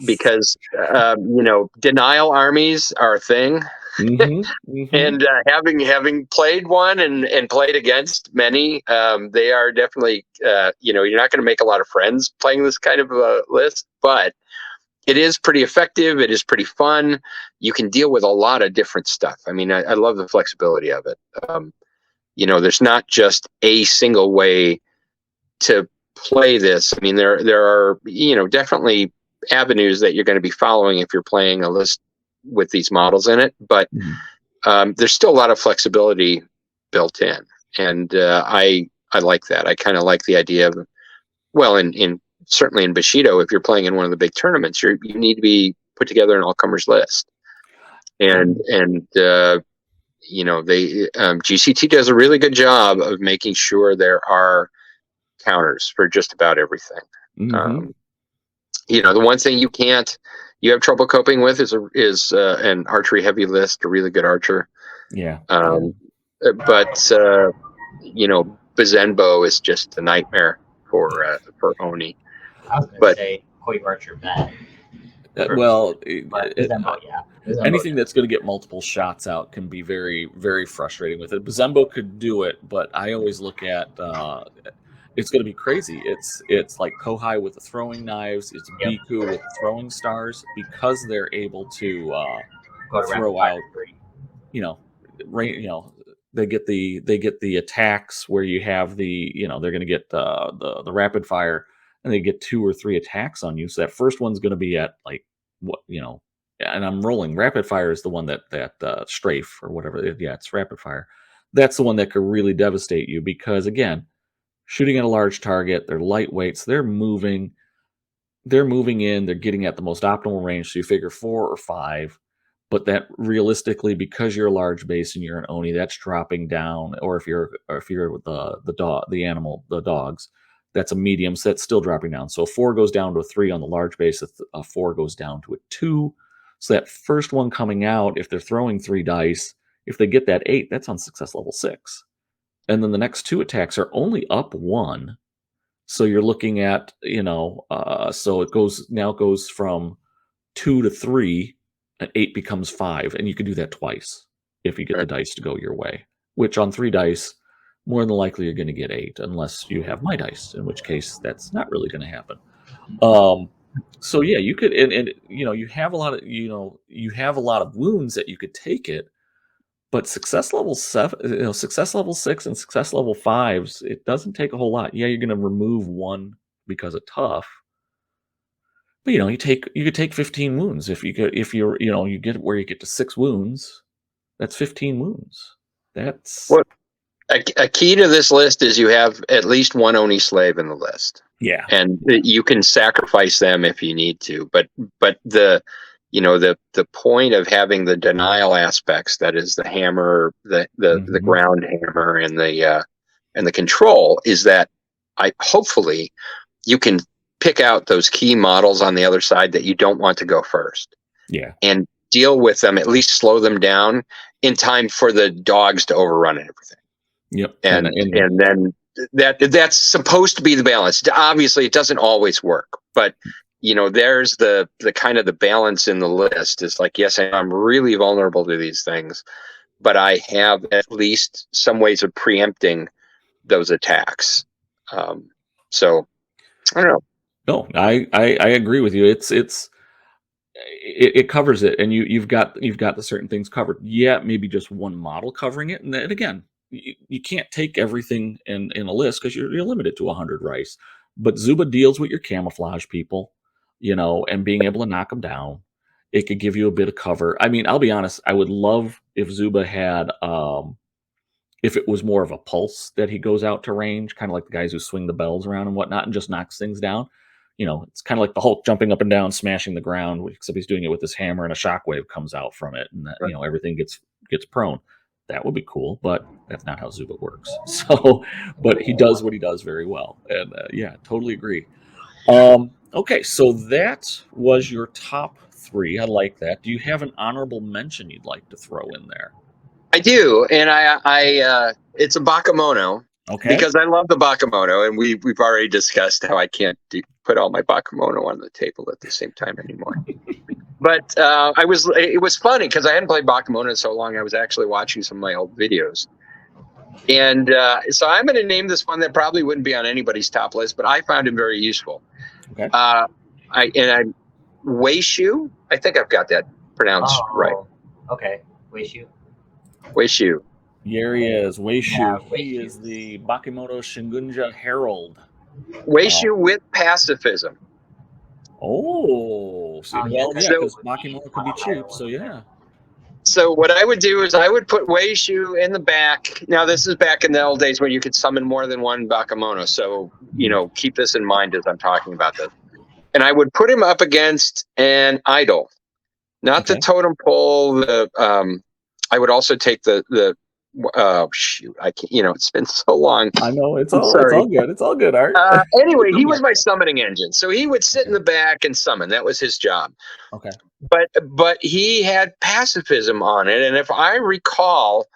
because denial armies are a thing. And having played one and played against many, they are definitely you're not going to make a lot of friends playing this kind of a list, but it is pretty effective. It is pretty fun. You can deal with a lot of different stuff. I mean, I love the flexibility of it. There's not just a single way to play this. I mean, there are, definitely avenues that you're going to be following if you're playing a list with these models in it, but there's still a lot of flexibility built in. And I like that. I kind of like the idea of, certainly in Bushido, if you're playing in one of the big tournaments, you need to be put together an all-comers list. And GCT does a really good job of making sure there are counters for just about everything. The one thing you have trouble coping with is an archery heavy list, a really good archer. But Bazenbo is just a nightmare for Oni. I was going to say Koi Archer bad. Anything that's going to get multiple shots out can be very, very frustrating with it. Bazembo could do it, but I always look at it's going to be crazy. It's like Kohai with the throwing knives. It's Biku with the throwing stars because they're able to throw out. They get the attacks where you have they're going to get the rapid fire. And they get 2 or 3 attacks on you. So that first one's going to be at and I'm rolling. Rapid fire is the one that strafe or whatever. It's rapid fire. That's the one that could really devastate you because, again, shooting at a large target, they're lightweight, so they're moving in, they're getting at the most optimal range. So you figure 4 or 5, but that realistically, because you're a large base and you're an Oni, that's dropping down. Or if you're the dogs. That's a medium, so that's still dropping down. So a 4 goes down to a 3 on the large base, a 4 goes down to a 2. So that first one coming out, if they're throwing 3 dice, if they get that 8, that's on success level 6. And then the next 2 attacks are only up 1. So you're looking at, so it goes from 2 to 3, and 8 becomes 5. And you can do that twice if you get the dice to go your way, which on 3 dice, more than likely you're going to get 8 unless you have my dice, in which case that's not really going to happen. So yeah, you could, and you have a lot of wounds that you could take it, but success level 7, success level 6 and success level 5s, it doesn't take a whole lot. Yeah, you're going to remove 1 because of tough, but you could take 15 wounds you get where you get to 6 wounds. That's 15 wounds. That's A key to this list is you have at least one Oni slave in the list. Yeah. And you can sacrifice them if you need to. But the point of having the denial aspects, that is the hammer, the ground hammer, and the control, is that hopefully you can pick out those key models on the other side that you don't want to go first. Yeah. And deal with them, at least slow them down in time for the dogs to overrun everything. Yep. And then that's supposed to be the balance. Obviously, it doesn't always work, but there's the kind of the balance in the list. Is like, yes, I'm really vulnerable to these things, but I have at least some ways of preempting those attacks. So I don't know. No, I agree with you. It covers it, and you've got the certain things covered. Yeah, maybe just one model covering it, and then again, you can't take everything in a list because you're limited to 100 rice. But Zuba deals with your camouflage people, and being able to knock them down. It could give you a bit of cover. I mean, I'll be honest. I would love if Zuba had, if it was more of a pulse that he goes out to range, kind of like the guys who swing the bells around and whatnot, and just knocks things down. It's kind of like the Hulk jumping up and down, smashing the ground, except he's doing it with his hammer, and a shockwave comes out from it, and that, everything gets prone. That would be cool, but that's not how Zuba works. So, but he does what he does very well, and yeah, totally agree. Okay, so that was your top 3. I like that. Do you have an honorable mention you'd like to throw in there? I do, and I it's a Bakemono. Okay. Because I love the Bakemono, and we've already discussed how I can't put all my Bakemono on the table at the same time anymore. But it was funny because I hadn't played Bakemono in so long. I was actually watching some of my old videos, and so I'm going to name this one that probably wouldn't be on anybody's top list, but I found him very useful. Okay. I'm Wei Shu. I think I've got that pronounced right. Okay, Wei Shu. Wei Shu. Here he is, Wei Shu. Yeah, he is the Bakemono Shingunja Herald. Wei Shu with pacifism. Oh, so, well, yeah, because Bakemono could be cheap, so yeah. So what I would do is I would put Wei Shu in the back. Now, this is back in the old days when you could summon more than one Bakemono, so, keep this in mind as I'm talking about this. And I would put him up against an idol, not the totem pole. I would also take the shoot, I can't, it's been so long. I know, it's all good. It's all good, Art. Anyway, he was my summoning engine. So he would sit in the back and summon. That was his job. Okay. But he had pacifism on it. And if I recall,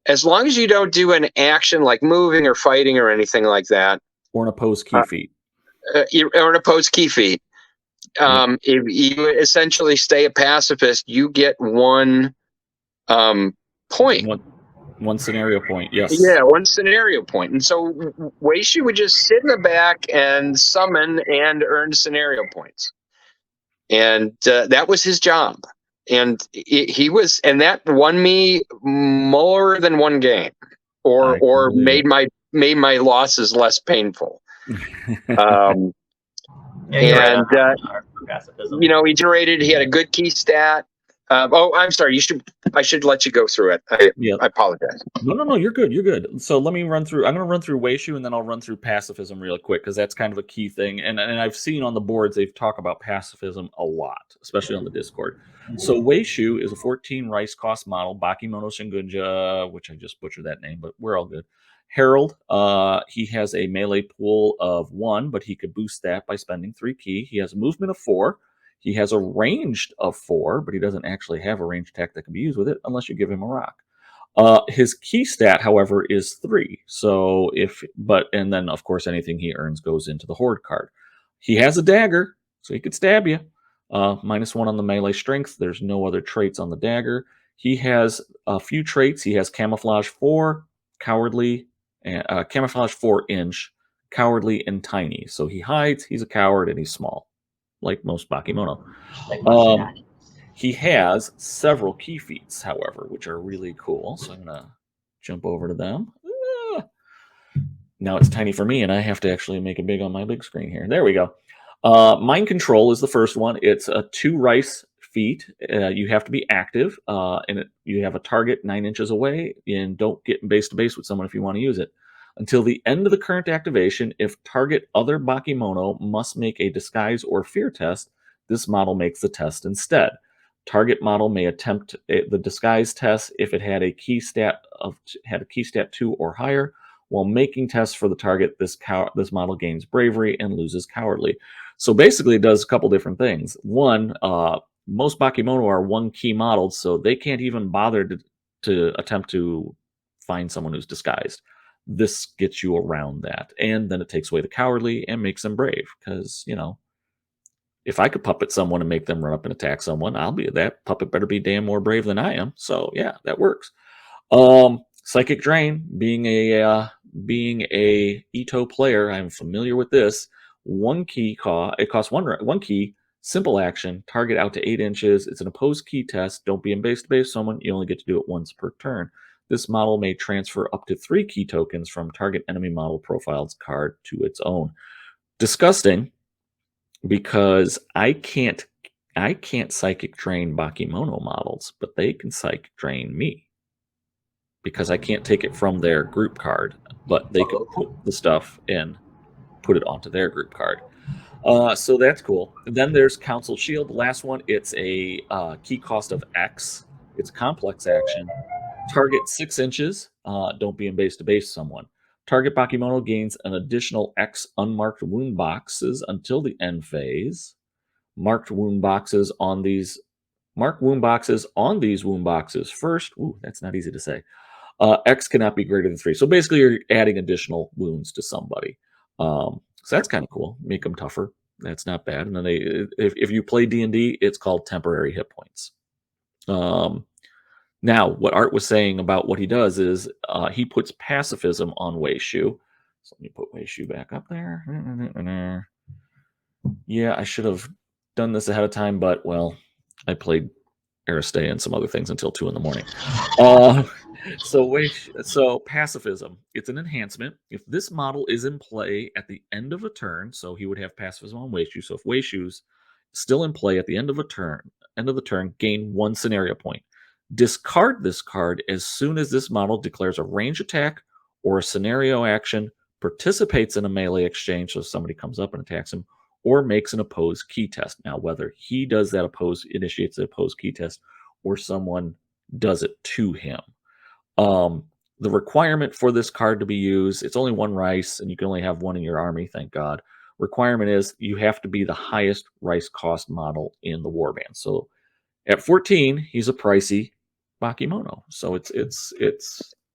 as long as you don't do an action like moving or fighting or anything like that. Or an opposed key feat. Or an opposed key feat. If you essentially stay a pacifist, you get one point. One scenario point, yes. Yeah, one scenario point. And so Wei Shu would just sit in the back and summon and earn scenario points. And that was his job. And that won me more than one game, or made my losses less painful. He generated. He had a good key stat. I'm sorry. I should let you go through it. I apologize. No. You're good. So let me run through. I'm going to run through Wei Shu, and then I'll run through pacifism real quick because that's kind of a key thing. And I've seen on the boards they've talked about pacifism a lot, especially on the Discord. So Wei Shu is a 14 rice cost model, Bakemono Shingunja, which I just butchered that name, but we're all good. Herald. He has a melee pool of 1, but he could boost that by spending 3 key. He has a movement of 4. He has a ranged of 4, but he doesn't actually have a ranged attack that can be used with it unless you give him a rock. His key stat, however, is 3. So and then of course anything he earns goes into the Horde card. He has a dagger, so he could stab you. -1 on the melee strength. There's no other traits on the dagger. He has a few traits. He has camouflage 4, cowardly, and camouflage 4 inch, cowardly, and tiny. So he hides. He's a coward and he's small, like most Bakemono. He has several key feats, however, which are really cool. So I'm going to jump over to them. Now it's tiny for me, and I have to actually make it big on my big screen here. There we go. Mind Control is the first one. It's a 2 rice feet. You have to be active, and you have a target 9 inches away, and don't get base to base with someone if you want to use it. Until the end of the current activation, if target other Bakemono must make a disguise or fear test, this model makes the test instead. Target model may attempt the disguise test if it had a key stat 2 or higher. While making tests for the target, this model gains bravery and loses cowardly. So basically, it does a couple different things. One, most Bakemono are 1 key modeled, so they can't even bother to attempt to find someone who's disguised. This gets you around that, and then it takes away the cowardly and makes them brave. Because if I could puppet someone and make them run up and attack someone, that puppet better be damn more brave than I am. So yeah, that works. Psychic Drain, being a Ito player, I'm familiar with this. 1 key it costs 1 key, simple action, target out to 8 inches. It's an opposed key test. Don't be in base to base someone. You only get to do it once per turn. This model may transfer up to 3 key tokens from target enemy model profile's card to its own. Disgusting, because I can't psychic drain Bakemono models, but they can psychic drain me. Because I can't take it from their group card, but they can put the stuff in, put it onto their group card. So that's cool. Then there's Council Shield. The last one, it's a key cost of X. It's a complex action. Target 6 inches. Don't be in base to base someone. Target Bakemono gains an additional X unmarked wound boxes until the end phase. Mark wound boxes on these wound boxes first. Ooh, that's not easy to say. X cannot be greater than 3. So basically, you're adding additional wounds to somebody. So that's kind of cool. Make them tougher. That's not bad. And then if you play D&D, it's called temporary hit points. Now, what Art was saying about what he does is he puts pacifism on Wei Shu. So let me put Wei Shu back up there. Yeah, I should have done this ahead of time, but, well, I played Aristay and some other things until 2 in the morning. So pacifism, it's an enhancement. If this model is in play at the end of a turn, so he would have pacifism on Wei Shu. So if Wei Shu's still in play at the end of the turn, gain 1 scenario point. Discard this card as soon as this model declares a range attack or a scenario action, participates in a melee exchange, so if somebody comes up and attacks him, or makes an opposed key test. Now, whether he does that initiates the opposed key test, or someone does it to him. The requirement for this card to be used, it's only 1 rice, and you can only have 1 in your army, thank God. Requirement is you have to be the highest rice cost model in the warband. So at 14, he's a pricey Bakemono. So it's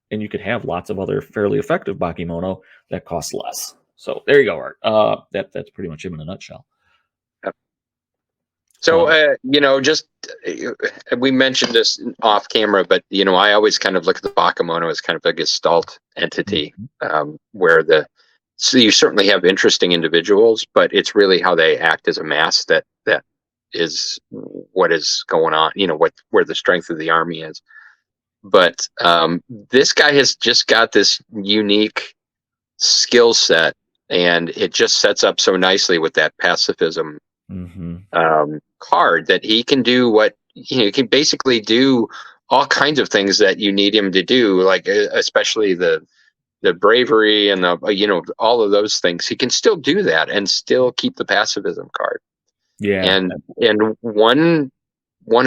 and you could have lots of other fairly effective Bakemono that cost less. So there you go, Art. That's pretty much him in a nutshell. So, we mentioned this off camera, but, I always kind of look at the Bakemono as kind of a gestalt entity, so you certainly have interesting individuals, but it's really how they act as a mass that is what is going on, where the strength of the army is. But this guy has just got this unique skill set, and it just sets up so nicely with that pacifism card that he can do he can basically do all kinds of things that you need him to do, like especially the bravery and all of those things. He can still do that and still keep the pacifism card. Yeah, and one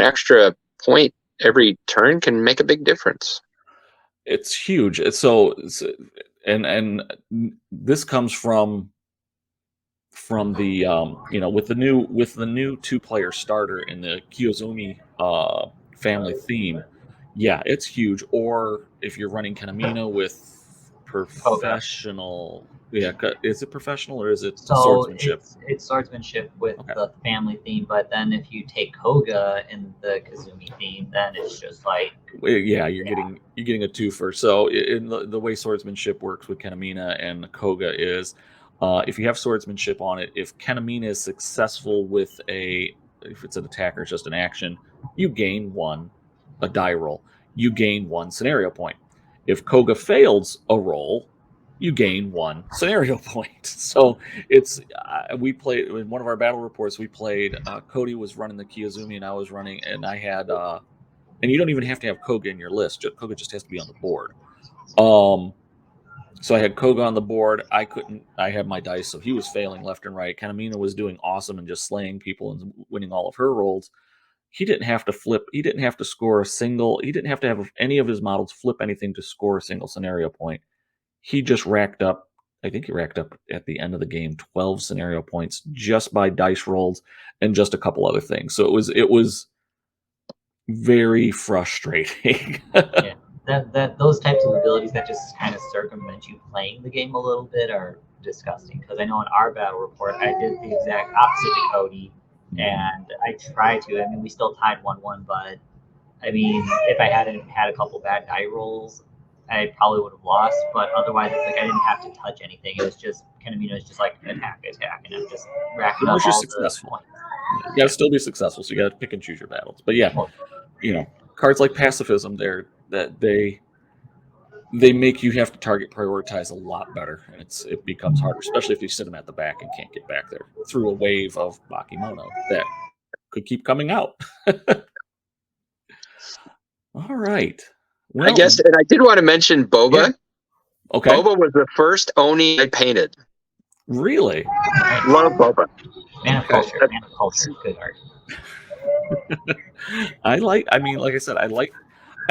extra point every turn can make a big difference. It's huge. And this comes from the with the new 2-player starter in the Kiyozumi family theme. Yeah, it's huge. Or if you're running Kanamina with professional, is it professional or is it swordsmanship? It's swordsmanship with the family theme, but then if you take Koga in the Kazumi theme, then it's just like you're getting a twofer. So in the way swordsmanship works with Kanamina and Koga is if you have swordsmanship on it, if Kanamina is successful with if it's an attack or just an action, you gain 1 die roll. You gain 1 scenario point. If Koga fails a roll, you gain 1 scenario point. So it's we played in one of our battle reports. We played. Cody was running the Kiyazumi, and I was running, and I had. And you don't even have to have Koga in your list. Koga just has to be on the board. So I had Koga on the board. I couldn't. I had my dice, so he was failing left and right. Kanamina was doing awesome and just slaying people and winning all of her rolls. He didn't have to flip. He didn't have to score a single. He didn't have to have any of his models flip anything to score a single scenario point. He just racked up. I think he racked up at the end of the game 12 scenario points just by dice rolls and just a couple other things. So it was very frustrating. Yeah. That those types of abilities that just kind of circumvent you playing the game a little bit are disgusting. Because I know in our battle report, I did the exact opposite to Cody, and I tried to. I mean, we still tied 1-1, but I mean, if I hadn't had a couple bad die rolls, I probably would have lost. But otherwise, it's like I didn't have to touch anything. It was just kind of, it's just like attack, and I'm just racking up all the points. You got to still be successful, so you got to pick and choose your battles. But yeah, cards like pacifism, they make you have to target prioritize a lot better, and it becomes harder, especially if you sit them at the back and can't get back there through a wave of Bakemono that could keep coming out. All right. Well, I guess, and I did want to mention Boba. Yeah. Okay. Boba was the first Oni I painted. Really? Love Boba. Man of culture, good art. like I said, I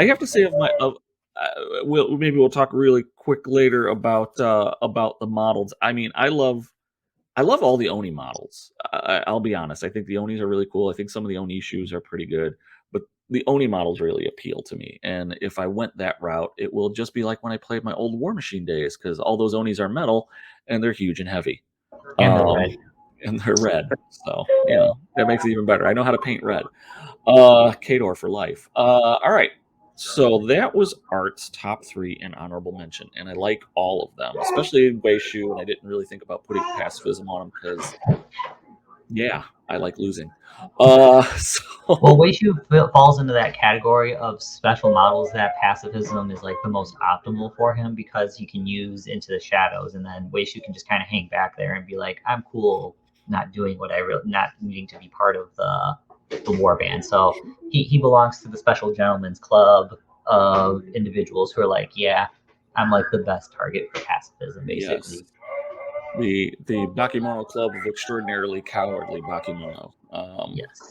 have to say we'll talk really quick later about the models. I mean, I love all the Oni models. I'll be honest. I think the Onis are really cool. I think some of the Oni shoes are pretty good, but the Oni models really appeal to me. And if I went that route, it will just be like when I played my old War Machine days, because all those Onis are metal and they're huge and heavy. And they're red. And they're red. So, that makes it even better. I know how to paint red. Kador for life. All right. So that was Art's top 3 and honorable mention. And I like all of them, especially Wei Shu. And I didn't really think about putting pacifism on him because, I like losing. Well, Wei Shu falls into that category of special models that pacifism is like the most optimal for him, because he can use into the shadows, and then Wei Shu can just kind of hang back there and be like, I'm cool not doing what not needing to be part of the warband. So he belongs to the special gentleman's club of individuals who are like, I'm like the best target for pacifism, basically. Yes. The Bakemono Club of Extraordinarily Cowardly Bakemono.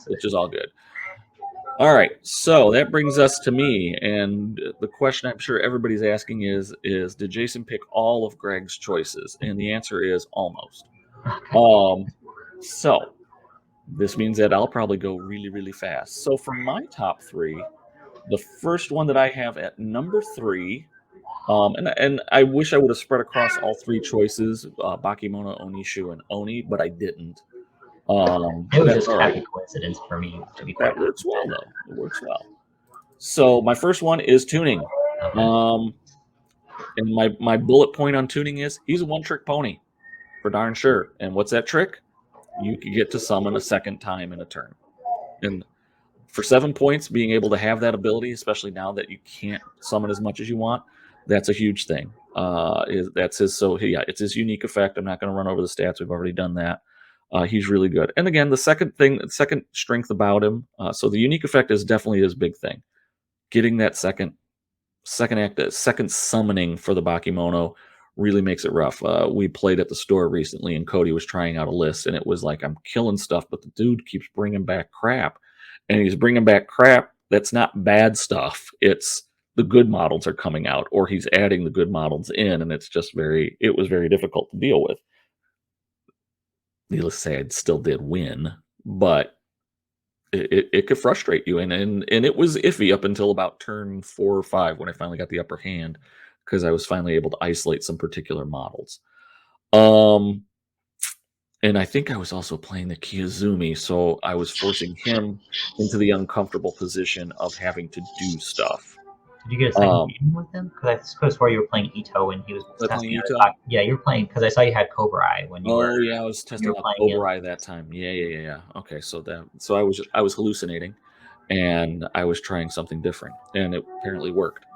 Which is all good. All right, so that brings us to me, and the question I'm sure everybody's asking is did Jason pick all of Greg's choices? And the answer is almost. So this means that I'll probably go really, really fast. So for my top 3, the first one that I have at number 3, and I wish I would have spread across all 3 choices, Bakemono, Onishu, and Oni, but I didn't. It was just a happy coincidence for me, to be quite honest. Works well, though. It works well. So my first one is tuning. Okay. And my bullet point on tuning is he's a one-trick pony, for darn sure. And what's that trick? You can get to summon a second time in a turn. And for 7 points, being able to have that ability, especially now that you can't summon as much as you want, that's a huge thing. It's his unique effect. I'm not going to run over the stats. We've already done that. He's really good. And again, the second strength about him. So the unique effect is definitely his big thing. Getting that second summoning for the Bakemono really makes it rough. We played at the store recently, and Cody was trying out a list, and it was like, I'm killing stuff, but the dude keeps bringing back crap. And he's bringing back crap that's not bad stuff. It's the good models are coming out, or he's adding the good models in, and it was very difficult to deal with. Needless to say, I still did win, but it could frustrate you, and it was iffy up until about turn 4 or 5 when I finally got the upper hand, because I was finally able to isolate some particular models. And I think I was also playing the Kiyazumi, so I was forcing him into the uncomfortable position of having to do stuff. Did you get a second game with him? Because I could have swore you were playing Ito when he was testing out. Yeah, you were playing, because I saw you had Cobra Eye when you were. Oh yeah, I was testing out Cobra Eye that time. Yeah. Okay, so I was hallucinating, and I was trying something different, and it apparently worked.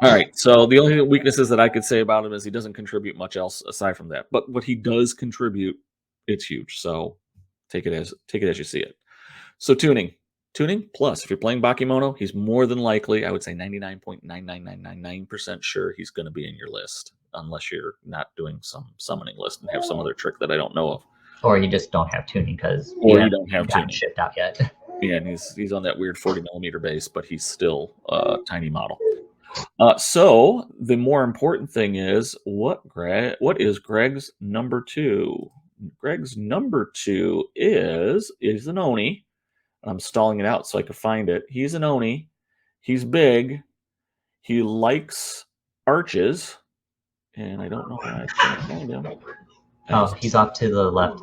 All right, so the only weaknesses that I could say about him is he doesn't contribute much else aside from that. But what he does contribute, it's huge. So take it as you see it. So tuning plus. If you're playing Bakemono, he's more than likely, I would say 99.99999% sure he's going to be in your list, unless you're not doing some summoning list and have some other trick that I don't know of. Or you just don't have tuning because you don't have tuning shipped out yet. Yeah, and he's on that weird 40mm base, but he's still a tiny model. So the more important thing is what is Greg's number 2? Greg's number 2 is an Oni. I'm stalling it out so I can find it. He's an Oni. He's big. He likes arches, and I don't know why I can't find him. Oh, he's off to the left.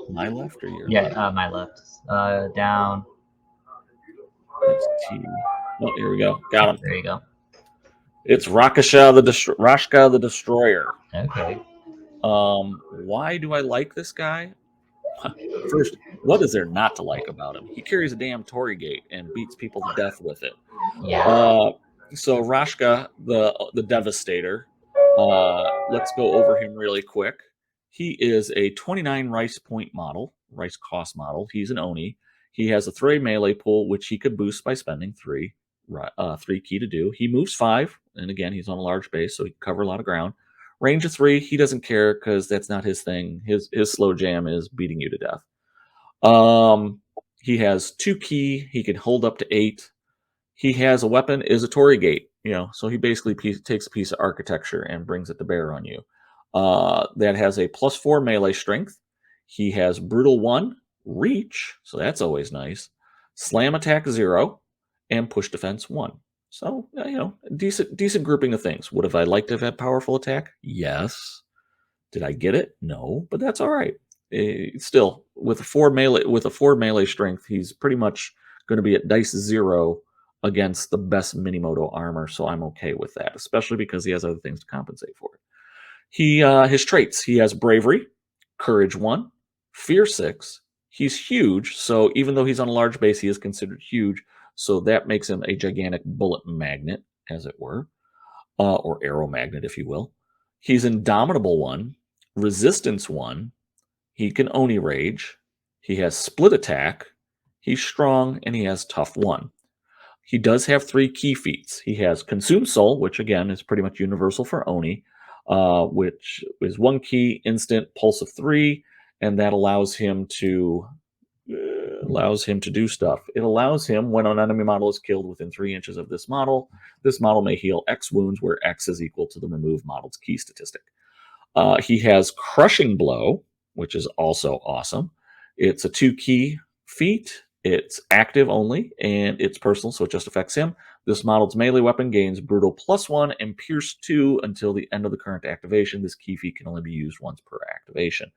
My left or your left? left? My left. Down. That's T. Oh, here we go. Got him. There you go. It's Rashka the Destroyer. Okay. Why do I like this guy? First, what is there not to like about him? He carries a damn Torii Gate and beats people to death with it. Yeah. So Rashka, the Devastator, let's go over him really quick. He is a 29 rice cost model. He's an Oni. He has a 3 melee pool, which he could boost by spending 3 key to do. He moves 5, and again, he's on a large base, so he can cover a lot of ground. Range of 3, he doesn't care because that's not his thing. His slow jam is beating you to death. He has 2 key. He can hold up to 8. He has a weapon, is a Torii Gate, so he basically takes a piece of architecture and brings it to bear on you. That has a +4 melee strength. He has brutal 1, reach, so that's always nice. Slam attack 0, and push defense 1. So, decent grouping of things. Would have I liked to have had powerful attack? Yes. Did I get it? No, but that's all right. Still, with a 4 melee strength, he's pretty much going to be at dice 0 against the best Minimoto armor, so I'm okay with that, especially because he has other things to compensate for it. His traits, he has bravery, courage 1, fear 6. He's huge, so even though he's on a large base, he is considered huge, so that makes him a gigantic bullet magnet, as it were, or arrow magnet, if you will. He's indomitable 1, resistance 1. He can Oni rage. He has split attack. He's strong, and he has tough 1. He does have 3 key feats. He has Consume Soul, which again is pretty much universal for Oni, which is 1 key, instant, pulse of 3, and that allows him to do stuff. It allows him, when an enemy model is killed within 3 inches of this model may heal X wounds, where X is equal to the removed model's key statistic. He has Crushing Blow, which is also awesome. It's a 2 key feat. It's active only, and it's personal, so it just affects him. This model's melee weapon gains brutal +1 and pierce 2 until the end of the current activation. This key feat can only be used once per activation,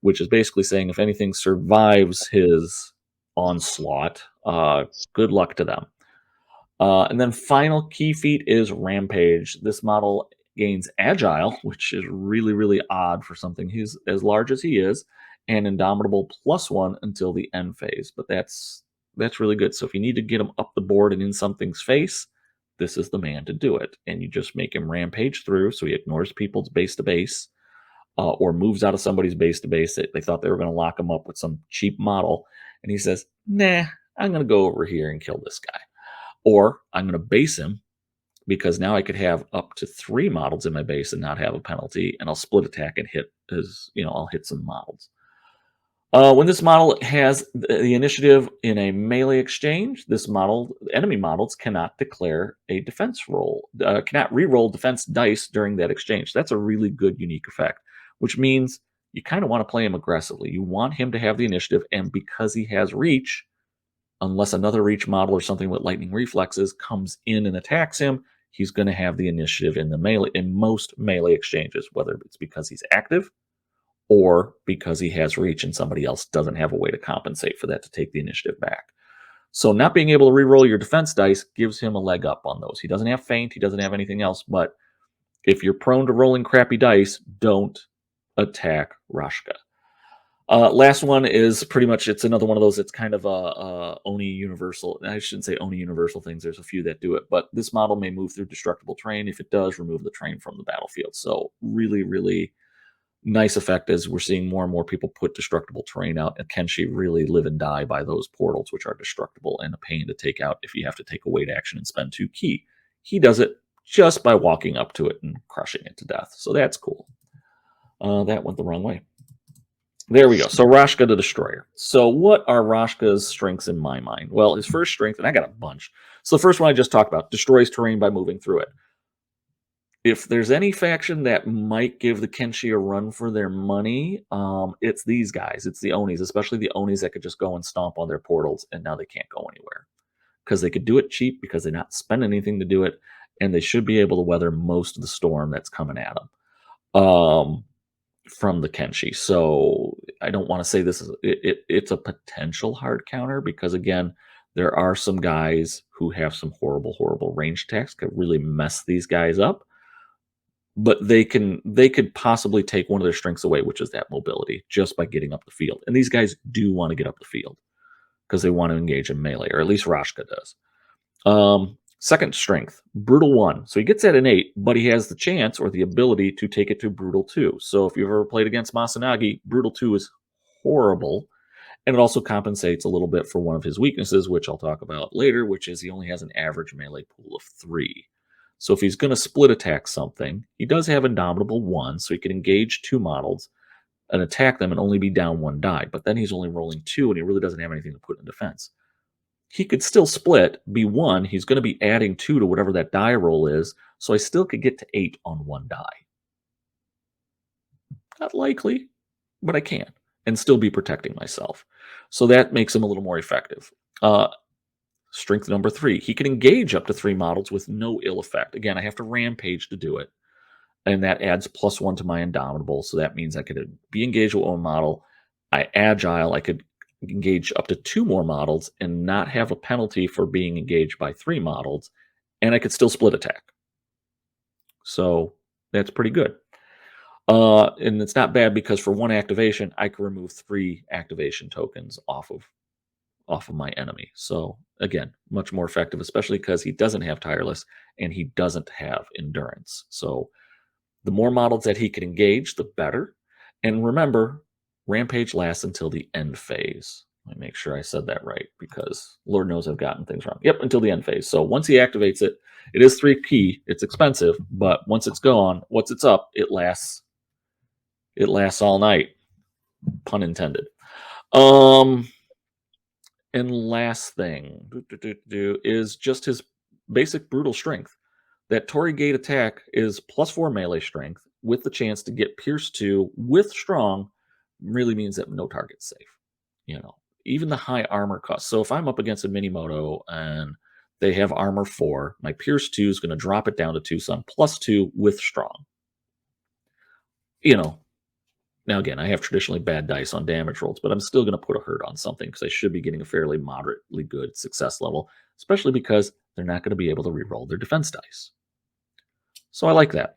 which is basically saying if anything survives his onslaught, good luck to them. And then final key feat is Rampage. This model gains Agile, which is really, really odd for something he's as large as he is, and Indomitable +1 until the end phase. But that's really good. So if you need to get him up the board and in something's face, this is the man to do it. And you just make him Rampage through, so he ignores people's base to base, or moves out of somebody's base to base. They thought they were going to lock him up with some cheap model, and he says, nah, I'm going to go over here and kill this guy. Or I'm going to base him, because now I could have up to 3 models in my base and not have a penalty, and I'll split attack and I'll hit some models. When this model has the initiative in a melee exchange, enemy models cannot declare a defense roll, cannot re-roll defense dice during that exchange. That's a really good unique effect, which means you kind of want to play him aggressively. You want him to have the initiative, and because he has reach, unless another reach model or something with lightning reflexes comes in and attacks him, he's going to have the initiative in most melee exchanges, whether it's because he's active or because he has reach and somebody else doesn't have a way to compensate for that to take the initiative back. So not being able to re-roll your defense dice gives him a leg up on those. He doesn't have feint, he doesn't have anything else, but if you're prone to rolling crappy dice, don't attack Rashka. Last one is pretty much, it's another one of those, it's kind of a Oni universal. I shouldn't say Oni universal things. There's a few that do it, but this model may move through destructible terrain. If it does, remove the terrain from the battlefield. So really, really nice effect as we're seeing more and more people put destructible terrain out, and Kenshi really live and die by those portals, which are destructible and a pain to take out if you have to take a wait action and spend 2 ki. He does it just by walking up to it and crushing it to death. So that's cool. That went the wrong way. There we go. So Rashka the Destroyer. So what are Rashka's strengths in my mind? Well, his first strength, and I got a bunch. So the first one I just talked about, destroys terrain by moving through it. If there's any faction that might give the Kenshi a run for their money, it's these guys. It's the Onis, especially the Onis that could just go and stomp on their portals, and now they can't go anywhere. Because they could do it cheap because they not spend anything to do it, and they should be able to weather most of the storm that's coming at them. From the Kenshi. So I don't want to say this is it's a potential hard counter, because again, there are some guys who have some horrible range attacks could really mess these guys up, but they could possibly take one of their strengths away, which is that mobility, just by getting up the field. And these guys do want to get up the field because they want to engage in melee, or at least Rashka does. Second strength, Brutal 1. So he gets that an 8, but he has the chance or the ability to take it to Brutal 2. So if you've ever played against Masanagi, Brutal 2 is horrible. And it also compensates a little bit for one of his weaknesses, which I'll talk about later, which is he only has an average melee pool of 3. So if he's going to split attack something, he does have Indomitable 1, so he can engage 2 models and attack them and only be down 1 die. But then he's only rolling 2, and he really doesn't have anything to put in defense. He could still split, be 1. He's going to be adding 2 to whatever that die roll is, so I still could get to 8 on 1 die. Not likely, but I can, and still be protecting myself. So that makes him a little more effective. Strength number 3. He can engage up to 3 models with no ill effect. Again, I have to Rampage to do it, and that adds +1 to my Indomitable, so that means I could be engaged with 1 model. I Agile, I could engage up to 2 more models and not have a penalty for being engaged by 3 models, and I could still split attack. So that's pretty good. And it's not bad because for 1 activation, I can remove 3 activation tokens off of my enemy. So again, much more effective, especially because he doesn't have Tireless and he doesn't have Endurance. So the more models that he can engage, the better. And remember, Rampage lasts until the end phase. Let me make sure I said that right, because Lord knows I've gotten things wrong. Yep, until the end phase. So once he activates it, it is 3 ki. It's expensive, but once it's gone, once it's up, it lasts. It lasts all night. Pun intended. And last thing is just his basic brutal strength. That Torii Gate attack is +4 melee strength with the chance to get Pierce 2 with strong. Really means that no target's safe. You know, even the high armor cost. So if I'm up against a Minimoto and they have armor 4, my Pierce 2 is going to drop it down to 2, so I'm +2 with strong. You know, now again, I have traditionally bad dice on damage rolls, but I'm still going to put a hurt on something because I should be getting a fairly moderately good success level, especially because they're not going to be able to reroll their defense dice. So I like that.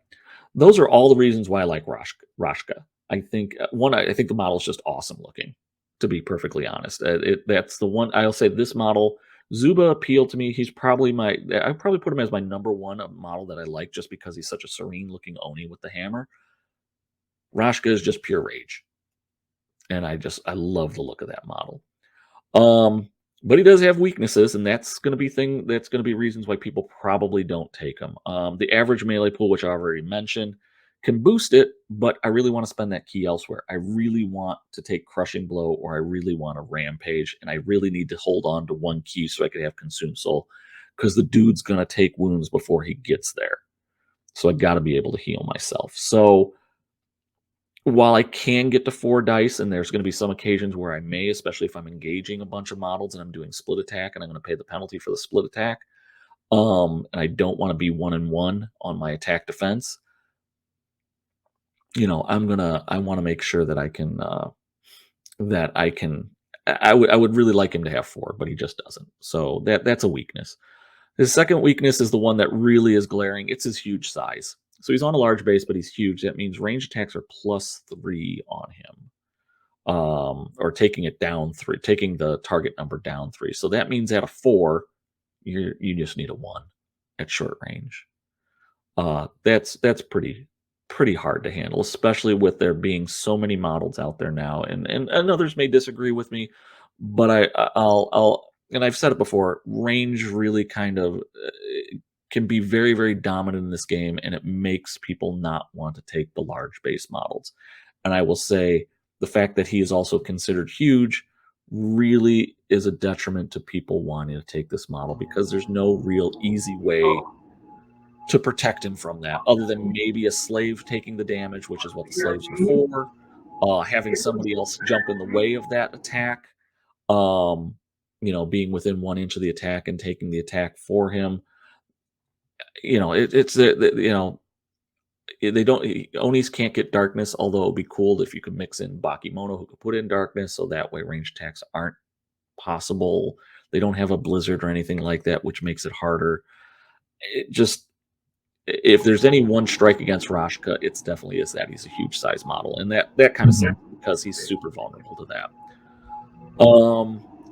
Those are all the reasons why I like Rashka. I think I think the model is just awesome looking, to be perfectly honest. That's the one I'll say. This model, Zuba appealed to me. He's probably I probably put him as my number 1 model that I like, just because he's such a serene looking Oni with the hammer. Rashka is just pure rage, and I love the look of that model. But he does have weaknesses, and that's going to be reasons why people probably don't take him. The average melee pool, which I already mentioned, can boost it, but I really want to spend that ki elsewhere. I really want to take Crushing Blow, or I really want to Rampage, and I really need to hold on to 1 ki so I can have Consume Soul, because the dude's going to take wounds before he gets there. So I got to be able to heal myself. So while I can get to 4 dice, and there's going to be some occasions where I may, especially if I'm engaging a bunch of models and I'm doing split attack and I'm going to pay the penalty for the split attack, and I don't want to be 1-1 on my attack defense, you know, I want to make sure that I would really like him to have 4, but he just doesn't. So that's a weakness. His second weakness is the one that really is glaring. It's his huge size. So he's on a large base, but he's huge. That means range attacks are +3 on him. or taking it down 3, taking the target number down 3. So that means at a 4, you just need a 1 at short range. That's pretty hard to handle, especially with there being so many models out there now, and others may disagree with me, but I'll and I've said it before, range really kind of can be very, very dominant in this game, and it makes people not want to take the large base models. And I will say the fact that he is also considered huge really is a detriment to people wanting to take this model, because there's no real easy way to protect him from that, other than maybe a slave taking the damage, which is what the slaves are for, having somebody else jump in the way of that attack, being within 1 inch of the attack and taking the attack for him. They don't, Onis can't get darkness, although it would be cool if you could mix in Kimono who could put in darkness, so that way range attacks aren't possible. They don't have a blizzard or anything like that, which makes it harder. If there's any one strike against Rashka, it's definitely is that he's a huge size model, and that kind of sucks because he's super vulnerable to that.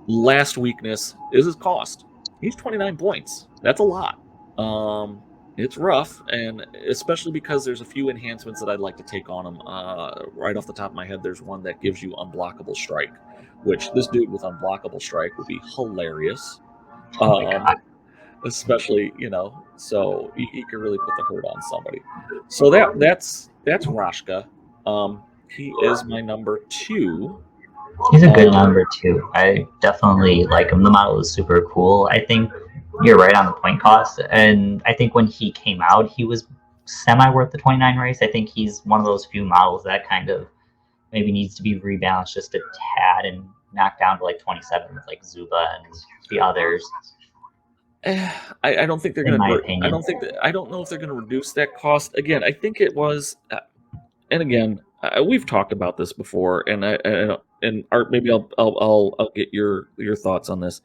Last weakness is his cost. He's 29 points. That's a lot. It's rough, and especially because there's a few enhancements that I'd like to take on him. Right off the top of my head, there's one that gives you unblockable strike, which this dude with unblockable strike would be hilarious. Especially, so he could really put the hurt on somebody. So that's Rashka. He is my number 2. He's a good number 2. I definitely like him. The model is super cool. I think you're right on the point cost, and I think when he came out, he was semi worth the 29 race. I think he's one of those few models that kind of maybe needs to be rebalanced just a tad and knocked down to like 27 with like Zuba and the others. I don't think they're going to. I don't know if they're going to reduce that cost. Again, I think it was, and again, we've talked about this before, and Art, maybe I'll get your thoughts on this.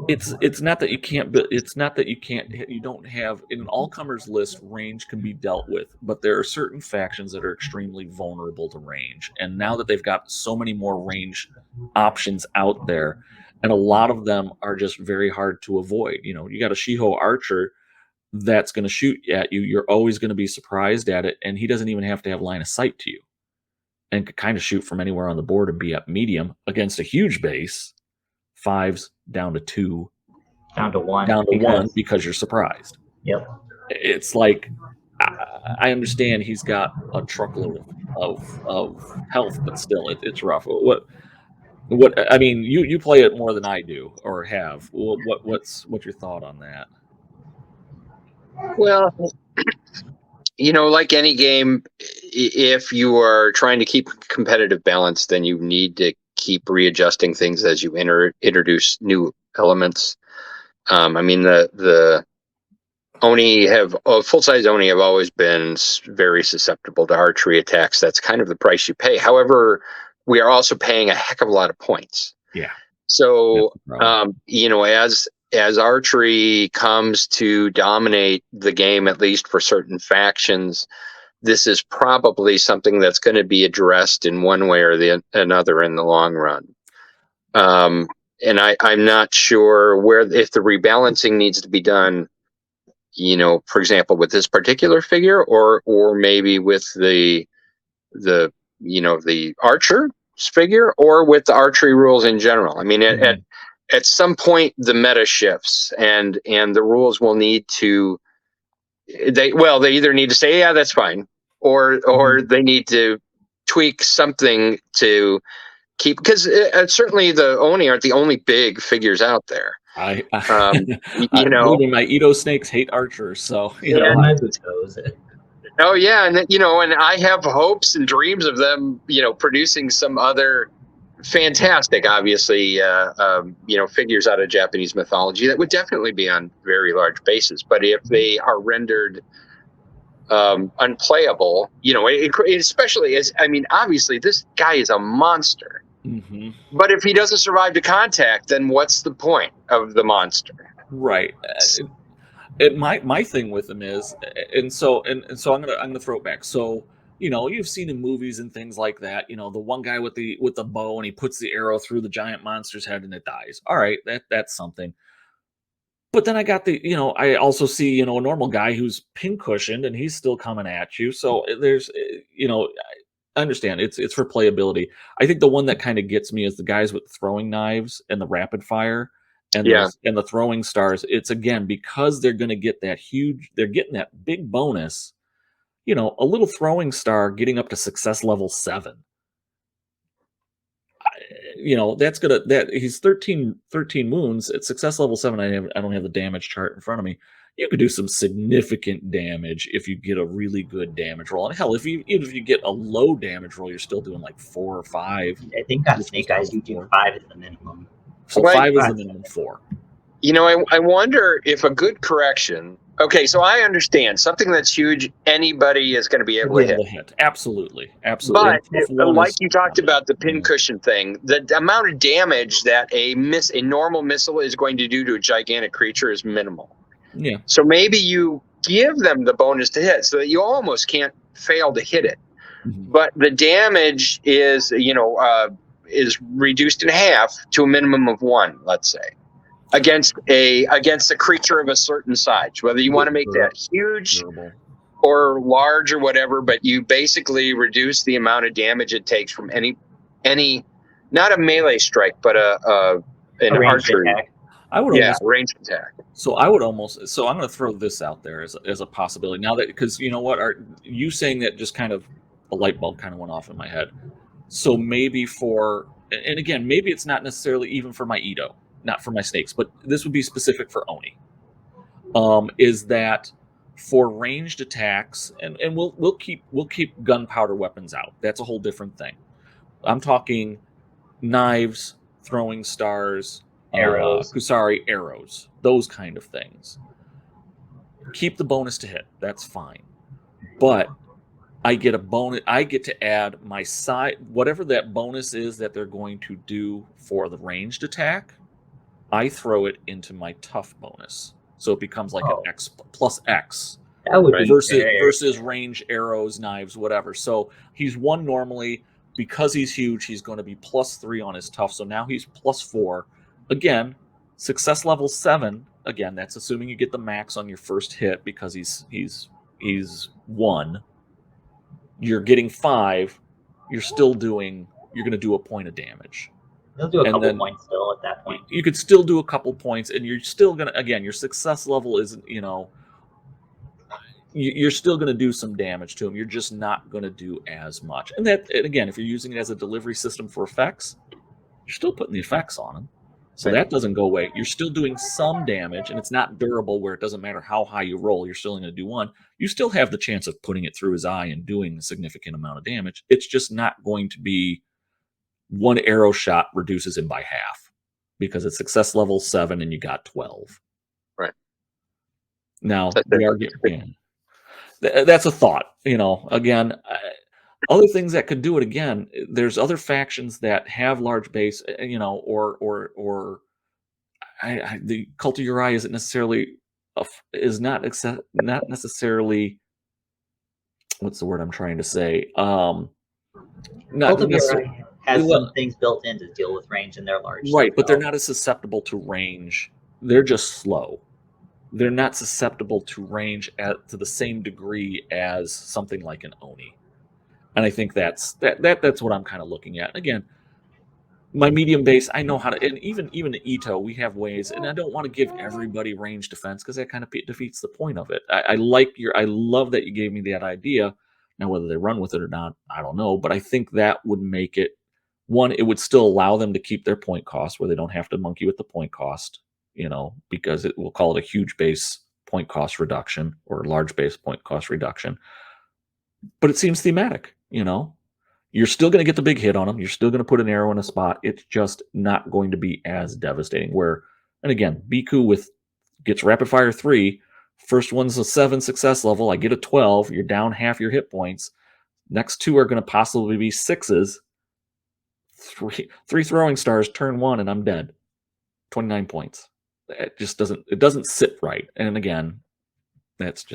It's not that you can't, but it's not that you don't have, in an all-comers list, range can be dealt with, but there are certain factions that are extremely vulnerable to range, and now that they've got so many more range options out there, and a lot of them are just very hard to avoid. You got a Shiho archer that's going to shoot at you. You're always going to be surprised at it, and he doesn't even have to have line of sight to you, and could kind of shoot from anywhere on the board and be at medium against a huge base. 5s down to 2, down to 1 because you're surprised. Yep. It's like, I understand he's got a truckload of health, but still it's rough. What I mean, you play it more than I do or have. What's your thought on that? Well, like any game, if you are trying to keep competitive balance, then you need to keep readjusting things as you introduce new elements. I mean, the Oni full-size Oni have always been very susceptible to archery attacks. That's kind of the price you pay. However, we are also paying a heck of a lot of points. Yeah. So, as archery comes to dominate the game, at least for certain factions, this is probably something that's going to be addressed in one way or another in the long run. And I'm not sure if the rebalancing needs to be done, for example, with this particular figure, or maybe with the archer figure, or with the archery rules in general. I mean, at some point the meta shifts, and the rules will need to. They either need to say, yeah, that's fine, or they need to tweak something to keep, because certainly the Oni aren't the only big figures out there. My Edo snakes hate archers, so Oh yeah, and and I have hopes and dreams of them, producing some other fantastic, obviously, figures out of Japanese mythology that would definitely be on very large bases. But if they are rendered unplayable, especially obviously this guy is a monster. Mm-hmm. But if he doesn't survive to contact, then what's the point of the monster? Right. My thing with him is, and so I'm gonna throw it back. So you've seen in movies and things like that, the one guy with the bow and he puts the arrow through the giant monster's head and it dies. All right, that's something. But then I got I also see, a normal guy who's pincushioned and he's still coming at you. So there's, I understand it's for playability. I think the one that kind of gets me is the guys with throwing knives and the rapid fire and the throwing stars. It's again because they're going to get they're getting that big bonus. A little throwing star getting up to success level 7. That's he's 13 wounds at success level 7. I don't have the damage chart in front of me. You could do some significant damage if you get a really good damage roll. And hell, even if you get a low damage roll, you're still doing like 4 or 5. I think on Snake Eyes you do 5 is the minimum. So 5 is the minimum 4. I wonder if a good correction. Okay, so I understand something that's huge. Anybody is going to be able to hit. Absolutely. But like you talked about the pincushion thing, the amount of damage that a normal missile is going to do to a gigantic creature is minimal. Yeah. So maybe you give them the bonus to hit, so that you almost can't fail to hit it. Mm-hmm. But the damage is reduced in half to a minimum of 1, let's say. Against a creature of a certain size, whether you want to make that huge or large or whatever, but you basically reduce the amount of damage it takes from any not a melee strike, but an archery attack. Ranged attack. So I'm going to throw this out there as a possibility now, that because you saying that just kind of a light bulb kind of went off in my head. So maybe maybe it's not necessarily even for my Ito. Not for my snakes, but this would be specific for Oni. Is that for ranged attacks, and we'll keep gunpowder weapons out. That's a whole different thing. I'm talking knives, throwing stars, arrows, Kusari arrows, those kind of things. Keep the bonus to hit. That's fine, but I get a bonus. I get to add my side, whatever that bonus is that they're going to do for the ranged attack. I throw it into my tough bonus, so it becomes like an X plus X. That would be versus range, arrows, knives, whatever. So he's 1 normally. Because he's huge, he's going to be +3 on his tough. So now he's +4. Again, success level 7. Again, that's assuming you get the max on your first hit because he's 1. You're getting 5. You're going to do a point of damage. He'll do a couple points still at that point. You could still do a couple points, and you're still going to, again, your success level isn't, you're still going to do some damage to him. You're just not going to do as much. And again, if you're using it as a delivery system for effects, you're still putting the effects on him. So that doesn't go away. You're still doing some damage, and it's not durable where it doesn't matter how high you roll. You're still going to do 1. You still have the chance of putting it through his eye and doing a significant amount of damage. It's just not going to be 1 arrow shot reduces him by half because it's success level 7 and you got 12. Right. Now, that's a thought. Again, other things that could do it again. There's other factions that have large base, or the Cult of Uri isn't necessarily not necessarily. What's the word I'm trying to say? Cult of Uri has some things built in to deal with range, and they're large. Right, but they're not as susceptible to range. They're just slow. They're not susceptible to range to the same degree as something like an Oni. And I think that's what I'm kind of looking at. Again, my medium base, I know how to, and even Ito, we have ways, and I don't want to give everybody range defense because that kind of defeats the point of it. I love that you gave me that idea. Now, whether they run with it or not, I don't know, but I think that would make it, one, it would still allow them to keep their point cost where they don't have to monkey with the point cost, because we'll call it a huge base point cost reduction or large base point cost reduction. But it seems thematic, You're still going to get the big hit on them. You're still going to put an arrow in a spot. It's just not going to be as devastating. And again, Biku gets rapid fire 3. First one's a 7 success level. I get a 12. You're down half your hit points. Next 2 are going to possibly be 6s. 3 throwing stars, turn 1, and I'm dead. 29 points. It doesn't sit right. And again, it's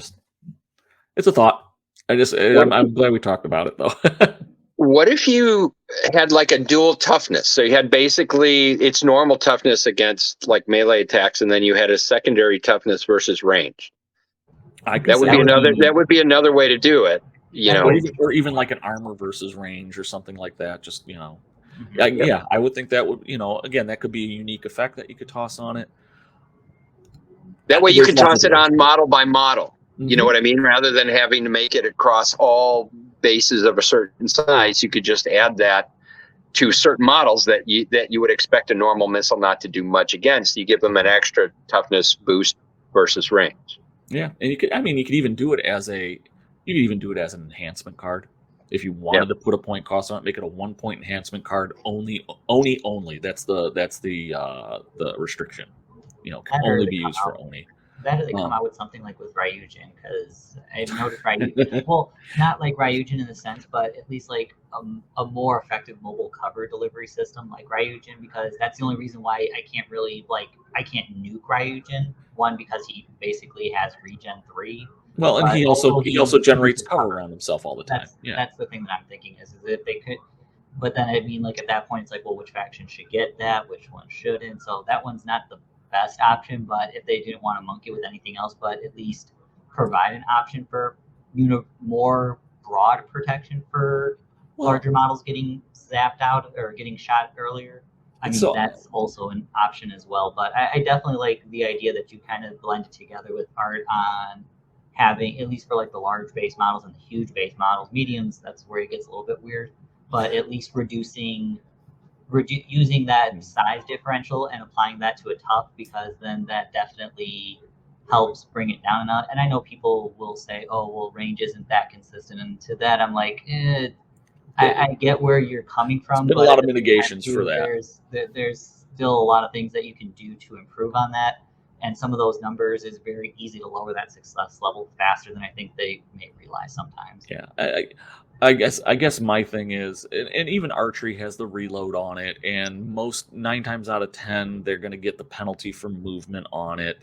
a thought. I'm glad we talked about it though. What if you had like a dual toughness? So you had basically its normal toughness against like melee attacks, and then you had a secondary toughness versus range. That would be another way to do it. Or even like an armor versus range or something like that. Just yeah, I would think that would again, that could be a unique effect that you could toss on it. That way you can toss it on model by model. Mm-hmm. You know what I mean? Rather than having to make it across all bases of a certain size, you could just add that to certain models that you would expect a normal missile not to do much against. You give them an extra toughness boost versus range. Yeah, and you could even do it as an enhancement card. If you wanted to put a point cost on it, make it a 1-point enhancement card only. That's the restriction. Can only be used for Oni. Better they come out with something like with Ryujin, because I've noticed Ryujin. Well, not like Ryujin in the sense, but at least like a more effective mobile cover delivery system like Ryujin, because that's the only reason why I can't nuke Ryujin. One, because he basically has regen 3. Well, and he also generates cover around himself all the time. That's the thing that I'm thinking is if they could. But then I mean, like at that point, it's like, well, which faction should get that, which one shouldn't? So that one's not the best option, but if they didn't want to monkey with anything else, but at least provide an option for more broad protection for larger models getting zapped out or getting shot earlier. I mean, that's also an option as well. But I definitely like the idea that you kind of blend it together with art on having, at least for like the large base models and the huge base models. Mediums, that's where it gets a little bit weird, but at least using that size differential and applying that to a tough, because then that definitely helps bring it down. And I know people will say, oh, well, range isn't that consistent. And to that, I'm like, I get where you're coming from. There's been a lot of mitigations for that. There's still a lot of things that you can do to improve on that. And some of those numbers is very easy to lower that success level faster than I think they may realize sometimes. Yeah. I guess my thing is, and even archery has the reload on it, and 9 times out of 10 they're going to get the penalty for movement on it.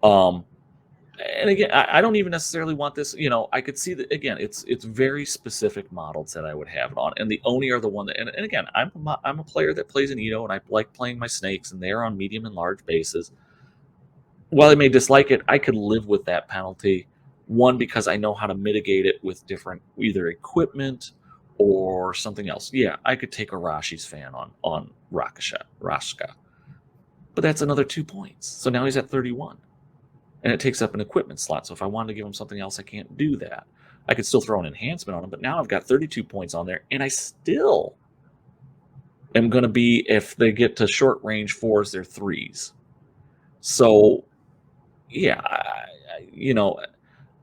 And again, I don't even necessarily want this. I could see that again. It's very specific models that I would have it on, and the Oni are the one that. And again, I'm a player that plays an Edo, and I like playing my snakes, and they're on medium and large bases. While I may dislike it, I could live with that penalty. One, because I know how to mitigate it with different either equipment or something else. Yeah, I could take a Rashi's fan on Rashka. But that's another 2 points. So now he's at 31. And it takes up an equipment slot. So if I wanted to give him something else, I can't do that. I could still throw an enhancement on him, but now I've got 32 points on there, and I still am going to be, if they get to short range 4s, they're 3s. So, yeah,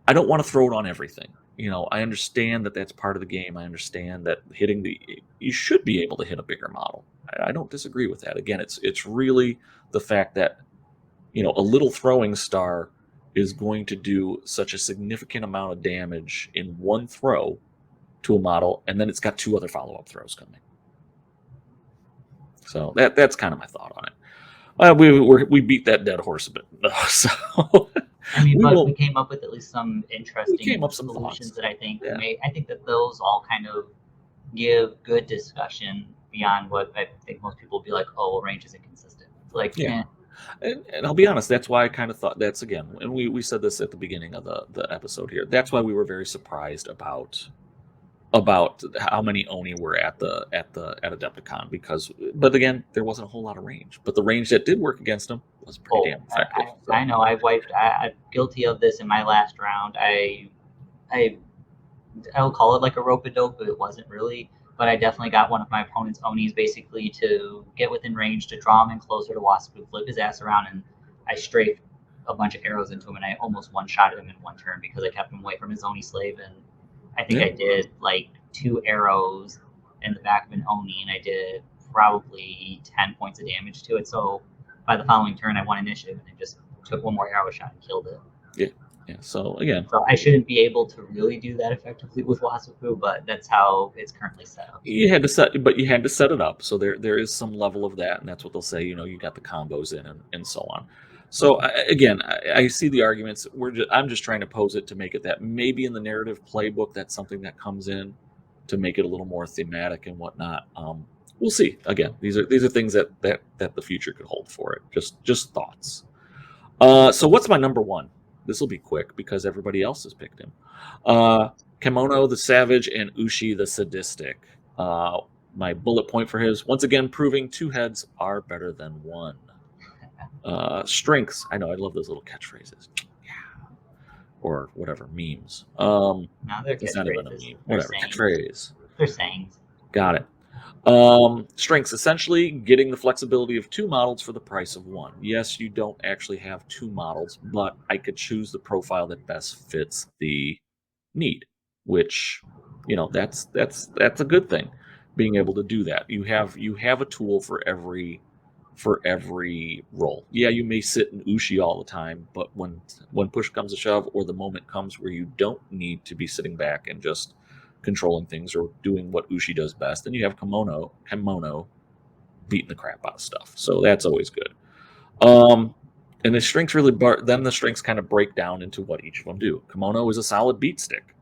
I don't want to throw it on everything. I understand that that's part of the game. I understand that you should be able to hit a bigger model. I don't disagree with that. Again, it's really the fact that, a little throwing star is going to do such a significant amount of damage in one throw to a model, and then it's got 2 other follow-up throws coming. So that's kind of my thought on it. We beat that dead horse a bit, so. I mean, we came up with at least some interesting solutions that I think I think that those all kind of give good discussion beyond what I think most people will be like, oh, well, range isn't consistent. Like, And I'll be honest, that's why I kind of thought that's, again, and we said this at the beginning of the episode here. That's why we were very surprised about how many Oni were at Adepticon, but again, there wasn't a whole lot of range. But the range that did work against them was pretty damn effective. I know I'm guilty of this in my last round. I'll call it like a rope-a-dope, but it wasn't really. But I definitely got one of my opponent's Onis basically to get within range, to draw him in closer to Wasapu, flip his ass around, and I strafed a bunch of arrows into him, and I almost one-shotted him in one turn because I kept him away from his Oni slave. And I think I did like 2 arrows in the back of an Oni, and I did probably 10 points of damage to it. So by the following turn, I won initiative, and I just took one more arrow shot and killed it. Yeah. So again, I shouldn't be able to really do that effectively with Wasapu, but that's how it's currently set up. You had to set it up. So there is some level of that, and that's what they'll say. You got the combos in and so on. So again, I see the arguments. I'm just trying to pose it to make it that maybe in the narrative playbook that's something that comes in to make it a little more thematic and whatnot. We'll see. Again, these are things that the future could hold for it. Just thoughts. So what's my number one? This will be quick because everybody else has picked him. Kimono the Savage and Ushi the Sadistic. My bullet point for his, once again, proving two heads are better than one. Strengths. I know, I love those little catchphrases. Yeah. Or whatever, memes. No, they're It's not even a catchphrases. meme. They're Whatever, sayings. catchphrase. They're sayings. Got it. Strengths, essentially getting the flexibility of two models for the price of one. Yes, you don't actually have two models, but I could choose the profile that best fits the need, which, you know, that's a good thing, being able to do that. You have a tool for every role. Yeah, you may sit in Ushi all the time, but when push comes to shove, or the moment comes where you don't need to be sitting back and just controlling things or doing what Ushi does best, then you have Kimono beating the crap out of stuff. So that's always good. And the strengths really, then the strengths kind of break down into what each of them do. Kimono is a solid beat stick.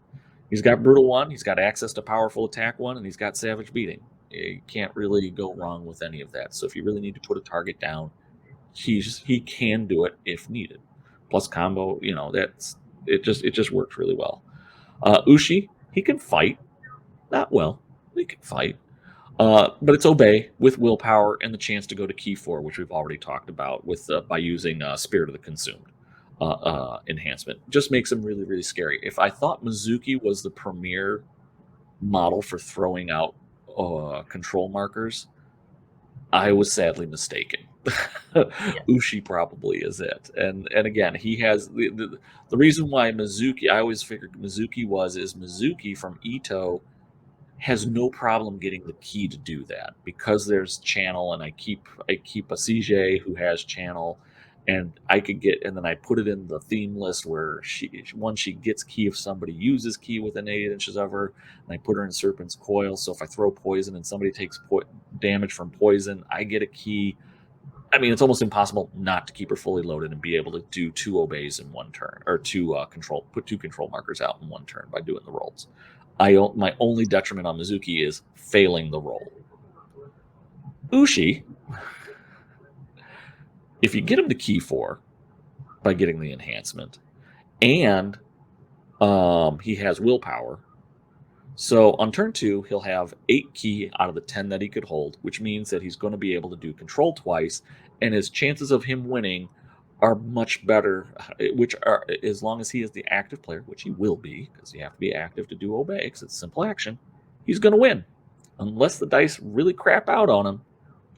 He's got brutal one, he's got access to powerful attack one, and he's got savage beating. You can't really go wrong with any of that. So if you really need to put a target down, he can do it if needed. Plus combo, you know, it just works really well. Ushi, he can fight, not well, he can fight. But it's obey with willpower and the chance to go to key 4, which we've already talked about with by using Spirit of the Consumed enhancement. Just makes him really, really scary. If I thought Mizuki was the premier model for throwing out control markers, I was sadly mistaken. Ushi probably is it. And again, he has the reason why Mizuki, I always figured Mizuki from Ito has no problem getting the key to do that, because there's channel, and I keep a CJ who has channel, and I could get, and then I put it in the theme list where she gets key if somebody uses key within 8 inches of her, and I put her in Serpent's Coil. So if I throw poison and somebody takes damage from poison, I get a key. I mean, it's almost impossible not to keep her fully loaded and be able to do 2 obeys in one turn, or put 2 control markers out in one turn by doing the rolls. My only detriment on Mizuki is failing the roll. Ushi, if you get him to key 4 by getting the enhancement, and he has willpower, so on turn 2 he'll have 8 key out of the 10 that he could hold, which means that he's going to be able to do control twice, and his chances of him winning are much better, which are, as long as he is the active player, which he will be, because you have to be active to do obey, because it's simple action, he's going to win, unless the dice really crap out on him.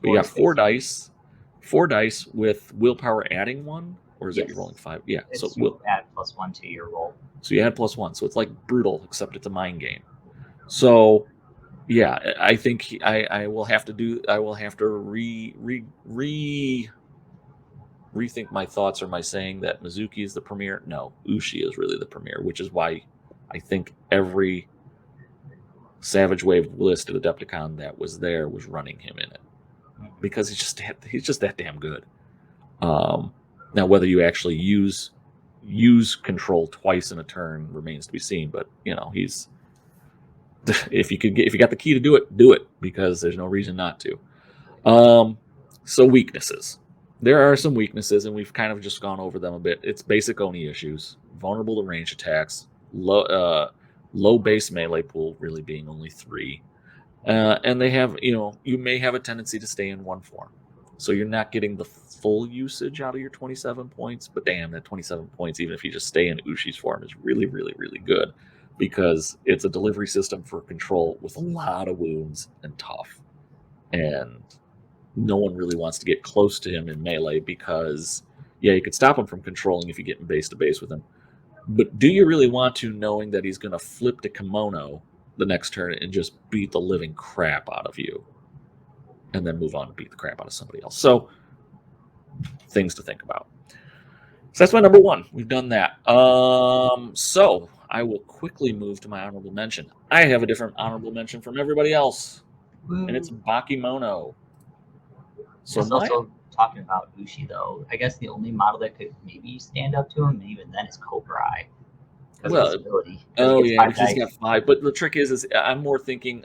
But you got 4 dice with willpower adding 1, or is it you're rolling 5? Yeah, It's so you add +1 to your roll. So you add +1, so it's like brutal, except it's a mind game. So yeah, I think I will have to rethink my thoughts. Or my saying that Mizuki is the premier? No, Ushi is really the premier, which is why I think every Savage Wave list at Adepticon that was there was running him in it, because he's just that damn good. Now whether you actually use control twice in a turn remains to be seen, but you know, he's if you got the key to do it, because there's no reason not to. So weaknesses. There are some weaknesses, and we've kind of just gone over them a bit. It's basic Oni issues, vulnerable to range attacks, low base melee pool, really being only 3. And they have, you may have a tendency to stay in one form. So you're not getting the full usage out of your 27 points, but damn, that 27 points, even if you just stay in Ushi's form, is really, really, really good, because it's a delivery system for control with a lot of wounds and tough. And no one really wants to get close to him in melee, because, yeah, you could stop him from controlling if you get in base to base with him. But do you really want to, knowing that he's going to flip to Kimono the next turn and just beat the living crap out of you, and then move on and beat the crap out of somebody else? So, things to think about. So that's my number 1. We've done that. So I will quickly move to my honorable mention. I have a different honorable mention from everybody else, and it's Bakemono. So It's also talking about Ushi though, I guess the only model that could maybe stand up to him, and even then, is Cobra Eye. Because of his ability. Oh he yeah, he's got 5. But the trick is I'm thinking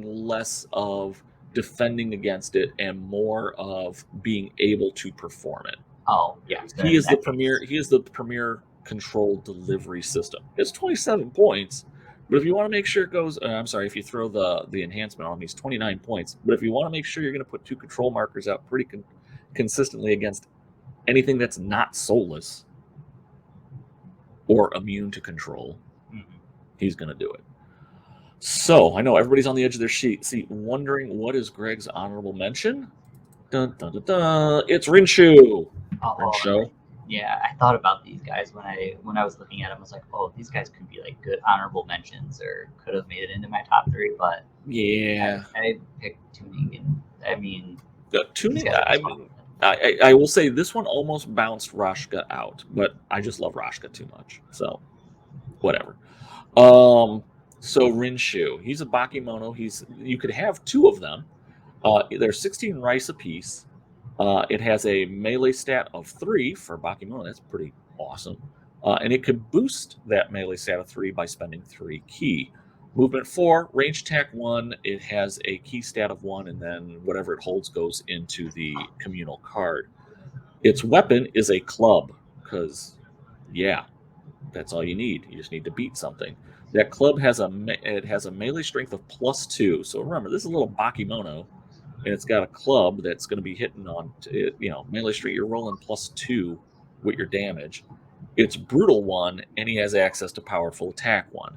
less of defending against it and more of being able to perform it. Oh yeah, He is the premier control delivery system. It's 27 points, but if you want to make sure it goes, if you throw the enhancement on him, he's 29 points. But if you want to make sure you're going to put 2 control markers out pretty consistently against anything that's not soulless or immune to control, he's going to do it. So I know everybody's on the edge of their seat, wondering what is Greg's honorable mention. Dun, dun, dun, dun. It's Wei Shu. Yeah, I thought about these guys when I was looking at them. I was like, oh, these guys could be like good honorable mentions or could have made it into my top 3. But yeah, I picked Tuning, and I mean, Tuning. I will say this one almost bounced Rashka out, but I just love Rashka too much, so whatever. So Wei Shu, he's a Bakemono. You could have 2 of them. They're 16 rice apiece. It has a melee stat of 3 for Bakemono. That's pretty awesome. And it could boost that melee stat of 3 by spending 3 ki. Movement 4, range attack 1. It has a ki stat of 1, and then whatever it holds goes into the communal card. Its weapon is a club, because, yeah, that's all you need. You just need to beat something. That club has a melee strength of +2. So remember, this is a little Bakemono, and it's got a club that's going to be hitting on, melee strength. You're rolling +2 with your damage. It's brutal 1, and he has access to powerful attack 1.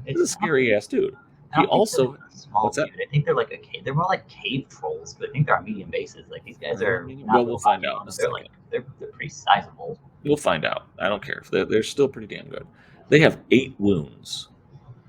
He's a scary ass dude. He also what's that? Dude. I think they're more like cave trolls, but I think they're on medium bases. Like these guys are. Well, we'll find out. They're pretty sizable. We'll find out. I don't care if they're still pretty damn good. They have 8 wounds.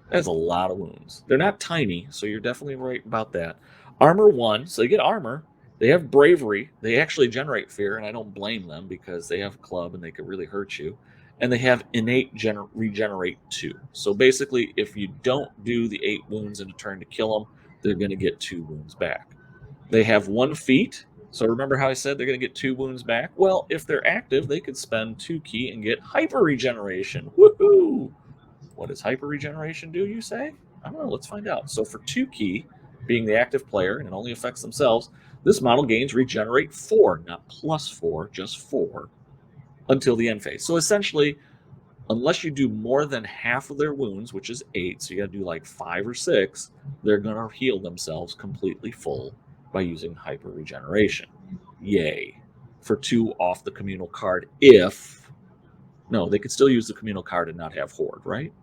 That's a lot of wounds. They're not tiny, so you're definitely right about that. Armor 1, so you get armor. They have bravery. They actually generate fear, and I don't blame them because they have a club and they could really hurt you. And they have innate regenerate 2. So basically, if you don't do the 8 wounds in a turn to kill them, they're going to get 2 wounds back. They have 1 feat. So remember how I said they're going to get 2 wounds back? Well, if they're active, they could spend 2 ki and get hyper regeneration. Woohoo! What does hyper regeneration do, you say? I don't know. Let's find out. So for 2 ki, being the active player, and it only affects themselves, this model gains regenerate 4, not +4, just 4, until the end phase. So essentially, unless you do more than half of their wounds, which is 8, so you got to do like 5 or 6, they're going to heal themselves completely full by using hyper regeneration. Yay. For 2 off the communal card no, they could still use the communal card and not have Horde, right?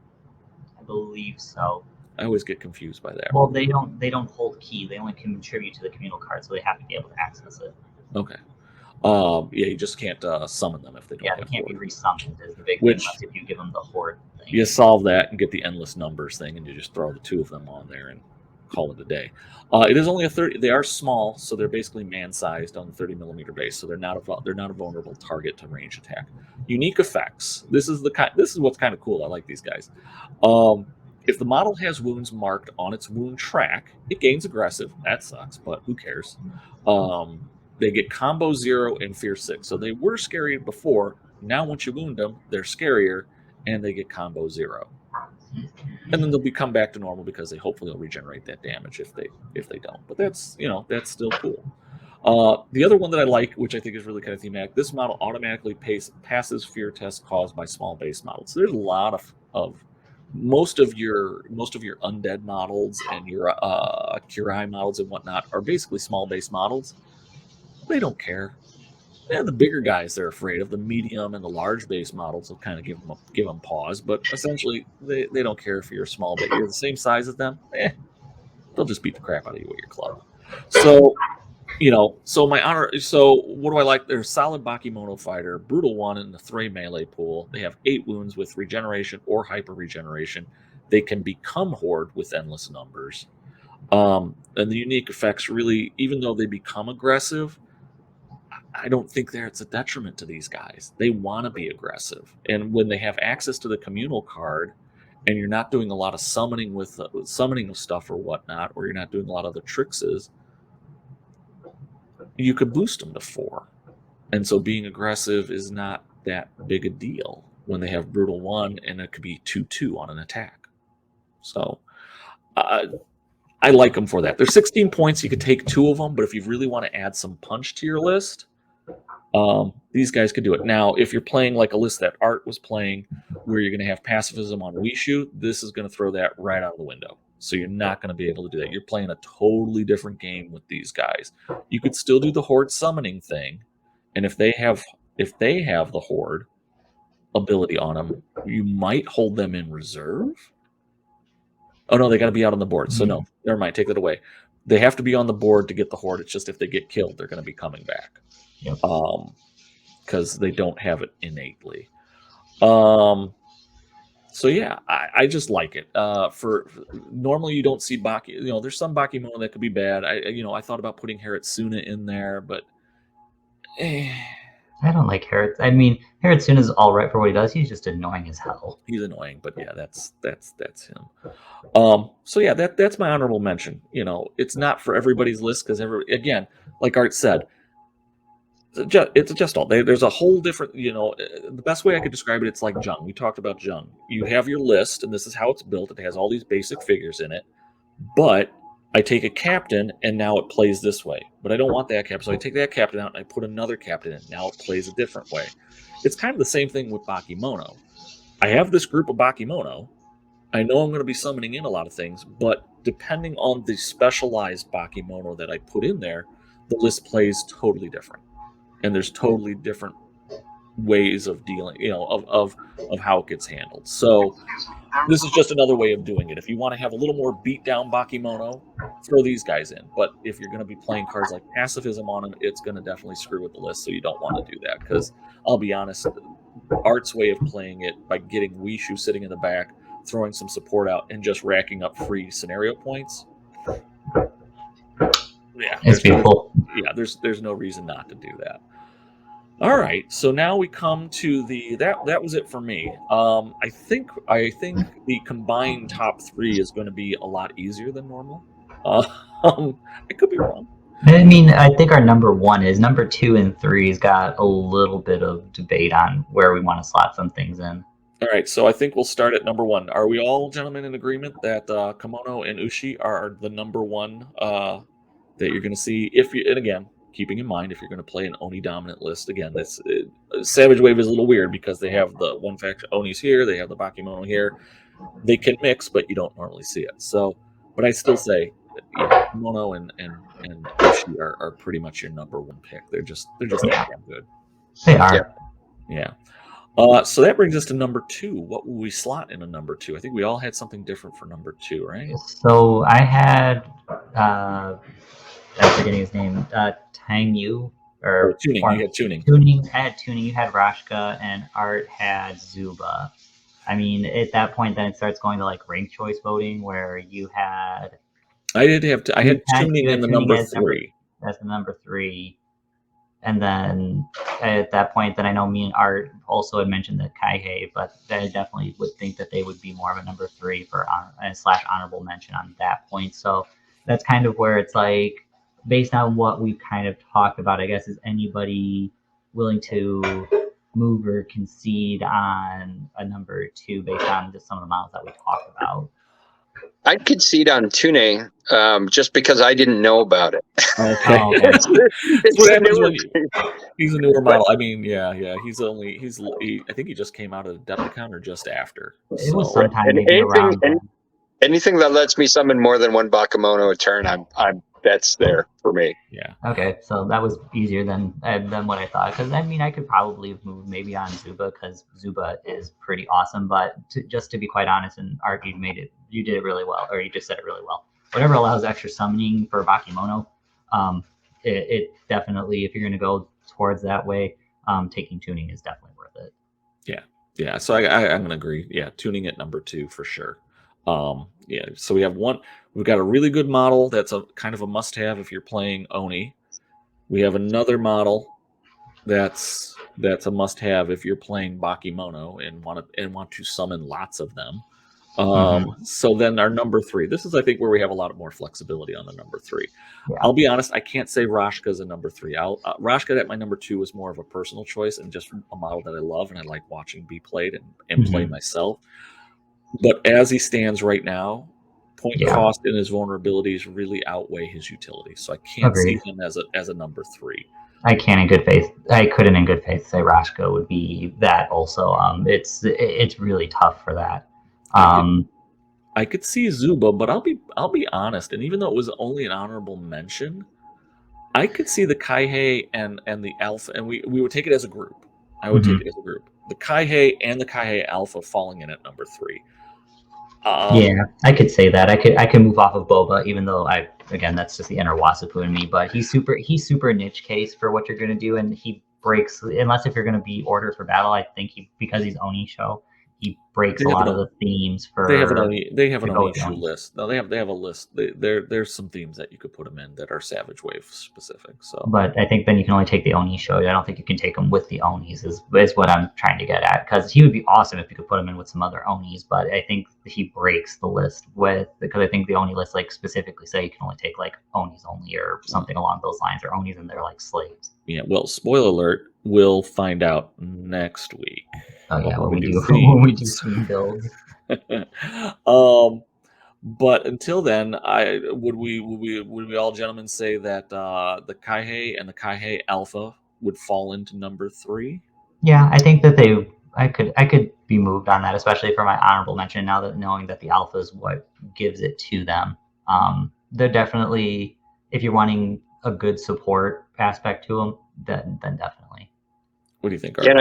I believe so. I always get confused by that. Well, they don't hold ki. They only contribute to the communal card, so they have to be able to access it. Okay. You just can't summon them if they don't. Yeah, they can't be resummoned is the big thing unless if you give them the Horde thing. You solve that and get the endless numbers thing, and you just throw the 2 of them on there and call it a day. It is only a 30. They are small, so they're basically man-sized on the 30mm base, so they're not a vulnerable target to range attack. Unique effects. This is what's kind of cool. I like these guys. If the model has wounds marked on its wound track, it gains aggressive. That sucks, but who cares? They get combo 0 and fear 6. So they were scary before. Now once you wound them, they're scarier, and they get combo 0. And then they'll come back to normal because they hopefully will regenerate that damage if they don't. But that's still cool. The other one that I like, which I think is really kind of thematic, this model automatically passes fear tests caused by small base models. So there's a lot of most of your undead models and your Kurai models and whatnot are basically small base models. They don't care. And the bigger guys they're afraid of, the medium and the large base models will kind of give them pause. But essentially, they don't care if you're small, but you're the same size as them. They'll just beat the crap out of you with your club. So, So what do I like? They're a solid Bakemono fighter, brutal 1 in the 3 melee pool. They have 8 wounds with regeneration or hyper regeneration. They can become Horde with endless numbers. And the unique effects really, even though they become aggressive, I don't think it's a detriment to these guys. They want to be aggressive. And when they have access to the communal card and you're not doing a lot of summoning with summoning of stuff or whatnot, or you're not doing a lot of the tricks, you could boost them to 4. And so being aggressive is not that big a deal when they have Brutal 1 and it could be 2/2 on an attack. So I like them for that. There's 16 points. You could take 2 of them, but if you really want to add some punch to your list, these guys could do it. Now, if you're playing like a list that Art was playing, where you're going to have pacifism on Wei Shu, this is going to throw that right out of the window. So you're not going to be able to do that. You're playing a totally different game with these guys. You could still do the Horde summoning thing, and if they have the Horde ability on them, you might hold them in reserve. Oh no, they got to be out on the board. So no, never mind. Take that away. They have to be on the board to get the Horde. It's just if they get killed, they're going to be coming back. Yep. Because they don't have it innately. So yeah, I just like it. For normally you don't see Baki. There's some Bakemono that could be bad. I thought about putting Haratsuna in there, but I don't like Haratsuna. I mean, Haratsuna is all right for what he does. He's just annoying as hell. He's annoying, but yeah, that's him. So yeah, that's my honorable mention. It's not for everybody's list because again, like Art said, it's just all. There's a whole different. The best way I could describe it, it's like Jung. We talked about Jung. You have your list, and this is how it's built. It has all these basic figures in it, but I take a captain, and now it plays this way. But I don't want that captain, so I take that captain out, and I put another captain in. Now it plays a different way. It's kind of the same thing with Bakemono. I have this group of Bakemono. I know I'm going to be summoning in a lot of things, but depending on the specialized Bakemono that I put in there, the list plays totally different. And there's totally different ways of dealing, of how it gets handled. So this is just another way of doing it. If you want to have a little more beat down Bakemono, throw these guys in. But if you're going to be playing cards like Pacifism on them, it's going to definitely screw with the list. So you don't want to do that because I'll be honest, Art's way of playing it by getting Wei Shu sitting in the back, throwing some support out, and just racking up free scenario points. Yeah, it's beautiful. There's no reason not to do that. All right, so now we come to that was it for me. I think the combined top 3 is going to be a lot easier than normal. I could be wrong. I mean, I think our number 1 is. Number 2 and 3's got a little bit of debate on where we want to slot some things in. All right, so I think we'll start at number 1. Are we all gentlemen in agreement that Kimono and Ushi are the number 1 that you're going to see? And again, keeping in mind, if you're going to play an Oni dominant list, again, Savage Wave is a little weird because they have the one faction Onis here, they have the Bakemono here. They can mix, but you don't normally see it. So, but I still say, Kimono and Ushi are pretty much your number 1 pick. They're just that damn good. They are. Yeah. So that brings us to number 2. What will we slot in a number 2? I think we all had something different for number 2, right? So I had, I'm forgetting his name, Tang Yu. Or Tuning. You had Tuning. I had Tuning. You had Rashka, and Art had Zuba. I mean, at that point, then it starts going to like rank choice voting, where you had. I had Tuning in the number 3. That's the number 3. And then at that point, then I know me and Art also had mentioned the Kaihei, but I definitely would think that they would be more of a number 3 for / honorable mention on that point. So that's kind of where it's like, based on what we've kind of talked about, I guess, is anybody willing to move or concede on a number 2 based on just some of the models that we talked about? I'd concede on Tune, just because I didn't know about it. Okay. He's a newer model. I mean, yeah. I think he just came out of Adepticon or just after. It was sometime maybe around. Anything that lets me summon more than 1 Bakemono a turn, that's there for me. Yeah. Okay, so that was easier than what I thought. Because I mean, I could probably have moved maybe on Zuba because Zuba is pretty awesome. But just to be quite honest, and Art, you did it really well, or you just said it really well. Whatever allows extra summoning for Bakemono, it definitely, if you're going to go towards that way, taking Tuning is definitely worth it. Yeah. So I'm going to agree. Yeah, Tuning at number 2 for sure. So we've got a really good model that's a kind of a must-have if you're playing Oni. We have another model that's a must-have if you're playing Bakemono and want to summon lots of them. So then our number 3. This is, I think, where we have a lot more flexibility on the number 3. Yeah. I'll be honest, I can't say Rashka is a number 3. Rashka at my number 2 is more of a personal choice and just a model that I love and I like watching be played and play myself. But as he stands right now, point cost and his vulnerabilities really outweigh his utility. So I can't see him as a number 3. I couldn't in good faith say Rashka would be that also. It's really tough for that. I could see Zuba, but I'll be honest, and even though it was only an honorable mention, I could see the Kaihei and the Alpha, and we would take it as a group. I would take it as a group. The Kaihei and the Kaihei Alpha falling in at number 3. Yeah, I could say that. I could move off of Boba, even though that's just the inner Wasapu in me. But he's super niche case for what you're gonna do, and he breaks unless if you're gonna be order for battle. I think because he's Oni show, he breaks a lot of the themes for. They have an Oni Shu list. No, they have a list. There's some themes that you could put them in that are Savage Wave specific. So, but I think then you can only take the Oni show. I don't think you can take them with the Onis. Is what I'm trying to get at, because he would be awesome if you could put him in with some other Onis. But I think he breaks the list because I think the Oni list specifically say you can only take Onis only or something along those lines, or Onis and they're slaves. Yeah. Well, spoiler alert. We'll find out next week. Oh yeah, when we do theme builds. But until then, would we all gentlemen say that the Kaihei and the Kaihei Alpha would fall into number 3? Yeah, I think that I could be moved on that, especially for my honorable mention. Now that knowing that the Alpha is what gives it to them, they're definitely, if you're wanting a good support aspect to them, then definitely. What do you think? Yeah,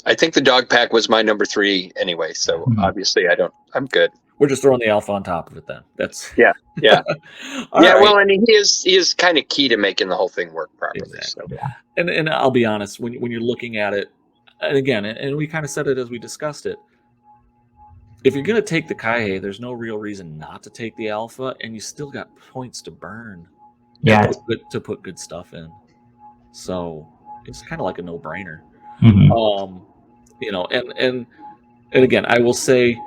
I think the dog pack was my number 3 anyway. So obviously I'm good. We're just throwing the Alpha on top of it then. That's yeah. Right. Well, and he is kind of key to making the whole thing work properly. Exactly. So. And I'll be honest, when you're looking at it, and again, and we kind of said it as we discussed it, if you're going to take the Kaihei, there's no real reason not to take the Alpha, and you still got points to burn. Yeah, to put good stuff in. So it's kind of like a no-brainer. And again, I will say,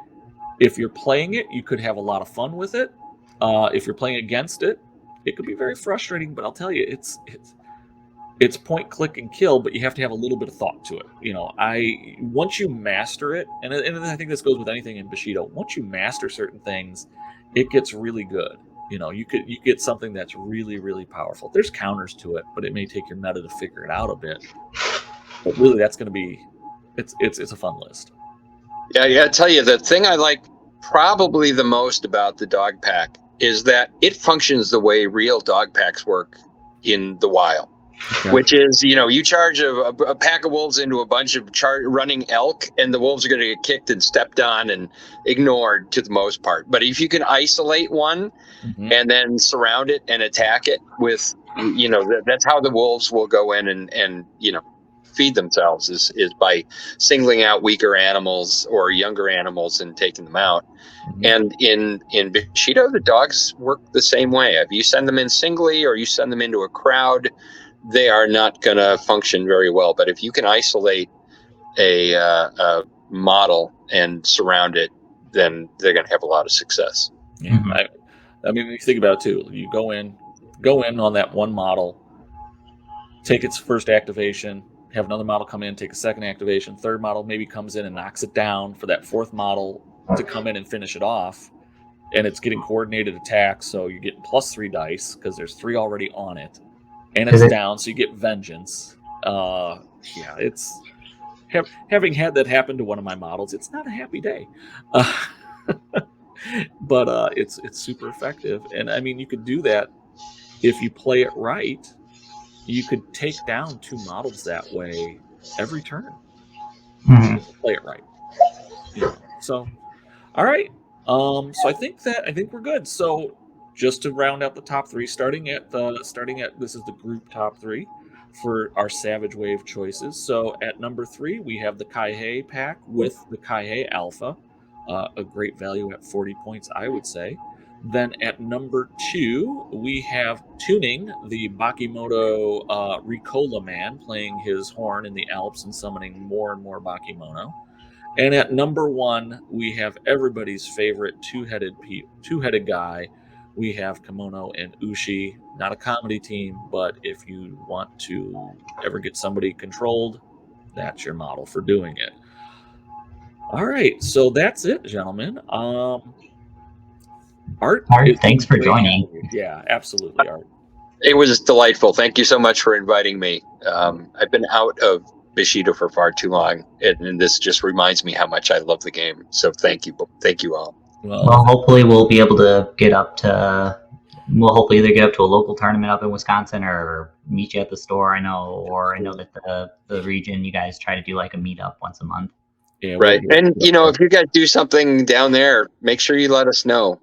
if you're playing it, you could have a lot of fun with it. If you're playing against it, it could be very frustrating. But I'll tell you, it's point, click, and kill. But you have to have a little bit of thought to it. Once you master it, and I think this goes with anything in Bushido. Once you master certain things, it gets really good. You get something that's really, really powerful. There's counters to it, but it may take your meta to figure it out a bit. But really, that's going to be it's a fun list. Yeah, I gotta tell you, the thing I like probably the most about the dog pack is that it functions the way real dog packs work in the wild. Okay. Which is, you charge a pack of wolves into a bunch of running elk, and the wolves are going to get kicked and stepped on and ignored to the most part. But if you can isolate one and then surround it and attack it with, that's how the wolves will go in and feed themselves is by singling out weaker animals or younger animals and taking them out. And in Bushido, the dogs work the same way. If you send them in singly or you send them into a crowd, they are not going to function very well. But if you can isolate a model and surround it, then they're going to have a lot of success. Yeah. I mean, you think about it too. You go in on that one model, take its first activation, have another model come in, take a second activation, third model maybe comes in and knocks it down for that fourth model to come in and finish it off. And it's getting coordinated attacks, so you're getting +3 dice because there's 3 already on it. And it's down, so you get vengeance. It's having had that happen to one of my models, it's not a happy day. But it's super effective. And I mean, you could do that if you play it right. You could take down 2 models that way every turn. Play it right. So, all right. So I think we're good. So just to round out the top 3, starting at this is the group top 3 for our Savage Wave choices. So at number 3 we have the Kaihei pack with the Kaihei Alpha, a great value at 40 points, I would say. Then at number 2, we have Tuning, the Bakimono Ricola man, playing his horn in the Alps and summoning more and more Bakimono. And at number 1, we have everybody's favorite two-headed guy. We have Kimono and Ushi. Not a comedy team, but if you want to ever get somebody controlled, that's your model for doing it. All right, so that's it, gentlemen. Art, thanks for joining. Yeah, absolutely, Art. It was delightful. Thank you so much for inviting me. I've been out of Bushido for far too long, and this just reminds me how much I love the game. So thank you all. Well, hopefully we'll be able to get up to. We'll hopefully either get up to a local tournament up in Wisconsin or meet you at the store. I know that the region you guys try to do like a meetup once a month. Yeah, right. And if you guys do something down there, make sure you let us know.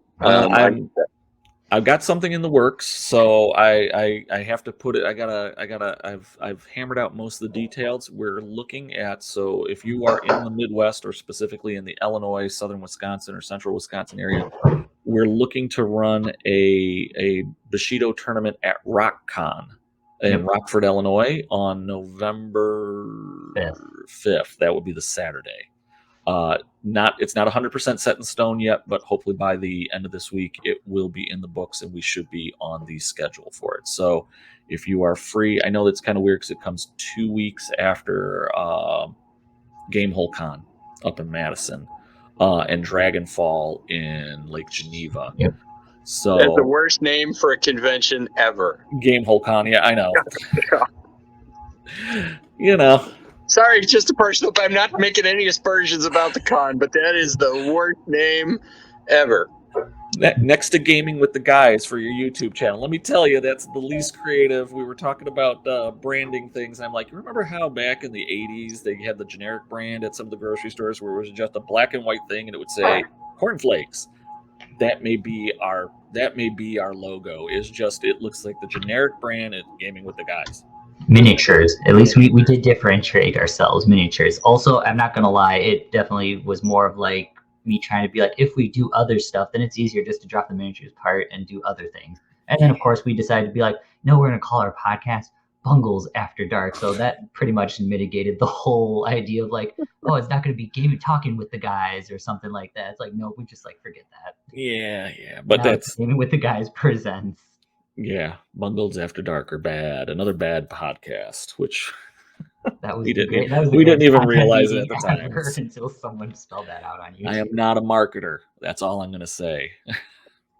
I've got something in the works, so I have to put it. I've hammered out most of the details. We're looking at, so if you are in the Midwest or specifically in the Illinois, Southern Wisconsin, or Central Wisconsin area, we're looking to run a Bushido tournament at RockCon in Rockford, Illinois, on November 5th. That would be the Saturday. It's not 100% set in stone yet, but hopefully by the end of this week it will be in the books and we should be on the schedule for it. So if you are free, I know that's kind of weird because it comes 2 weeks after Gamehole Con up in Madison and Dragonfall in Lake Geneva. Yep. So that's the worst name for a convention ever. Gamehole Con, yeah, I know. Sorry, just a personal. I'm not making any aspersions about the con, but that is the worst name ever. Next to Gaming with the Guys for your YouTube channel, let me tell you, that's the least creative. We were talking about branding things. I'm like, you remember how back in the 80s they had the generic brand at some of the grocery stores where it was just a black and white thing and it would say cornflakes? That may be our logo. Is just, it looks like the generic brand at Gaming with the Guys. Miniatures. At least we did differentiate ourselves. Miniatures. Also, I'm not gonna lie, it definitely was more of like me trying to be like, if we do other stuff, then it's easier just to drop the miniatures part and do other things. And then of course we decided to be like, no, we're gonna call our podcast Bungles After Dark. So that pretty much mitigated the whole idea of like, oh, it's not gonna be Talking with the Guys or something like that. It's like, no, we just like forget that. Yeah. But now that's Gaming with the Guys presents. Yeah, Bungles After Dark are bad. Another bad podcast, which we didn't even realize it at the time until someone spelled that out on YouTube. I am not a marketer. That's all I'm going to say.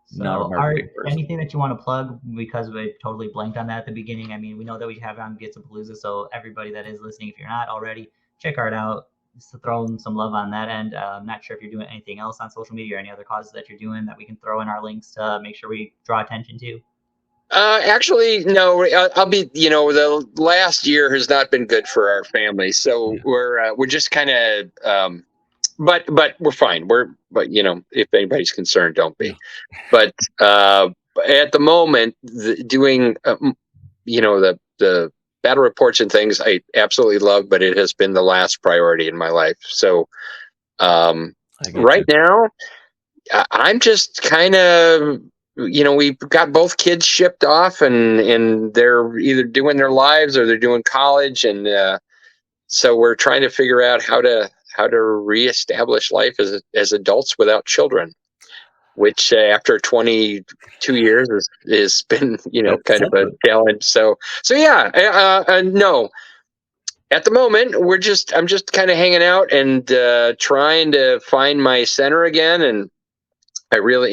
So, Art, anything that you want to plug, because we totally blanked on that at the beginning. I mean, we know that we have on Gitsapalooza, so everybody that is listening, if you're not already, check Art out. Just to throw some love on that end. I'm not sure if you're doing anything else on social media or any other causes that you're doing that we can throw in our links to make sure we draw attention to. Actually, no. I'll be. The last year has not been good for our family, so we're just kind of. But we're fine. But if anybody's concerned, don't be. But at the moment, doing the battle reports and things, I absolutely love, but it has been the last priority in my life. So right now, I'm just kind of. We've got both kids shipped off and they're either doing their lives or they're doing college. And so we're trying to figure out how to reestablish life as adults without children, which after 22 years has been, kind of a challenge. So no, at the moment I'm just kind of hanging out and trying to find my center again. And I really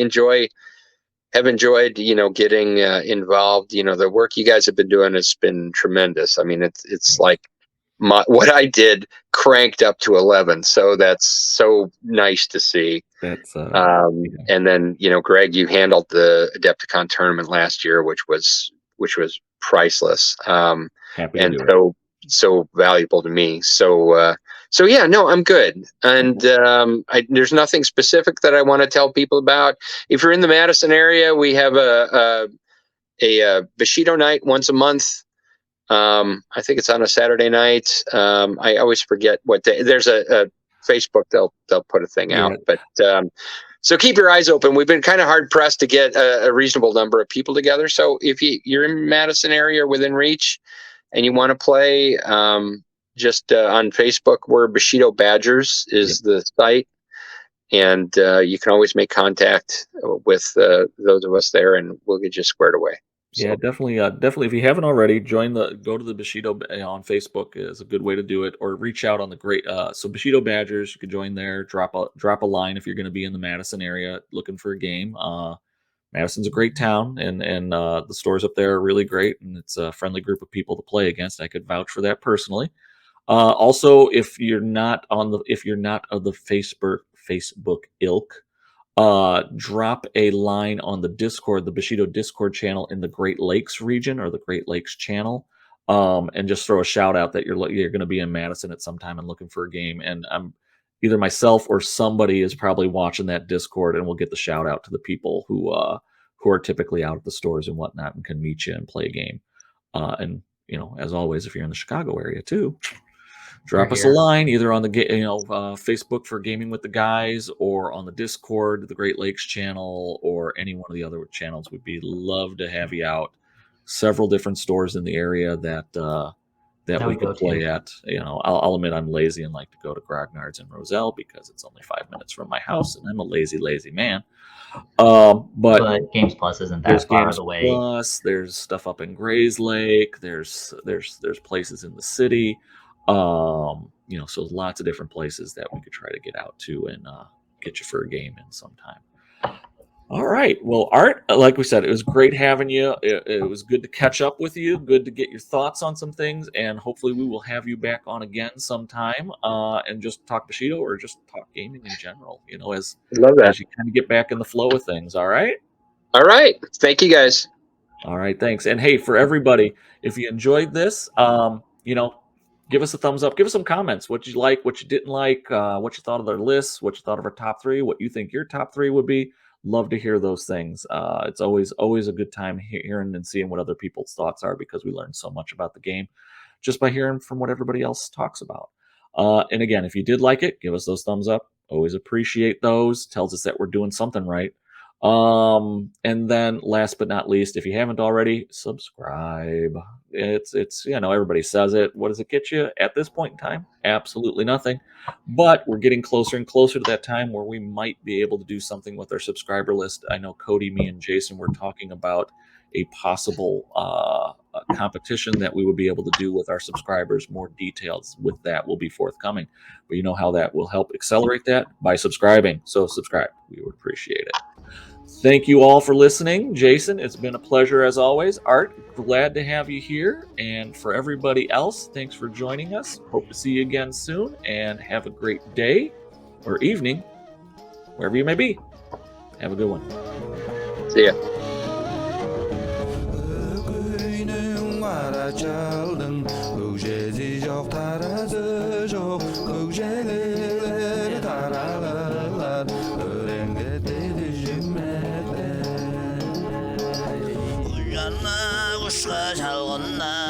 have enjoyed, getting involved. The work you guys have been doing has been tremendous. I mean, it's like what I did cranked up to 11. So that's so nice to see. That's and then, Greg, you handled the Adepticon tournament last year, which was priceless. And so valuable to me. So yeah, no, I'm good. And there's nothing specific that I want to tell people about. If you're in the Madison area, we have a Bushido night once a month. I think it's on a Saturday night. I always forget what day. There's a Facebook, they'll put a thing out. But so keep your eyes open. We've been kind of hard pressed to get a reasonable number of people together. So if you're in Madison area or within reach and you want to play, just on Facebook, we're Bushido Badgers is the site. And you can always make contact with those of us there, and we'll get you squared away. So. Yeah, definitely. Definitely. If you haven't already, go to the Bushido on Facebook is a good way to do it, or reach out on the great. So Bushido Badgers, you can join there. Drop a line if you're going to be in the Madison area looking for a game. Madison's a great town, and the stores up there are really great, and it's a friendly group of people to play against. I could vouch for that personally. Also, if you're not of the Facebook ilk, drop a line on the Discord, the Bushido Discord channel in the Great Lakes region or the Great Lakes channel, and just throw a shout out that you're going to be in Madison at some time and looking for a game. And either myself or somebody is probably watching that Discord, and we'll get the shout out to the people who are typically out at the stores and whatnot and can meet you and play a game. And as always, if you're in the Chicago area too, drop us a line either on the Facebook for Gaming with the Guys, or on the Discord, the Great Lakes channel, or any one of the other channels. We'd love to have you out. Several different stores in the area that we could play at. I'll admit I'm lazy and like to go to Grognard's and Roselle because it's only 5 minutes from my house, and I'm a lazy man. But Games Plus isn't that far away. Plus, there's stuff up in Grays Lake. There's places in the city. So lots of different places that we could try to get out to and get you for a game in sometime. All right. Well, Art, like we said, it was great having you. It was good to catch up with you. Good to get your thoughts on some things, and hopefully we will have you back on again sometime and just talk Bushido or just talk gaming in general. As you kind of get back in the flow of things. All right. All right. Thank you, guys. All right. Thanks. And hey, for everybody, if you enjoyed this, give us a thumbs up. Give us some comments. What you like, what you didn't like, what you thought of their lists, what you thought of our top 3, what you think your top 3 would be. Love to hear those things. It's always a good time hearing and seeing what other people's thoughts are, because we learn so much about the game just by hearing from what everybody else talks about. And again, if you did like it, give us those thumbs up. Always appreciate those. Tells us that we're doing something right. And then last but not least, if you haven't already, subscribe. It's everybody says it. What does it get you at this point in time? Absolutely nothing. But we're getting closer and closer to that time where we might be able to do something with our subscriber list. I know Cody, me, and Jason were talking about a possible competition that we would be able to do with our subscribers. More details with that will be forthcoming. But you know how that will help accelerate that? By subscribing. So subscribe. We would appreciate it. Thank you all for listening. Jason, it's been a pleasure as always. Art, glad to have you here. And for everybody else, thanks for joining us. Hope to see you again soon, and have a great day or evening, wherever you may be. Have a good one. See ya. Kuşka çalgınlar